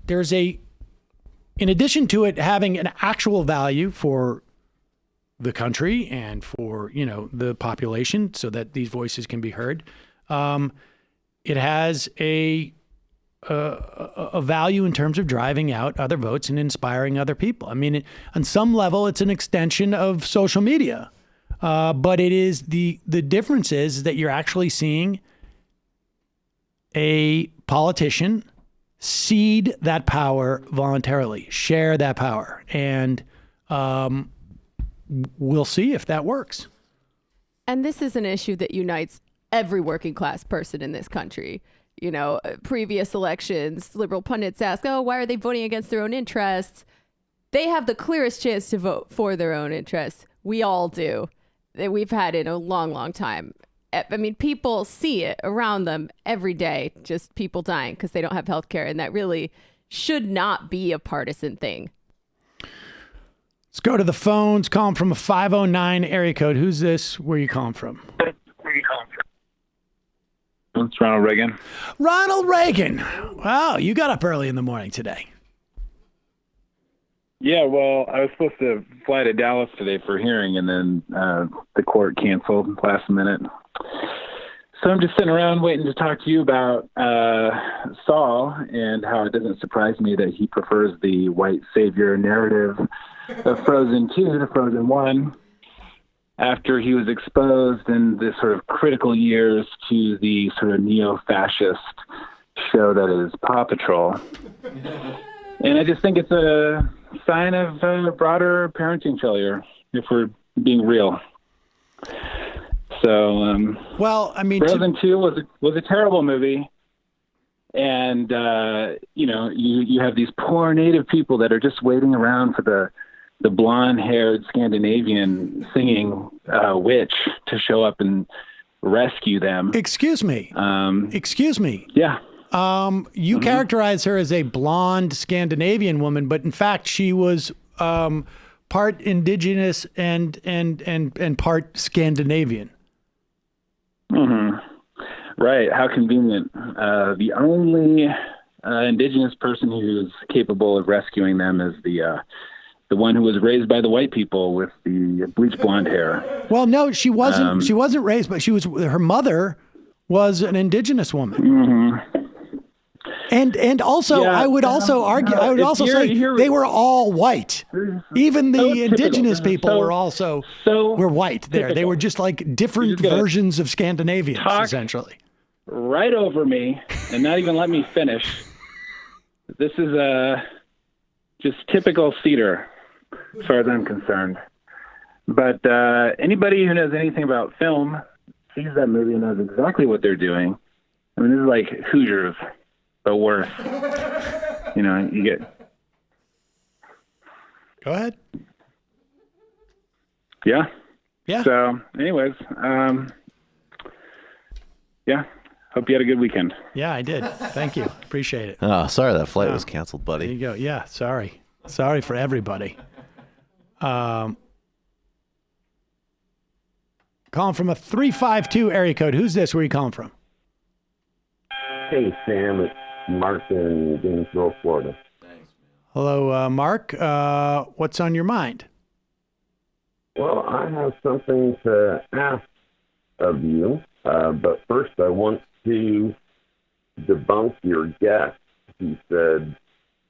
there's in addition to it having an actual value for the country and for, the population so that these voices can be heard. It has a value in terms of driving out other votes and inspiring other people. I mean, on some level, it's an extension of social media. But it is the difference is that you're actually seeing a politician cede that power voluntarily, share that power. And, we'll see if that works. And this is an issue that unites every working class person in this country. Previous elections, liberal pundits ask, why are they voting against their own interests? They have the clearest chance to vote for their own interests. We all do. That we've had in a long, long time. I mean, people see it around them every day, just people dying because they don't have health care. And that really should not be a partisan thing. Let's go to the phones. Calling from a 509 area code. Who's this? Where are you calling from? It's Ronald Reagan. Ronald Reagan. Wow, you got up early in the morning today. Yeah, well, I was supposed to fly to Dallas today for a hearing, and then the court canceled last minute. So I'm just sitting around waiting to talk to you about Saul and how it doesn't surprise me that he prefers the white savior narrative of Frozen 2 to Frozen 1 after he was exposed in this sort of critical years to the sort of neo-fascist show that is Paw Patrol. And I just think it's a sign of broader parenting failure, if we're being real. So, well, I mean, Frozen 2 was a terrible movie. And, you have these poor native people that are just waiting around for the blonde-haired Scandinavian singing witch to show up and rescue them. Excuse me. Yeah. You characterize her as a blonde Scandinavian woman, but in fact, she was part indigenous and part Scandinavian. Mm-hmm. Right. How convenient. The only indigenous person who's capable of rescuing them is the one who was raised by the white people with the bleach blonde hair. Well, no, she wasn't. She wasn't raised, but her mother was an indigenous woman. Mm-hmm. And also, yeah, I would also argue. I would also say they were all white. Even the indigenous people were also were white. There, they were just like different versions of Scandinavians, essentially. right over me and not even let me finish. This is just typical Cedar, as far as I'm concerned. But anybody who knows anything about film sees that movie and knows exactly what they're doing. I mean, this is like Hoosiers, but worse. You know, you get... Go ahead. Yeah. Yeah. So, anyways, yeah. Hope you had a good weekend. Yeah, I did. Thank you. Appreciate it. Oh, sorry that flight was canceled, buddy. There you go. Yeah, sorry. Sorry for everybody. Calling from a 352 area code. Who's this? Where are you calling from? Hey, Sam. It's Mark in Gainesville, Florida. Hello, Mark. What's on your mind? Well, I have something to ask of you, but first I want to debunk your guess. He said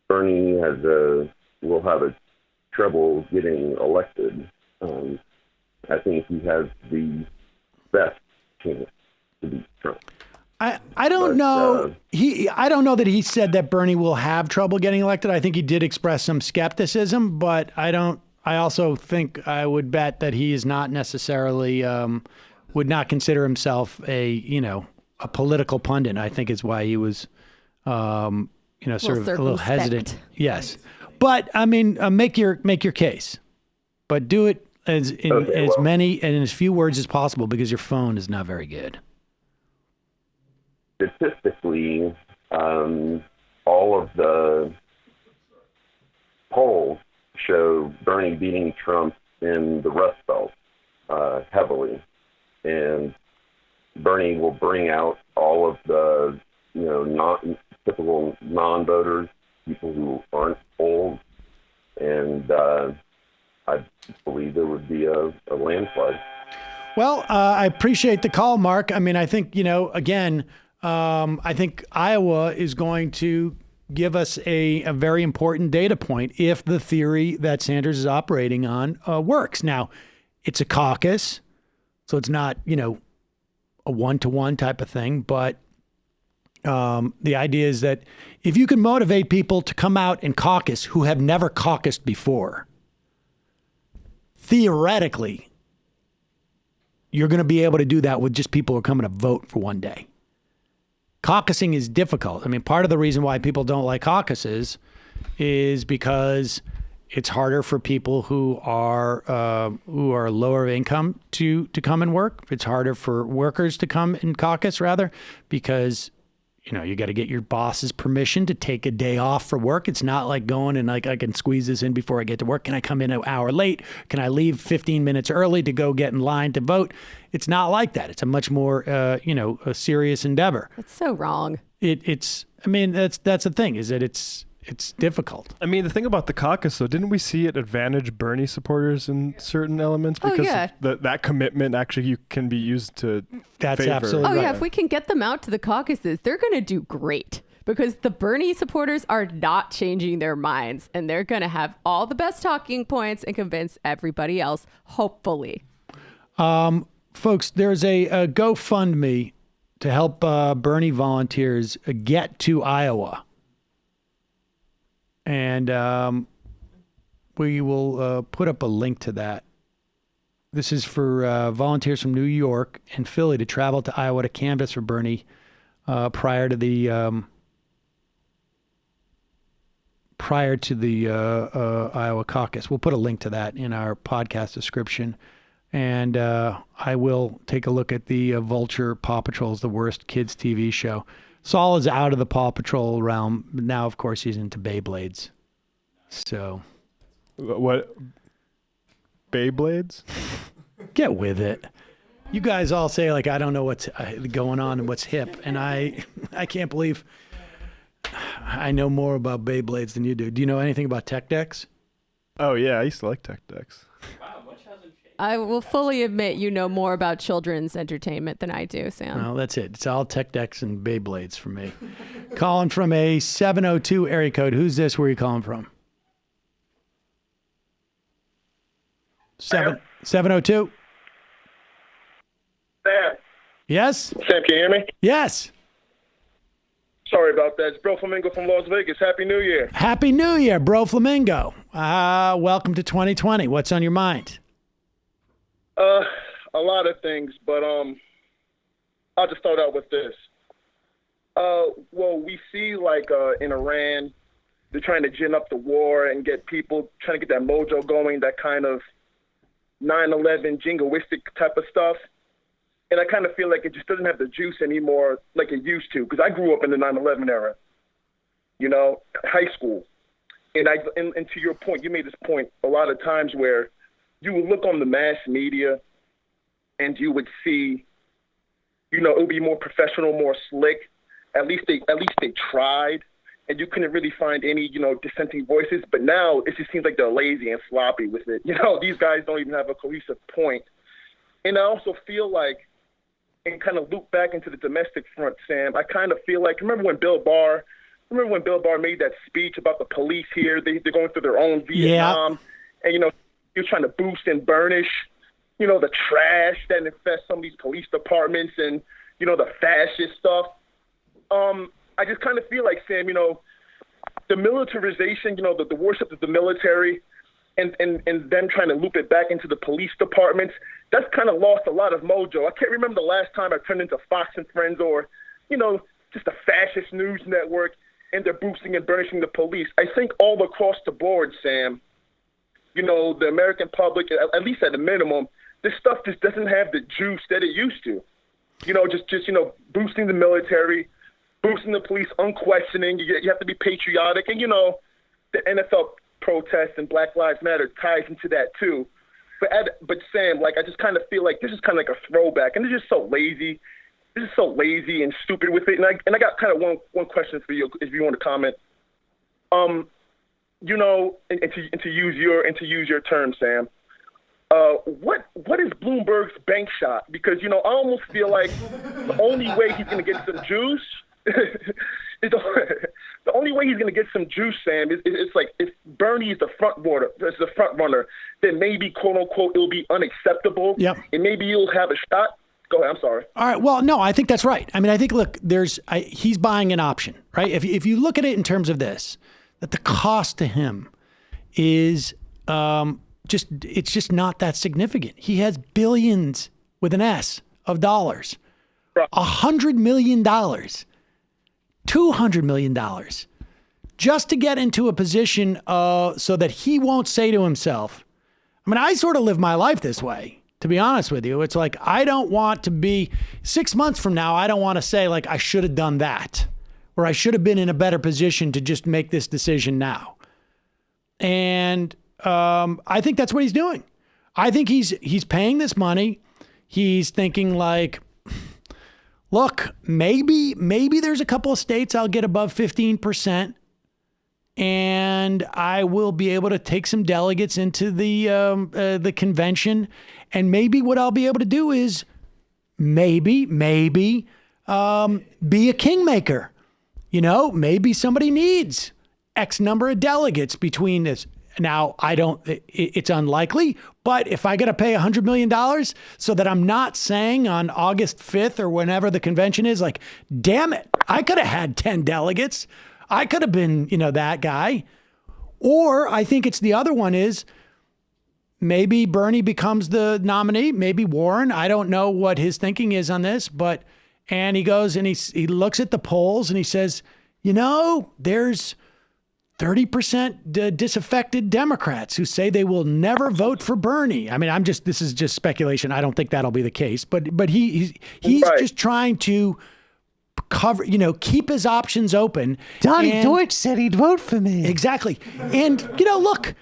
Bernie will have a trouble getting elected. I think he has the best chance to beat Trump. I don't know. I don't know that he said that Bernie will have trouble getting elected. I think he did express some skepticism, but I also think I would bet that he is not necessarily would not consider himself a political pundit. I think is why he was sort of a little hesitant. Yes, but I mean, make your case, but do it many and in as few words as possible because your phone is not very good. Statistically, all of the polls show Bernie beating Trump in the Rust Belt heavily, and Bernie will bring out all of the typical non-voters, people who aren't old, and I believe there would be a landslide. Well, I appreciate the call, Mark. I mean, I think again. I think Iowa is going to give us a very important data point if the theory that Sanders is operating on works. Now, it's a caucus, so it's not, a one-to-one type of thing. But the idea is that if you can motivate people to come out and caucus who have never caucused before, theoretically, you're going to be able to do that with just people who are coming to vote for one day. Caucusing is difficult. I mean, part of the reason why people don't like caucuses is because it's harder for people who are lower income to come and work. It's harder for workers to come and caucus, rather, because you got to get your boss's permission to take a day off for work. It's not like going and like I can squeeze this in before I get to work. Can I come in an hour late? Can I leave 15 minutes early to go get in line to vote? It's not like that. It's a much more, a serious endeavor. That's so wrong. That's the thing is that it's difficult. I mean, the thing about the caucus, though, didn't we see it advantage Bernie supporters in certain elements? Because that commitment actually can be used to favor. Absolutely right. Yeah, if we can get them out to the caucuses, they're going to do great because the Bernie supporters are not changing their minds and they're going to have all the best talking points and convince everybody else, hopefully. Folks, there's a GoFundMe to help Bernie volunteers get to Iowa. And we will put up a link to that. This is for volunteers from New York and Philly to travel to Iowa to canvass for Bernie prior to the Iowa caucus. We'll put a link to that in our podcast description. And I will take a look at the Vulture Paw Patrol's The Worst Kids TV show. Saul is out of the Paw Patrol realm. Now, of course, he's into Beyblades. So. What? Beyblades? Get with it. You guys all say, like, I don't know what's going on and what's hip. And I can't believe I know more about Beyblades than you do. Do you know anything about tech decks? Oh, yeah. I used to like tech decks. I will fully admit you know more about children's entertainment than I do, Sam. Well, that's it. It's all tech decks and Beyblades for me. Calling from a 702 area code. Who's this? Where are you calling from? 702? There. Yes? Sam, can you hear me? Yes. Sorry about that. It's Bro Flamingo from Las Vegas. Happy New Year. Happy New Year, Bro Flamingo. Welcome to 2020. What's on your mind? A lot of things, but I'll just start out with this. Well, we see like in Iran, they're trying to gin up the war and get people trying to get that mojo going, that kind of 9/11 jingoistic type of stuff. And I kind of feel like it just doesn't have the juice anymore like it used to, because I grew up in the 9/11 era, you know, high school. And to your point, you made this point a lot of times where you would look on the mass media and you would see, you know, it would be more professional, more slick. At least they tried, and you couldn't really find any, you know, dissenting voices. But now it just seems like they're lazy and sloppy with it. You know, these guys don't even have a cohesive point. And I also feel like, and kind of loop back into the domestic front, Sam, I kind of feel like, remember when Bill Barr made that speech about the police here? They're going through their own Vietnam. And, you know, he was trying to boost and burnish, you know, the trash that infests some of these police departments and, you know, the fascist stuff. I just kind of feel like, Sam, you know, the militarization, you know, the worship of the military and them trying to loop it back into the police departments, that's kind of lost a lot of mojo. I can't remember the last time I turned into Fox and Friends or, you know, just a fascist news network and they're boosting and burnishing the police. I think all across the board, Sam, you know, the American public, at least at a minimum, this stuff just doesn't have the juice that it used to. You know, just you know, boosting the military, boosting the police, unquestioning. You have to be patriotic. And, you know, the NFL protests and Black Lives Matter ties into that too. But Sam, like, I just kind of feel like this is kind of like a throwback. And they're just so lazy. This is so lazy and stupid with it. And I got kind of one question for you, if you want to comment. You know, and to use your term, Sam. What is Bloomberg's bank shot? Because, you know, I almost feel like the only way he's going to get some juice is the only way he's going to get some juice, Sam, is like if Bernie is the front runner, then maybe, quote unquote, it'll be unacceptable. Yep. And maybe you'll have a shot. Go ahead. I'm sorry. All right. Well, no, I think that's right. I mean, I think, look, he's buying an option, right? If you look at it in terms of this, that the cost to him is it's just not that significant. He has billions with an S of dollars, $100 million, $200 million, just to get into a position so that he won't say to himself, I mean, I sort of live my life this way, to be honest with you. It's like, I don't want to be 6 months from now. I don't want to say like, I should have done that, or I should have been in a better position to just make this decision now. And I think that's what he's doing. I think he's paying this money. He's thinking like, look, maybe there's a couple of states I'll get above 15%, and I will be able to take some delegates into the convention. And maybe what I'll be able to do is maybe be a kingmaker. You know, maybe somebody needs X number of delegates between this. Now, it's unlikely, but if I got to pay $100 million so that I'm not saying on August 5th or whenever the convention is, like, damn it, I could have had 10 delegates. I could have been, you know, that guy. Or I think it's the other one is maybe Bernie becomes the nominee, maybe Warren. I don't know what his thinking is on this, and he goes and he looks at the polls and he says, you know, there's 30% disaffected Democrats who say they will never vote for Bernie. I mean, this is just speculation. I don't think that'll be the case, but he's right. Just trying to cover, you know, keep his options open. Donnie Deutsch said he'd vote for me. Exactly. And, you know, look,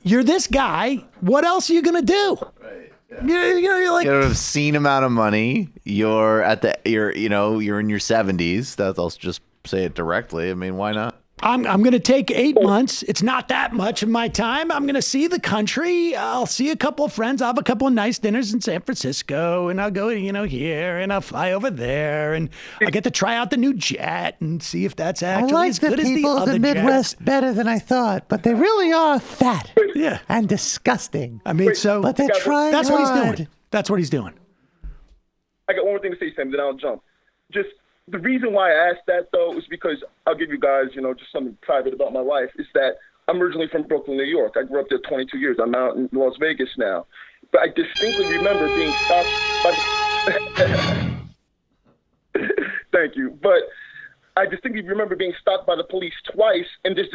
you're this guy. What else are you going to do? Right. Yeah. You're like, you have an obscene amount of money. You're in your 70s. I'll just say it directly. I mean, why not? I'm going to take 8 months. It's not that much of my time. I'm going to see the country. I'll see a couple of friends. I'll have a couple of nice dinners in San Francisco, and I'll go, you know, here, and I'll fly over there, and I get to try out the new jet and see if that's actually as good as the other jet. I like the people of the Midwest better than I thought, but they really are fat and disgusting. I mean, but they're trying That's what he's hard. doing. That's what he's doing. I got one more thing to say, Sam, then I'll jump. Just the reason why I asked that, though, is because I'll give you guys, just something private about my life, is that I'm originally from Brooklyn, New York. I grew up there 22 years. I'm out in Las Vegas now. But I distinctly remember being stopped by Thank you. But I distinctly remember being stopped by the police twice and just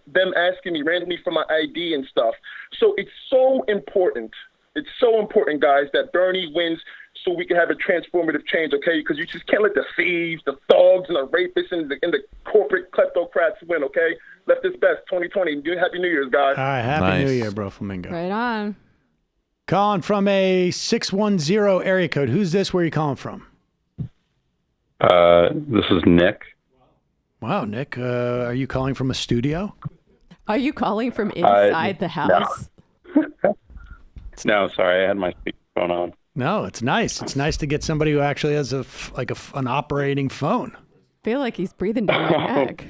them asking me randomly for my ID and stuff. So it's so important. It's so important, guys, that Bernie wins so we can have a transformative change, okay? Because you just can't let the thieves, the thugs, and the rapists and the corporate kleptocrats win, okay? Left is best, 2020. Happy New Year's, guys. All right, Happy New Year, Bro Flamingo. Right on. Calling from a 610 area code. Who's this? Where are you calling from? This is Nick. Wow, Nick. Are you calling from a studio? Are you calling from inside the house? No, sorry. I had my speakerphone on. No, it's nice. It's nice to get somebody who actually has an operating phone. I feel like he's breathing down my neck.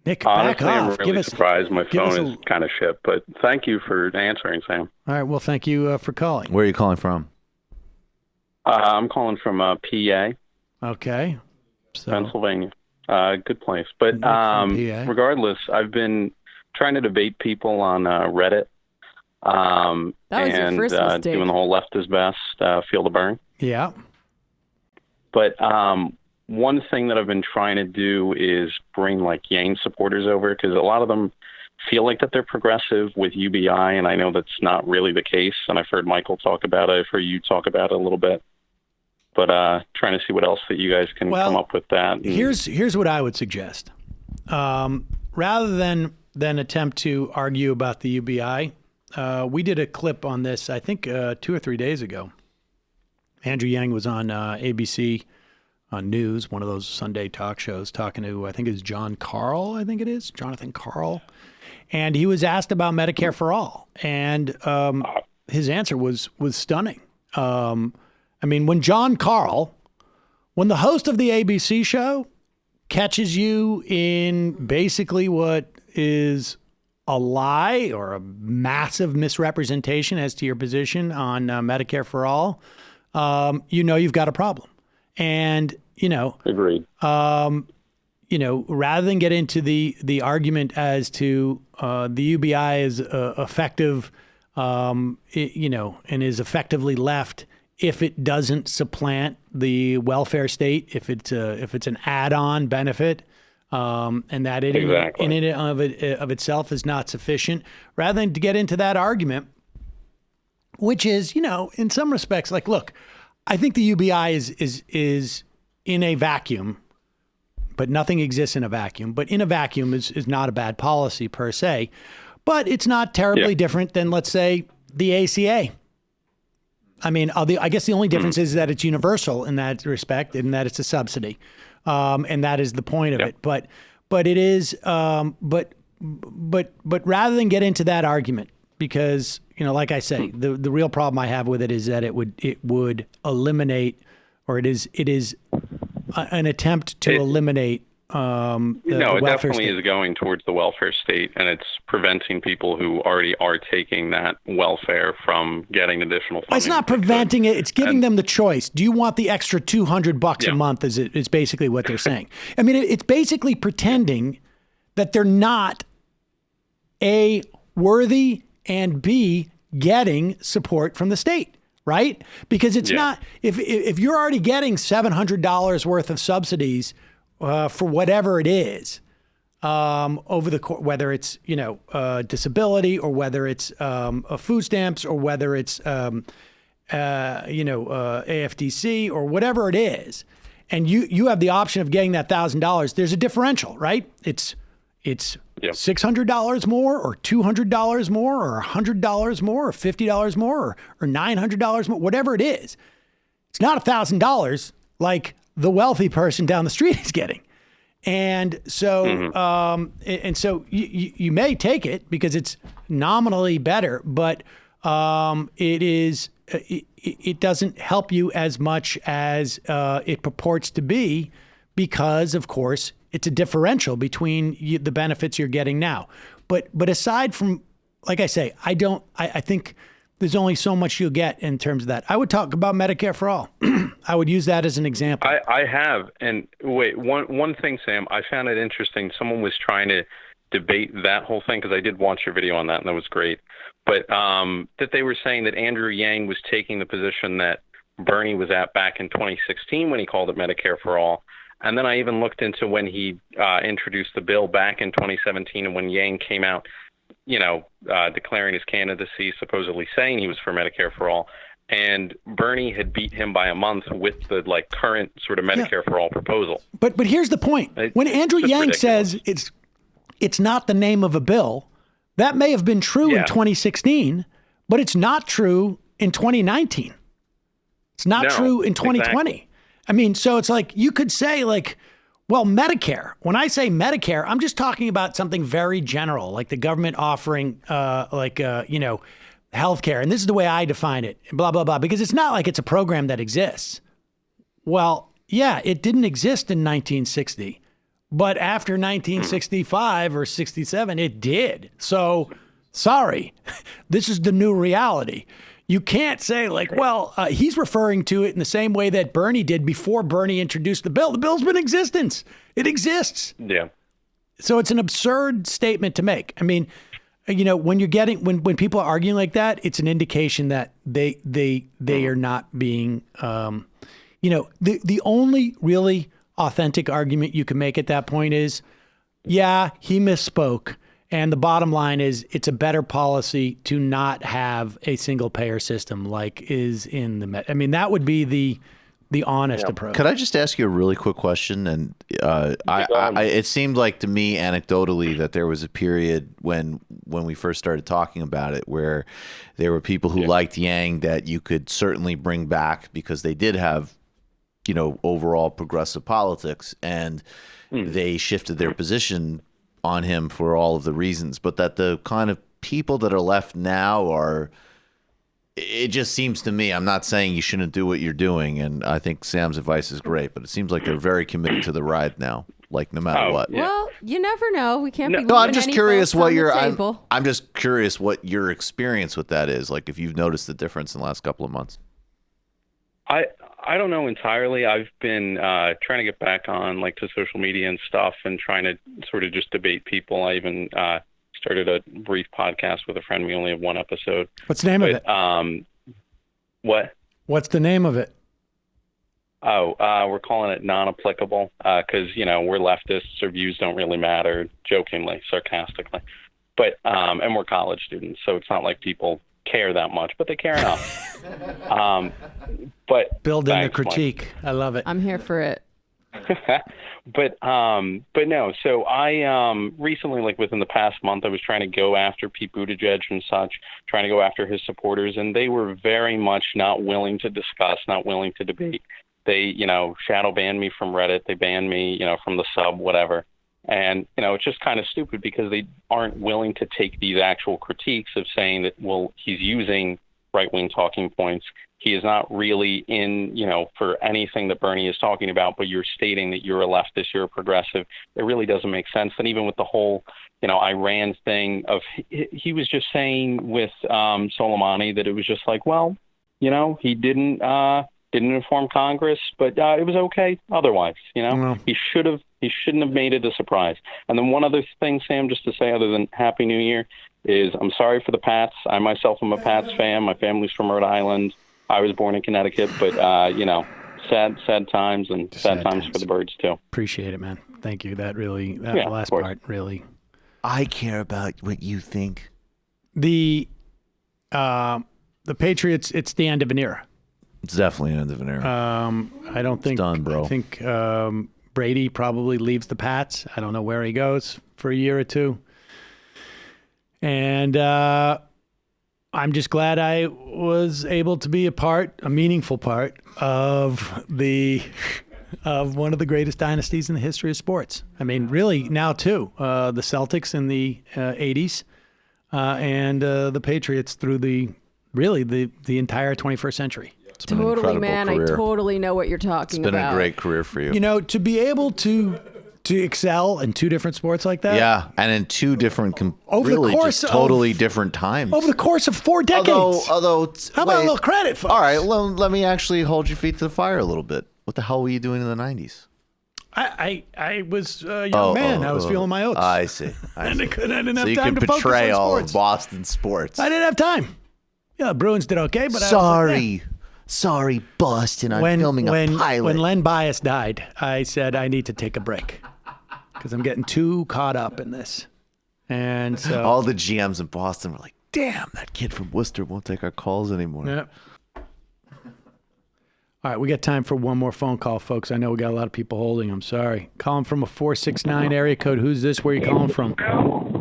Nick, honestly, back off. I'm really surprised. My phone is kind of shit, but thank you for answering, Sam. All right. Well, thank you for calling. Where are you calling from? I'm calling from PA. Okay. So, Pennsylvania. Good place. But regardless, I've been trying to debate people on Reddit. That was your first mistake. Doing the whole left is best, feel the burn. Yeah. But one thing that I've been trying to do is bring Yang supporters over, because a lot of them feel like that they're progressive with UBI, and I know that's not really the case. And I've heard Michael talk about it. I've heard you talk about it a little bit. But trying to see what else that you guys can come up with that. And here's what I would suggest. Rather than attempt to argue about the UBI, we did a clip on this, I think 2 or 3 days ago. Andrew Yang was on ABC News, one of those Sunday talk shows, talking to, I think it's Jonathan Karl. And he was asked about Medicare for All. And his answer was stunning. I mean, when when the host of the ABC show catches you in basically what is a lie or a massive misrepresentation as to your position on Medicare for All, you've got a problem. And, agreed. Rather than get into the argument as to the UBI is effective, and is effectively left if it doesn't supplant the welfare state, if it's an add-on benefit, and that it exactly. in and of itself is not sufficient, rather than to get into that argument, which is, in some respects, look, I think the UBI is in a vacuum, but nothing exists in a vacuum. But in a vacuum is not a bad policy per se, but it's not terribly different than, let's say, the ACA. I mean, I guess the only difference is that it's universal in that respect, and that it's a subsidy, and that is the point of it. But it is, but rather than get into that argument, because like I say, the real problem I have with it is that it would eliminate, or it is an attempt to eliminate. It definitely is going towards the welfare state, and it's preventing people who already are taking that welfare from getting additional funding. It's not preventing it. It's giving them the choice. Do you want the extra $200 a month? Is basically what they're saying. I mean, it's basically pretending that they're not A, worthy, and B, getting support from the state. Right? Because it's not, if you're already getting $700 worth of subsidies for whatever it is, over the course, whether it's disability, or whether it's food stamps, or whether it's AFDC, or whatever it is, and you have the option of getting that $1,000. There's a differential, right? It's $600 more, or $200 more, or $100 more, or $50 more, or $900 more, whatever it is. It's not $1,000 like the wealthy person down the street is getting. And so, you may take it because it's nominally better, but it doesn't help you as much as it purports to be, because, of course, it's a differential between the benefits you're getting now. But aside from, like I say, I think there's only so much you'll get in terms of that. I would talk about Medicare for all. I would use that as an example. I have. And wait, one thing, Sam, I found it interesting. Someone was trying to debate that whole thing, because I did watch your video on that, and that was great. But that they were saying that Andrew Yang was taking the position that Bernie was at back in 2016 when he called it Medicare for all. And then I even looked into when he introduced the bill back in 2017, and when Yang came out, declaring his candidacy, supposedly saying he was for Medicare for all. And Bernie had beat him by a month with the current sort of Medicare for all proposal. But here's the point. When Andrew Yang says it's not the name of a bill, that may have been true in 2016, but it's not true in 2019. It's not true in 2020. Exactly. I mean, so it's like you could say well, Medicare. When I say Medicare, I'm just talking about something very general, like the government offering healthcare. And this is the way I define it, blah, blah, blah, because it's not like it's a program that exists. Well, yeah, it didn't exist in 1960, but after 1965 or 67, it did. So sorry, this is the new reality. You can't say he's referring to it in the same way that Bernie did before Bernie introduced the bill. The bill's been in existence. It exists. Yeah. So it's an absurd statement to make. I mean, when you're when people are arguing like that, it's an indication that they are not being, the only really authentic argument you can make at that point is, yeah, he misspoke. And the bottom line is it's a better policy to not have a single payer system like is in the I mean, that would be the honest approach. Could I just ask you a really quick question? And it seemed like to me anecdotally that there was a period when we first started talking about it where there were people who liked Yang that you could certainly bring back because they did have, overall progressive politics, and they shifted their position on him for all of the reasons, but that the kind of people that are left now are, it just seems to me, I'm not saying you shouldn't do what you're doing, and I think Sam's advice is great, but it seems like they're very committed to the ride now, no matter what. Well, you never know. We can't be No, I'm just curious what I'm just curious what your experience with that is, if you've noticed the difference in the last couple of months. I don't know entirely. I've been trying to get back on to social media and stuff and trying to sort of just debate people. I even started a brief podcast with a friend. We only have one episode. What's the name of it? What? What's the name of it? Oh, we're calling it non-applicable because, we're leftists. Our views don't really matter, jokingly, sarcastically. But and we're college students, so it's not like people care that much, but they care enough. But build in the critique. Mike. I love it. I'm here for it. But no. So I recently, within the past month, I was trying to go after Pete Buttigieg and such, trying to go after his supporters, and they were very much not willing to discuss, not willing to debate. They, shadow banned me from Reddit. They banned me, from the sub, whatever. And, it's just kind of stupid because they aren't willing to take these actual critiques of saying that, well, he's using right-wing talking points. He is not really in, for anything that Bernie is talking about, but you're stating that you're a leftist, you're a progressive. It really doesn't make sense. And even with the whole, Iran thing he was just saying with Soleimani that it was just well, he didn't inform Congress, but it was okay otherwise. He shouldn't have made it a surprise. And then one other thing, Sam, just to say, other than Happy New Year, is I'm sorry for the Pats. I myself am a Pats fan. My family's from Rhode Island. I was born in Connecticut, but sad times and sad times for the Birds too. Appreciate it, man. Thank you. That last part really. I care about what you think. The Patriots. It's the end of an era. It's definitely an end of an era. I don't think it's done, bro. I think Brady probably leaves the Pats. I don't know where he goes for a year or two. And I'm just glad I was able to be a meaningful part of one of the greatest dynasties in the history of sports. I mean, really now too. The Celtics in the 80s and the Patriots through the entire 21st century. Totally, man. Career. I totally know what you're talking about. It's been a great career for you. To be able to to excel in two different sports like that. Yeah, and in two different, Over the really course just totally of- different times. Over the course of 4 decades. Although, how about a little credit, folks? All right, well, let me actually hold your feet to the fire a little bit. What the hell were you doing in the 90s? I was a young man. I was feeling my oats. I see. I And I didn't have so you time could to focus portray on all sports. of Boston sports. I didn't have time. Yeah, the Bruins did okay, but Sorry, Boston. I'm filming a pilot. When Len Bias died, I said I need to take a break because I'm getting too caught up in this. And so all the GMs in Boston were like, "Damn, that kid from Worcester won't take our calls anymore." Yep. All right, we got time for one more phone call, folks. I know we got a lot of people holding. I'm sorry. Calling from a 469 area code. Who's this? Where are you calling from? Okay.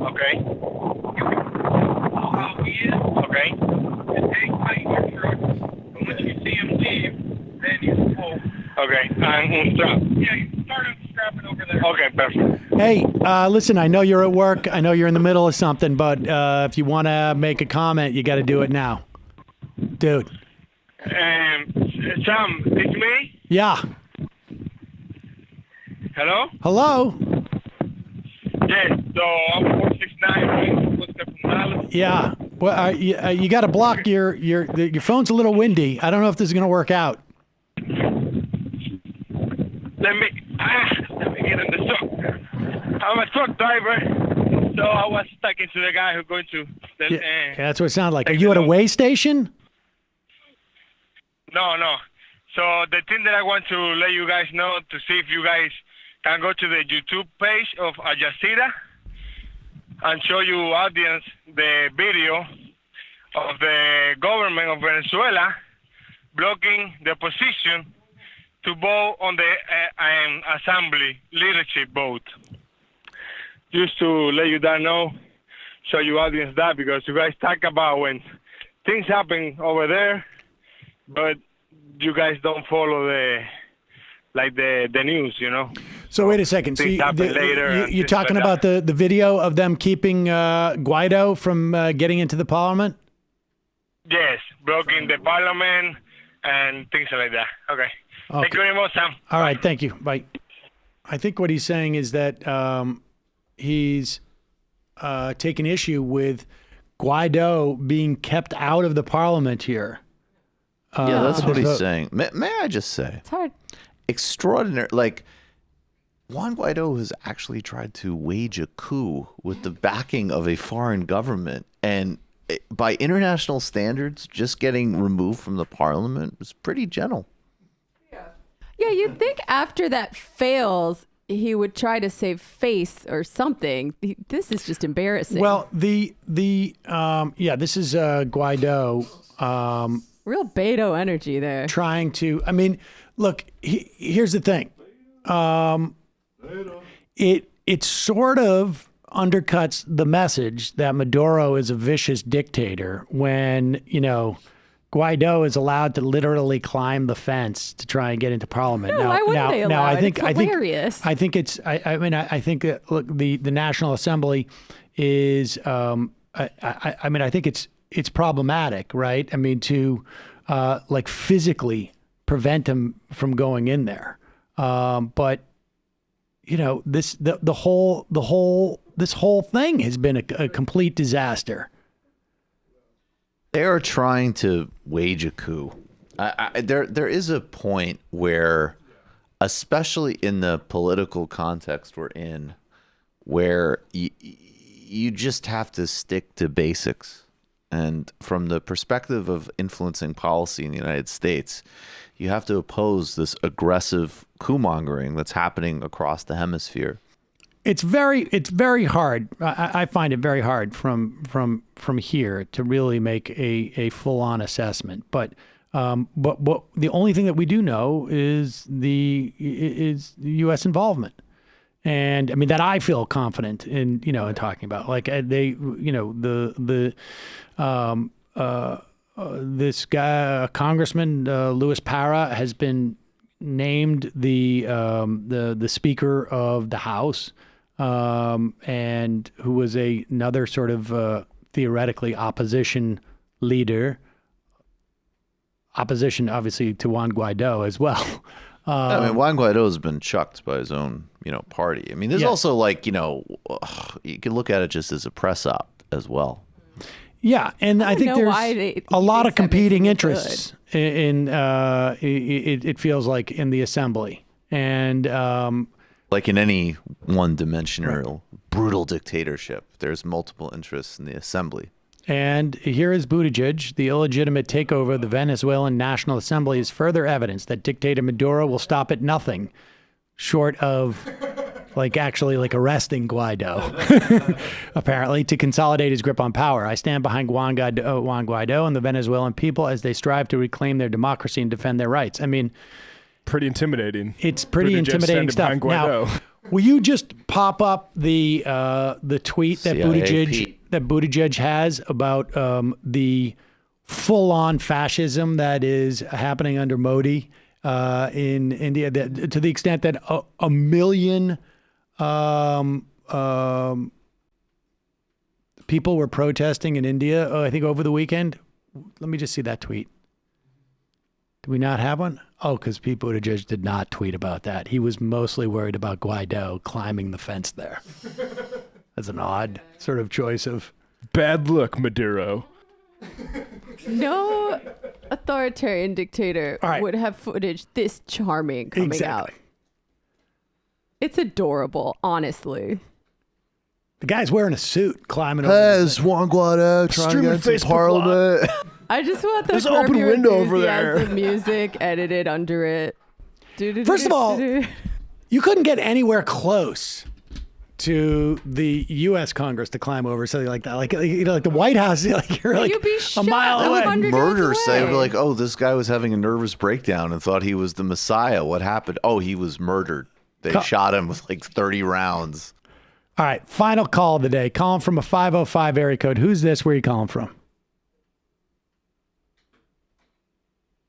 Okay. When you see him leave, then you pull. Okay, I'm strap. Yeah, you start strapping over there. Okay, perfect. Hey, listen, I know you're at work. I know you're in the middle of something, but if you want to make a comment, you got to do it now. Dude. Sam, it's me? Yeah. Hello? Hello? Yes, so I'm 469. Yeah. Well, you got to block your phone's a little windy. I don't know if this is going to work out. Let me get in the truck. I'm a truck driver, so I was stuck into the guy who's going to. Yeah, that's what it sounded like. Are you at a way station? No. So the thing that I want to let you guys know, to see if you guys can go to the YouTube page of Al Jazeera and show you audience the video of the government of Venezuela blocking the opposition to vote on the assembly leadership vote. Just to let you guys know, show you audience that, because you guys talk about when things happen over there, but you guys don't follow the news, you know. So wait a second. So Things happen later. you're talking about the video of them keeping Guaido from getting into the parliament? Yes, blocking the parliament and things like that. Okay. Thank you very much, Sam. All right, thank you. Bye. I think what he's saying is that he's taken issue with Guaido being kept out of the parliament here. Yeah, that's what he's saying. May I just say? It's hard. Extraordinary. Like, Juan Guaido has actually tried to wage a coup with the backing of a foreign government. And by international standards, just getting removed from the parliament was pretty gentle. Yeah, you'd think after that fails, he would try to save face or something. This is just embarrassing. Well, this is Guaido. Real Beto energy there. Trying to, I mean, look, here's the thing. It sort of undercuts the message that Maduro is a vicious dictator when, Guaido is allowed to literally climb the fence to try and get into parliament. No, why wouldn't they allow it? It's hilarious. I think that, look, the National Assembly is, I think it's problematic, right? I mean, to physically prevent him from going in there. But this whole thing has been a complete disaster. They are trying to wage a coup. There is a point where, especially in the political context we're in, where you just have to stick to basics. And from the perspective of influencing policy in the United States, you have to oppose this aggressive coup mongering that's happening across the hemisphere. It's very hard. I find it very hard from here to really make a full on assessment. But the only thing that we do know is the U.S. involvement. And I mean that I feel confident in talking about, like this guy, Congressman Louis Parra, has been named the Speaker of the House, and who was another sort of theoretically opposition leader, opposition obviously to Juan Guaido as well. I mean, Juan Guaido has been chucked by his own, party. I mean, there's also like, you can look at it just as a press op as well. Yeah, and I think know there's why a lot of that makes competing him interests in it feels like in the assembly. And like in any one-dimensional, brutal dictatorship, there's multiple interests in the assembly. And here is Buttigieg. The illegitimate takeover of the Venezuelan National Assembly is further evidence that dictator Maduro will stop at nothing short of actually arresting Guaido, apparently, to consolidate his grip on power. I stand behind Juan Guaido and the Venezuelan people as they strive to reclaim their democracy and defend their rights. I mean, pretty intimidating. It's pretty intimidating stuff. Guaido. Now, will you just pop up the tweet that Buttigieg has about the full-on fascism that is happening under Modi in India, to the extent that a million people were protesting in India, I think, over the weekend? Let me just see that tweet. Do we not have one? Oh, because Pete Buttigieg did not tweet about that. He was mostly worried about Guaido climbing the fence there. That's an odd sort of choice of... Bad look, Maduro. No authoritarian dictator would have footage this charming coming out. It's adorable, honestly. The guy's wearing a suit climbing over. Hey, it's Juan Guaido trying to get into Parliament. I just want the There's an open window over there. Music edited under it. First of all, you couldn't get anywhere close to the U.S. Congress to climb over something like that. Like the White House, you'd be a mile away. Murder say, like, oh, this guy was having a nervous breakdown and thought he was the Messiah. What happened? Oh, he was murdered. They shot him with 30 rounds. All right, final call of the day. Calling from a 505 area code. Who's this? Where are you calling from?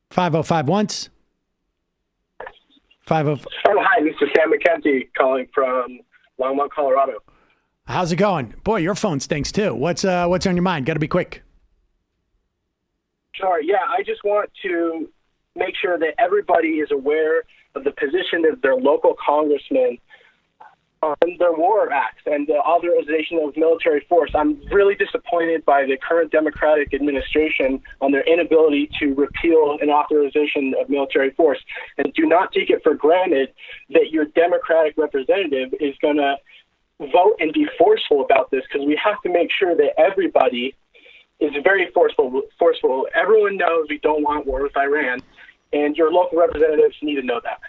505 once. 505. Oh, hi, this is Sam McKenzie calling from Longmont, Colorado. How's it going? Boy, your phone stinks too. What's on your mind? Got to be quick. Sure. Yeah, I just want to make sure that everybody is aware of the position of their local congressman on their war acts and the authorization of military force. I'm really disappointed by the current Democratic administration on their inability to repeal an authorization of military force. And do not take it for granted that your Democratic representative is going to vote and be forceful about this, because we have to make sure that everybody is very forceful. Everyone knows we don't want war with Iran, and your local representatives need to know that.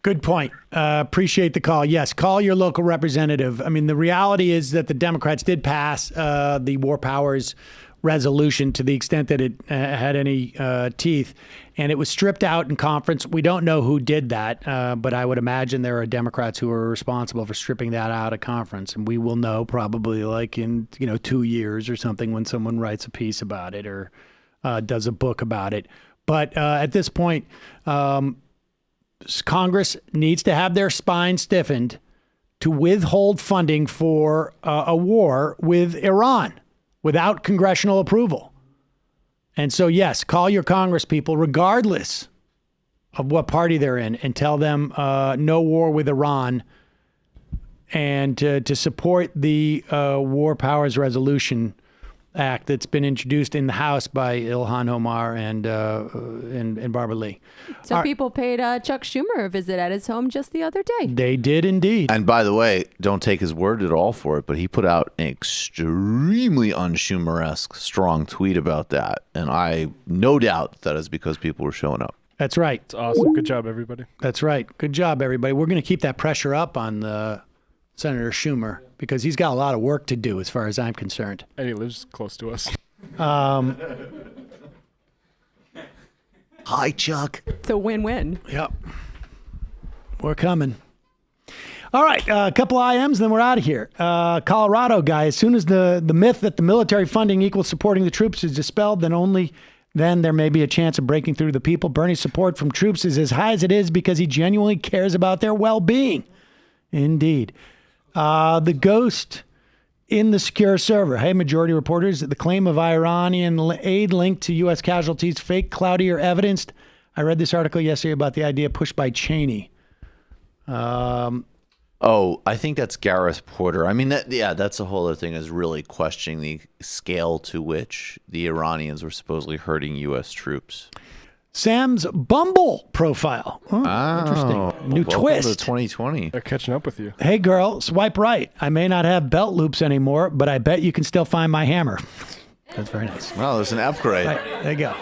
Good point. Appreciate the call. Yes, call your local representative. I mean, the reality is that the Democrats did pass the War Powers resolution to the extent that it had any teeth, and it was stripped out in conference. We don't know who did that, but I would imagine there are Democrats who are responsible for stripping that out of conference, and we will know probably in 2 years or something when someone writes a piece about it or does a book about it. But at this point, Congress needs to have their spine stiffened to withhold funding for a war with Iran without congressional approval. And so, yes, call your Congress people, regardless of what party they're in, and tell them no war with Iran, and to support the War Powers Resolution Act that's been introduced in the House by Ilhan Omar and Barbara Lee. Some people paid Chuck Schumer a visit at his home just the other day. They did indeed. And by the way, don't take his word at all for it, but he put out an extremely un-Schumer-esque strong tweet about that. And I no doubt that is because people were showing up. That's right. It's awesome. Good job, everybody. That's right. Good job, everybody. We're going to keep that pressure up on Senator Schumer, because he's got a lot of work to do as far as I'm concerned. And he lives close to us. Hi, Chuck. It's a win-win. Yep. We're coming. All right, a couple IMs, then we're out of here. Colorado guy, as soon as the myth that the military funding equals supporting the troops is dispelled, then there may be a chance of breaking through the people. Bernie's support from troops is as high as it is because he genuinely cares about their well-being. Indeed. The ghost in the secure server. Hey, majority reporters, the claim of Iranian aid linked to U.S. casualties, fake, cloudy, or evidenced. I read this article yesterday about the idea pushed by Cheney. I think that's Gareth Porter. I mean, that's a whole other thing, is really questioning the scale to which the Iranians were supposedly hurting U.S. troops. Sam's Bumble profile. Interesting. New twist. To 2020. They're catching up with you. Hey, girl, swipe right. I may not have belt loops anymore, but I bet you can still find my hammer. That's very nice. Well, there's an upgrade. Right, there you go.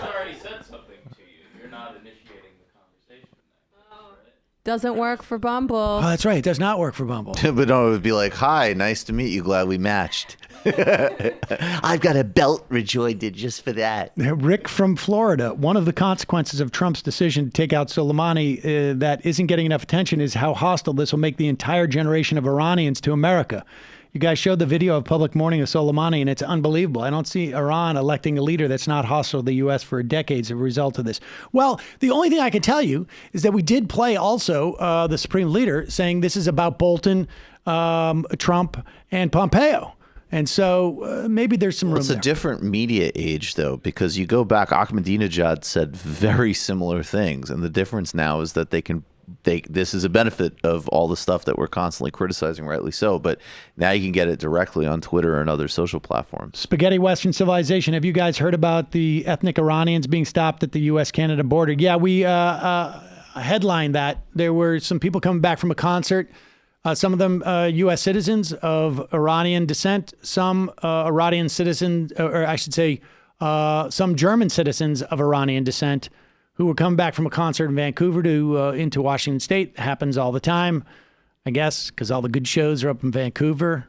Doesn't work for Bumble. Oh, that's right. It does not work for Bumble. But no, it would be like, hi, nice to meet you. Glad we matched. I've got a belt rejoined just for that. Rick from Florida. One of the consequences of Trump's decision to take out Soleimani that isn't getting enough attention is how hostile this will make the entire generation of Iranians to America. You guys showed the video of public mourning of Soleimani, and it's unbelievable. I don't see Iran electing a leader that's not hostile to the U.S. for decades as a result of this. Well, the only thing I can tell you is that we did play also the Supreme Leader saying this is about Bolton, Trump, and Pompeo. And so maybe there's some room It's a different media age, though, because you go back, Ahmadinejad said very similar things. And the difference now is that this is a benefit of all the stuff that we're constantly criticizing, rightly so. But now you can get it directly on Twitter and other social platforms. Spaghetti Western Civilization. Have you guys heard about the ethnic Iranians being stopped at the U.S.-Canada border? Yeah, we headlined that. There were some people coming back from a concert. Some of them U.S. citizens of Iranian descent, some Iranian citizens, or I should say some German citizens of Iranian descent who were coming back from a concert in Vancouver into Washington State. It happens all the time, I guess, because all the good shows are up in Vancouver.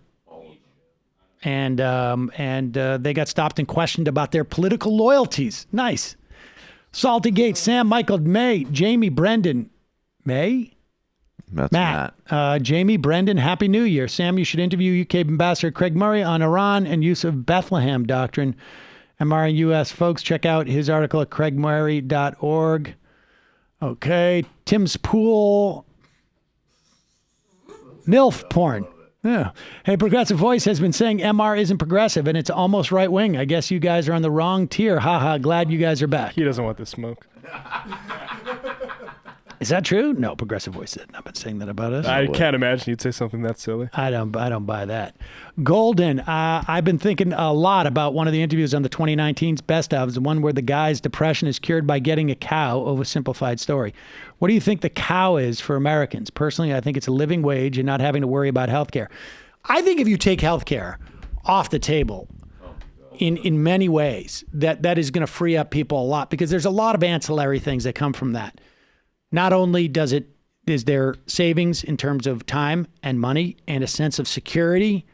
And they got stopped and questioned about their political loyalties. Nice. Salty Gate, Sam, Michael, May, Jamie, Brendan. May? That's Matt. Jamie, Brendan, Happy New Year. Sam, you should interview UK Ambassador Craig Murray on Iran and use of Bethlehem doctrine. MR US folks, check out his article at craigmurray.org. Okay. Tim's Pool. MILF porn. Yeah. Hey, Progressive Voice has been saying MR isn't progressive and it's almost right wing. I guess you guys are on the wrong tier. Haha, glad you guys are back. He doesn't want the smoke. Is that true? No, Progressive Voice said not been saying that about us. I can't imagine you'd say something that silly. I don't buy that. Golden, I've been thinking a lot about one of the interviews on the 2019's Best Ofs, the one where the guy's depression is cured by getting a cow, oversimplified story. What do you think the cow is for Americans? Personally, I think it's a living wage and not having to worry about health care. I think if you take health care off the table in many ways, that is going to free up people a lot because there's a lot of ancillary things that come from that. Not only is there savings in terms of time and money and a sense of security,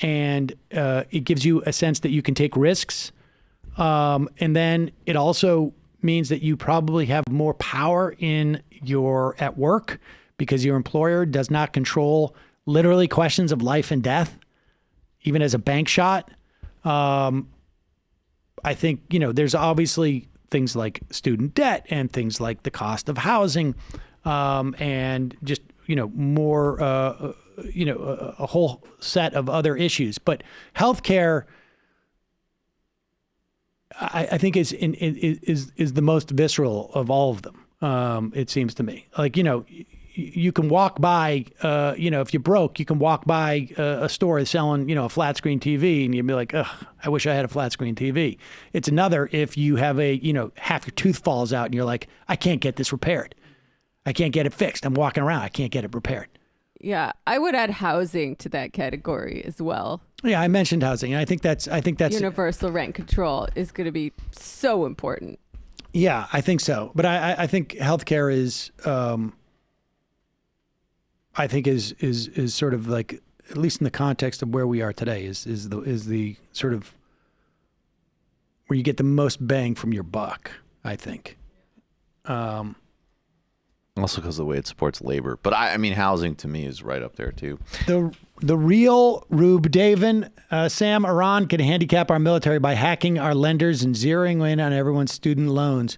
and it gives you a sense that you can take risks. And then it also means that you probably have more power at work because your employer does not control literally questions of life and death, even as a bank shot. I think, there's obviously things like student debt and things like the cost of housing, and just, more, a whole set of other issues. But healthcare, I think is the most visceral of all of them. It seems to me like, you can walk by, if you're broke, you can walk by a store selling, a flat screen TV and you'd be like, ugh, I wish I had a flat screen TV. It's another if you have half your tooth falls out and you're like, I can't get this repaired. I can't get it fixed. I'm walking around. I can't get it repaired. Yeah, I would add housing to that category as well. Yeah, I mentioned housing. I think that's universal rent control is going to be so important. Yeah, I think so. But I think healthcare is, I think is sort of like, at least in the context of where we are today, is the sort of where you get the most bang from your buck, I think. Also because of the way it supports labor. But I mean, housing to me is right up there too. The real Rube Davin, Sam, Iran can handicap our military by hacking our lenders and zeroing in on everyone's student loans.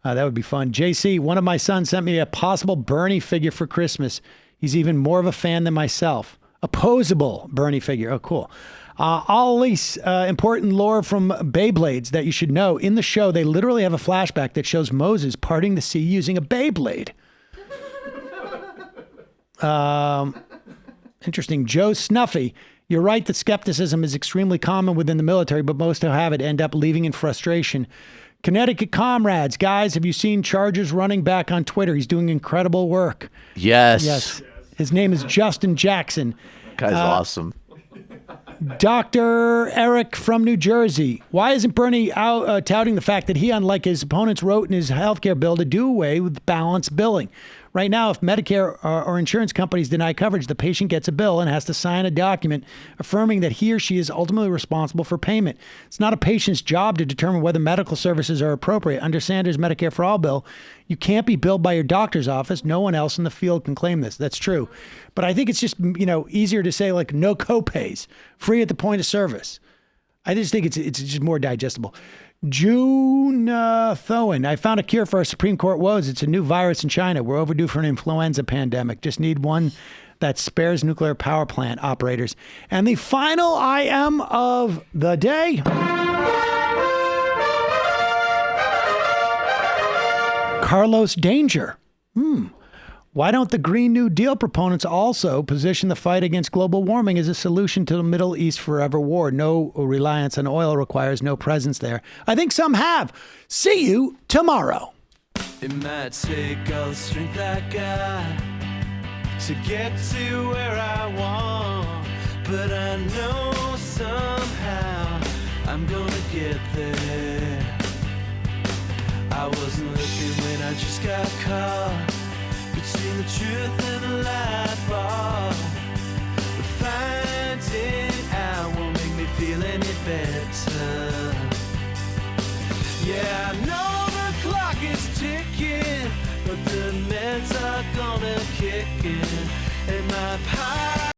That would be fun. JC, one of my sons sent me a possible Bernie figure for Christmas. He's even more of a fan than myself. Opposable Bernie figure. Oh, cool. Elise, important lore from Beyblades that you should know. In the show, they literally have a flashback that shows Moses parting the sea using a Beyblade. Interesting. Joe Snuffy, you're right that skepticism is extremely common within the military, but most who have it end up leaving in frustration. Connecticut Comrades, guys, have you seen Chargers running back on Twitter? He's doing incredible work. Yes. Yes. His name is Justin Jackson. Guy's awesome. Dr. Eric from New Jersey. Why isn't Bernie out touting the fact that he, unlike his opponents, wrote in his healthcare bill to do away with balanced billing? Right now, if Medicare or insurance companies deny coverage, the patient gets a bill and has to sign a document affirming that he or she is ultimately responsible for payment. It's not a patient's job to determine whether medical services are appropriate. Under Sanders' Medicare for All bill, you can't be billed by your doctor's office. No one else in the field can claim this. That's true. But I think it's just, easier to say like no copays, free at the point of service. I just think it's just more digestible. June Thoen, I found a cure for our Supreme Court woes. It's a new virus in China. We're overdue for an influenza pandemic. Just need one that spares nuclear power plant operators. And the final IM of the day. Carlos Danger. Why don't the Green New Deal proponents also position the fight against global warming as a solution to the Middle East forever war? No reliance on oil requires no presence there. I think some have. See you tomorrow. It might take all the strength I got to get to where I want, but I know somehow I'm gonna get there. I wasn't looking when I just got caught between the truth and the lie bar. But finding out won't make me feel any better. Yeah, I know the clock is ticking, but the meds are gonna kick in, and my power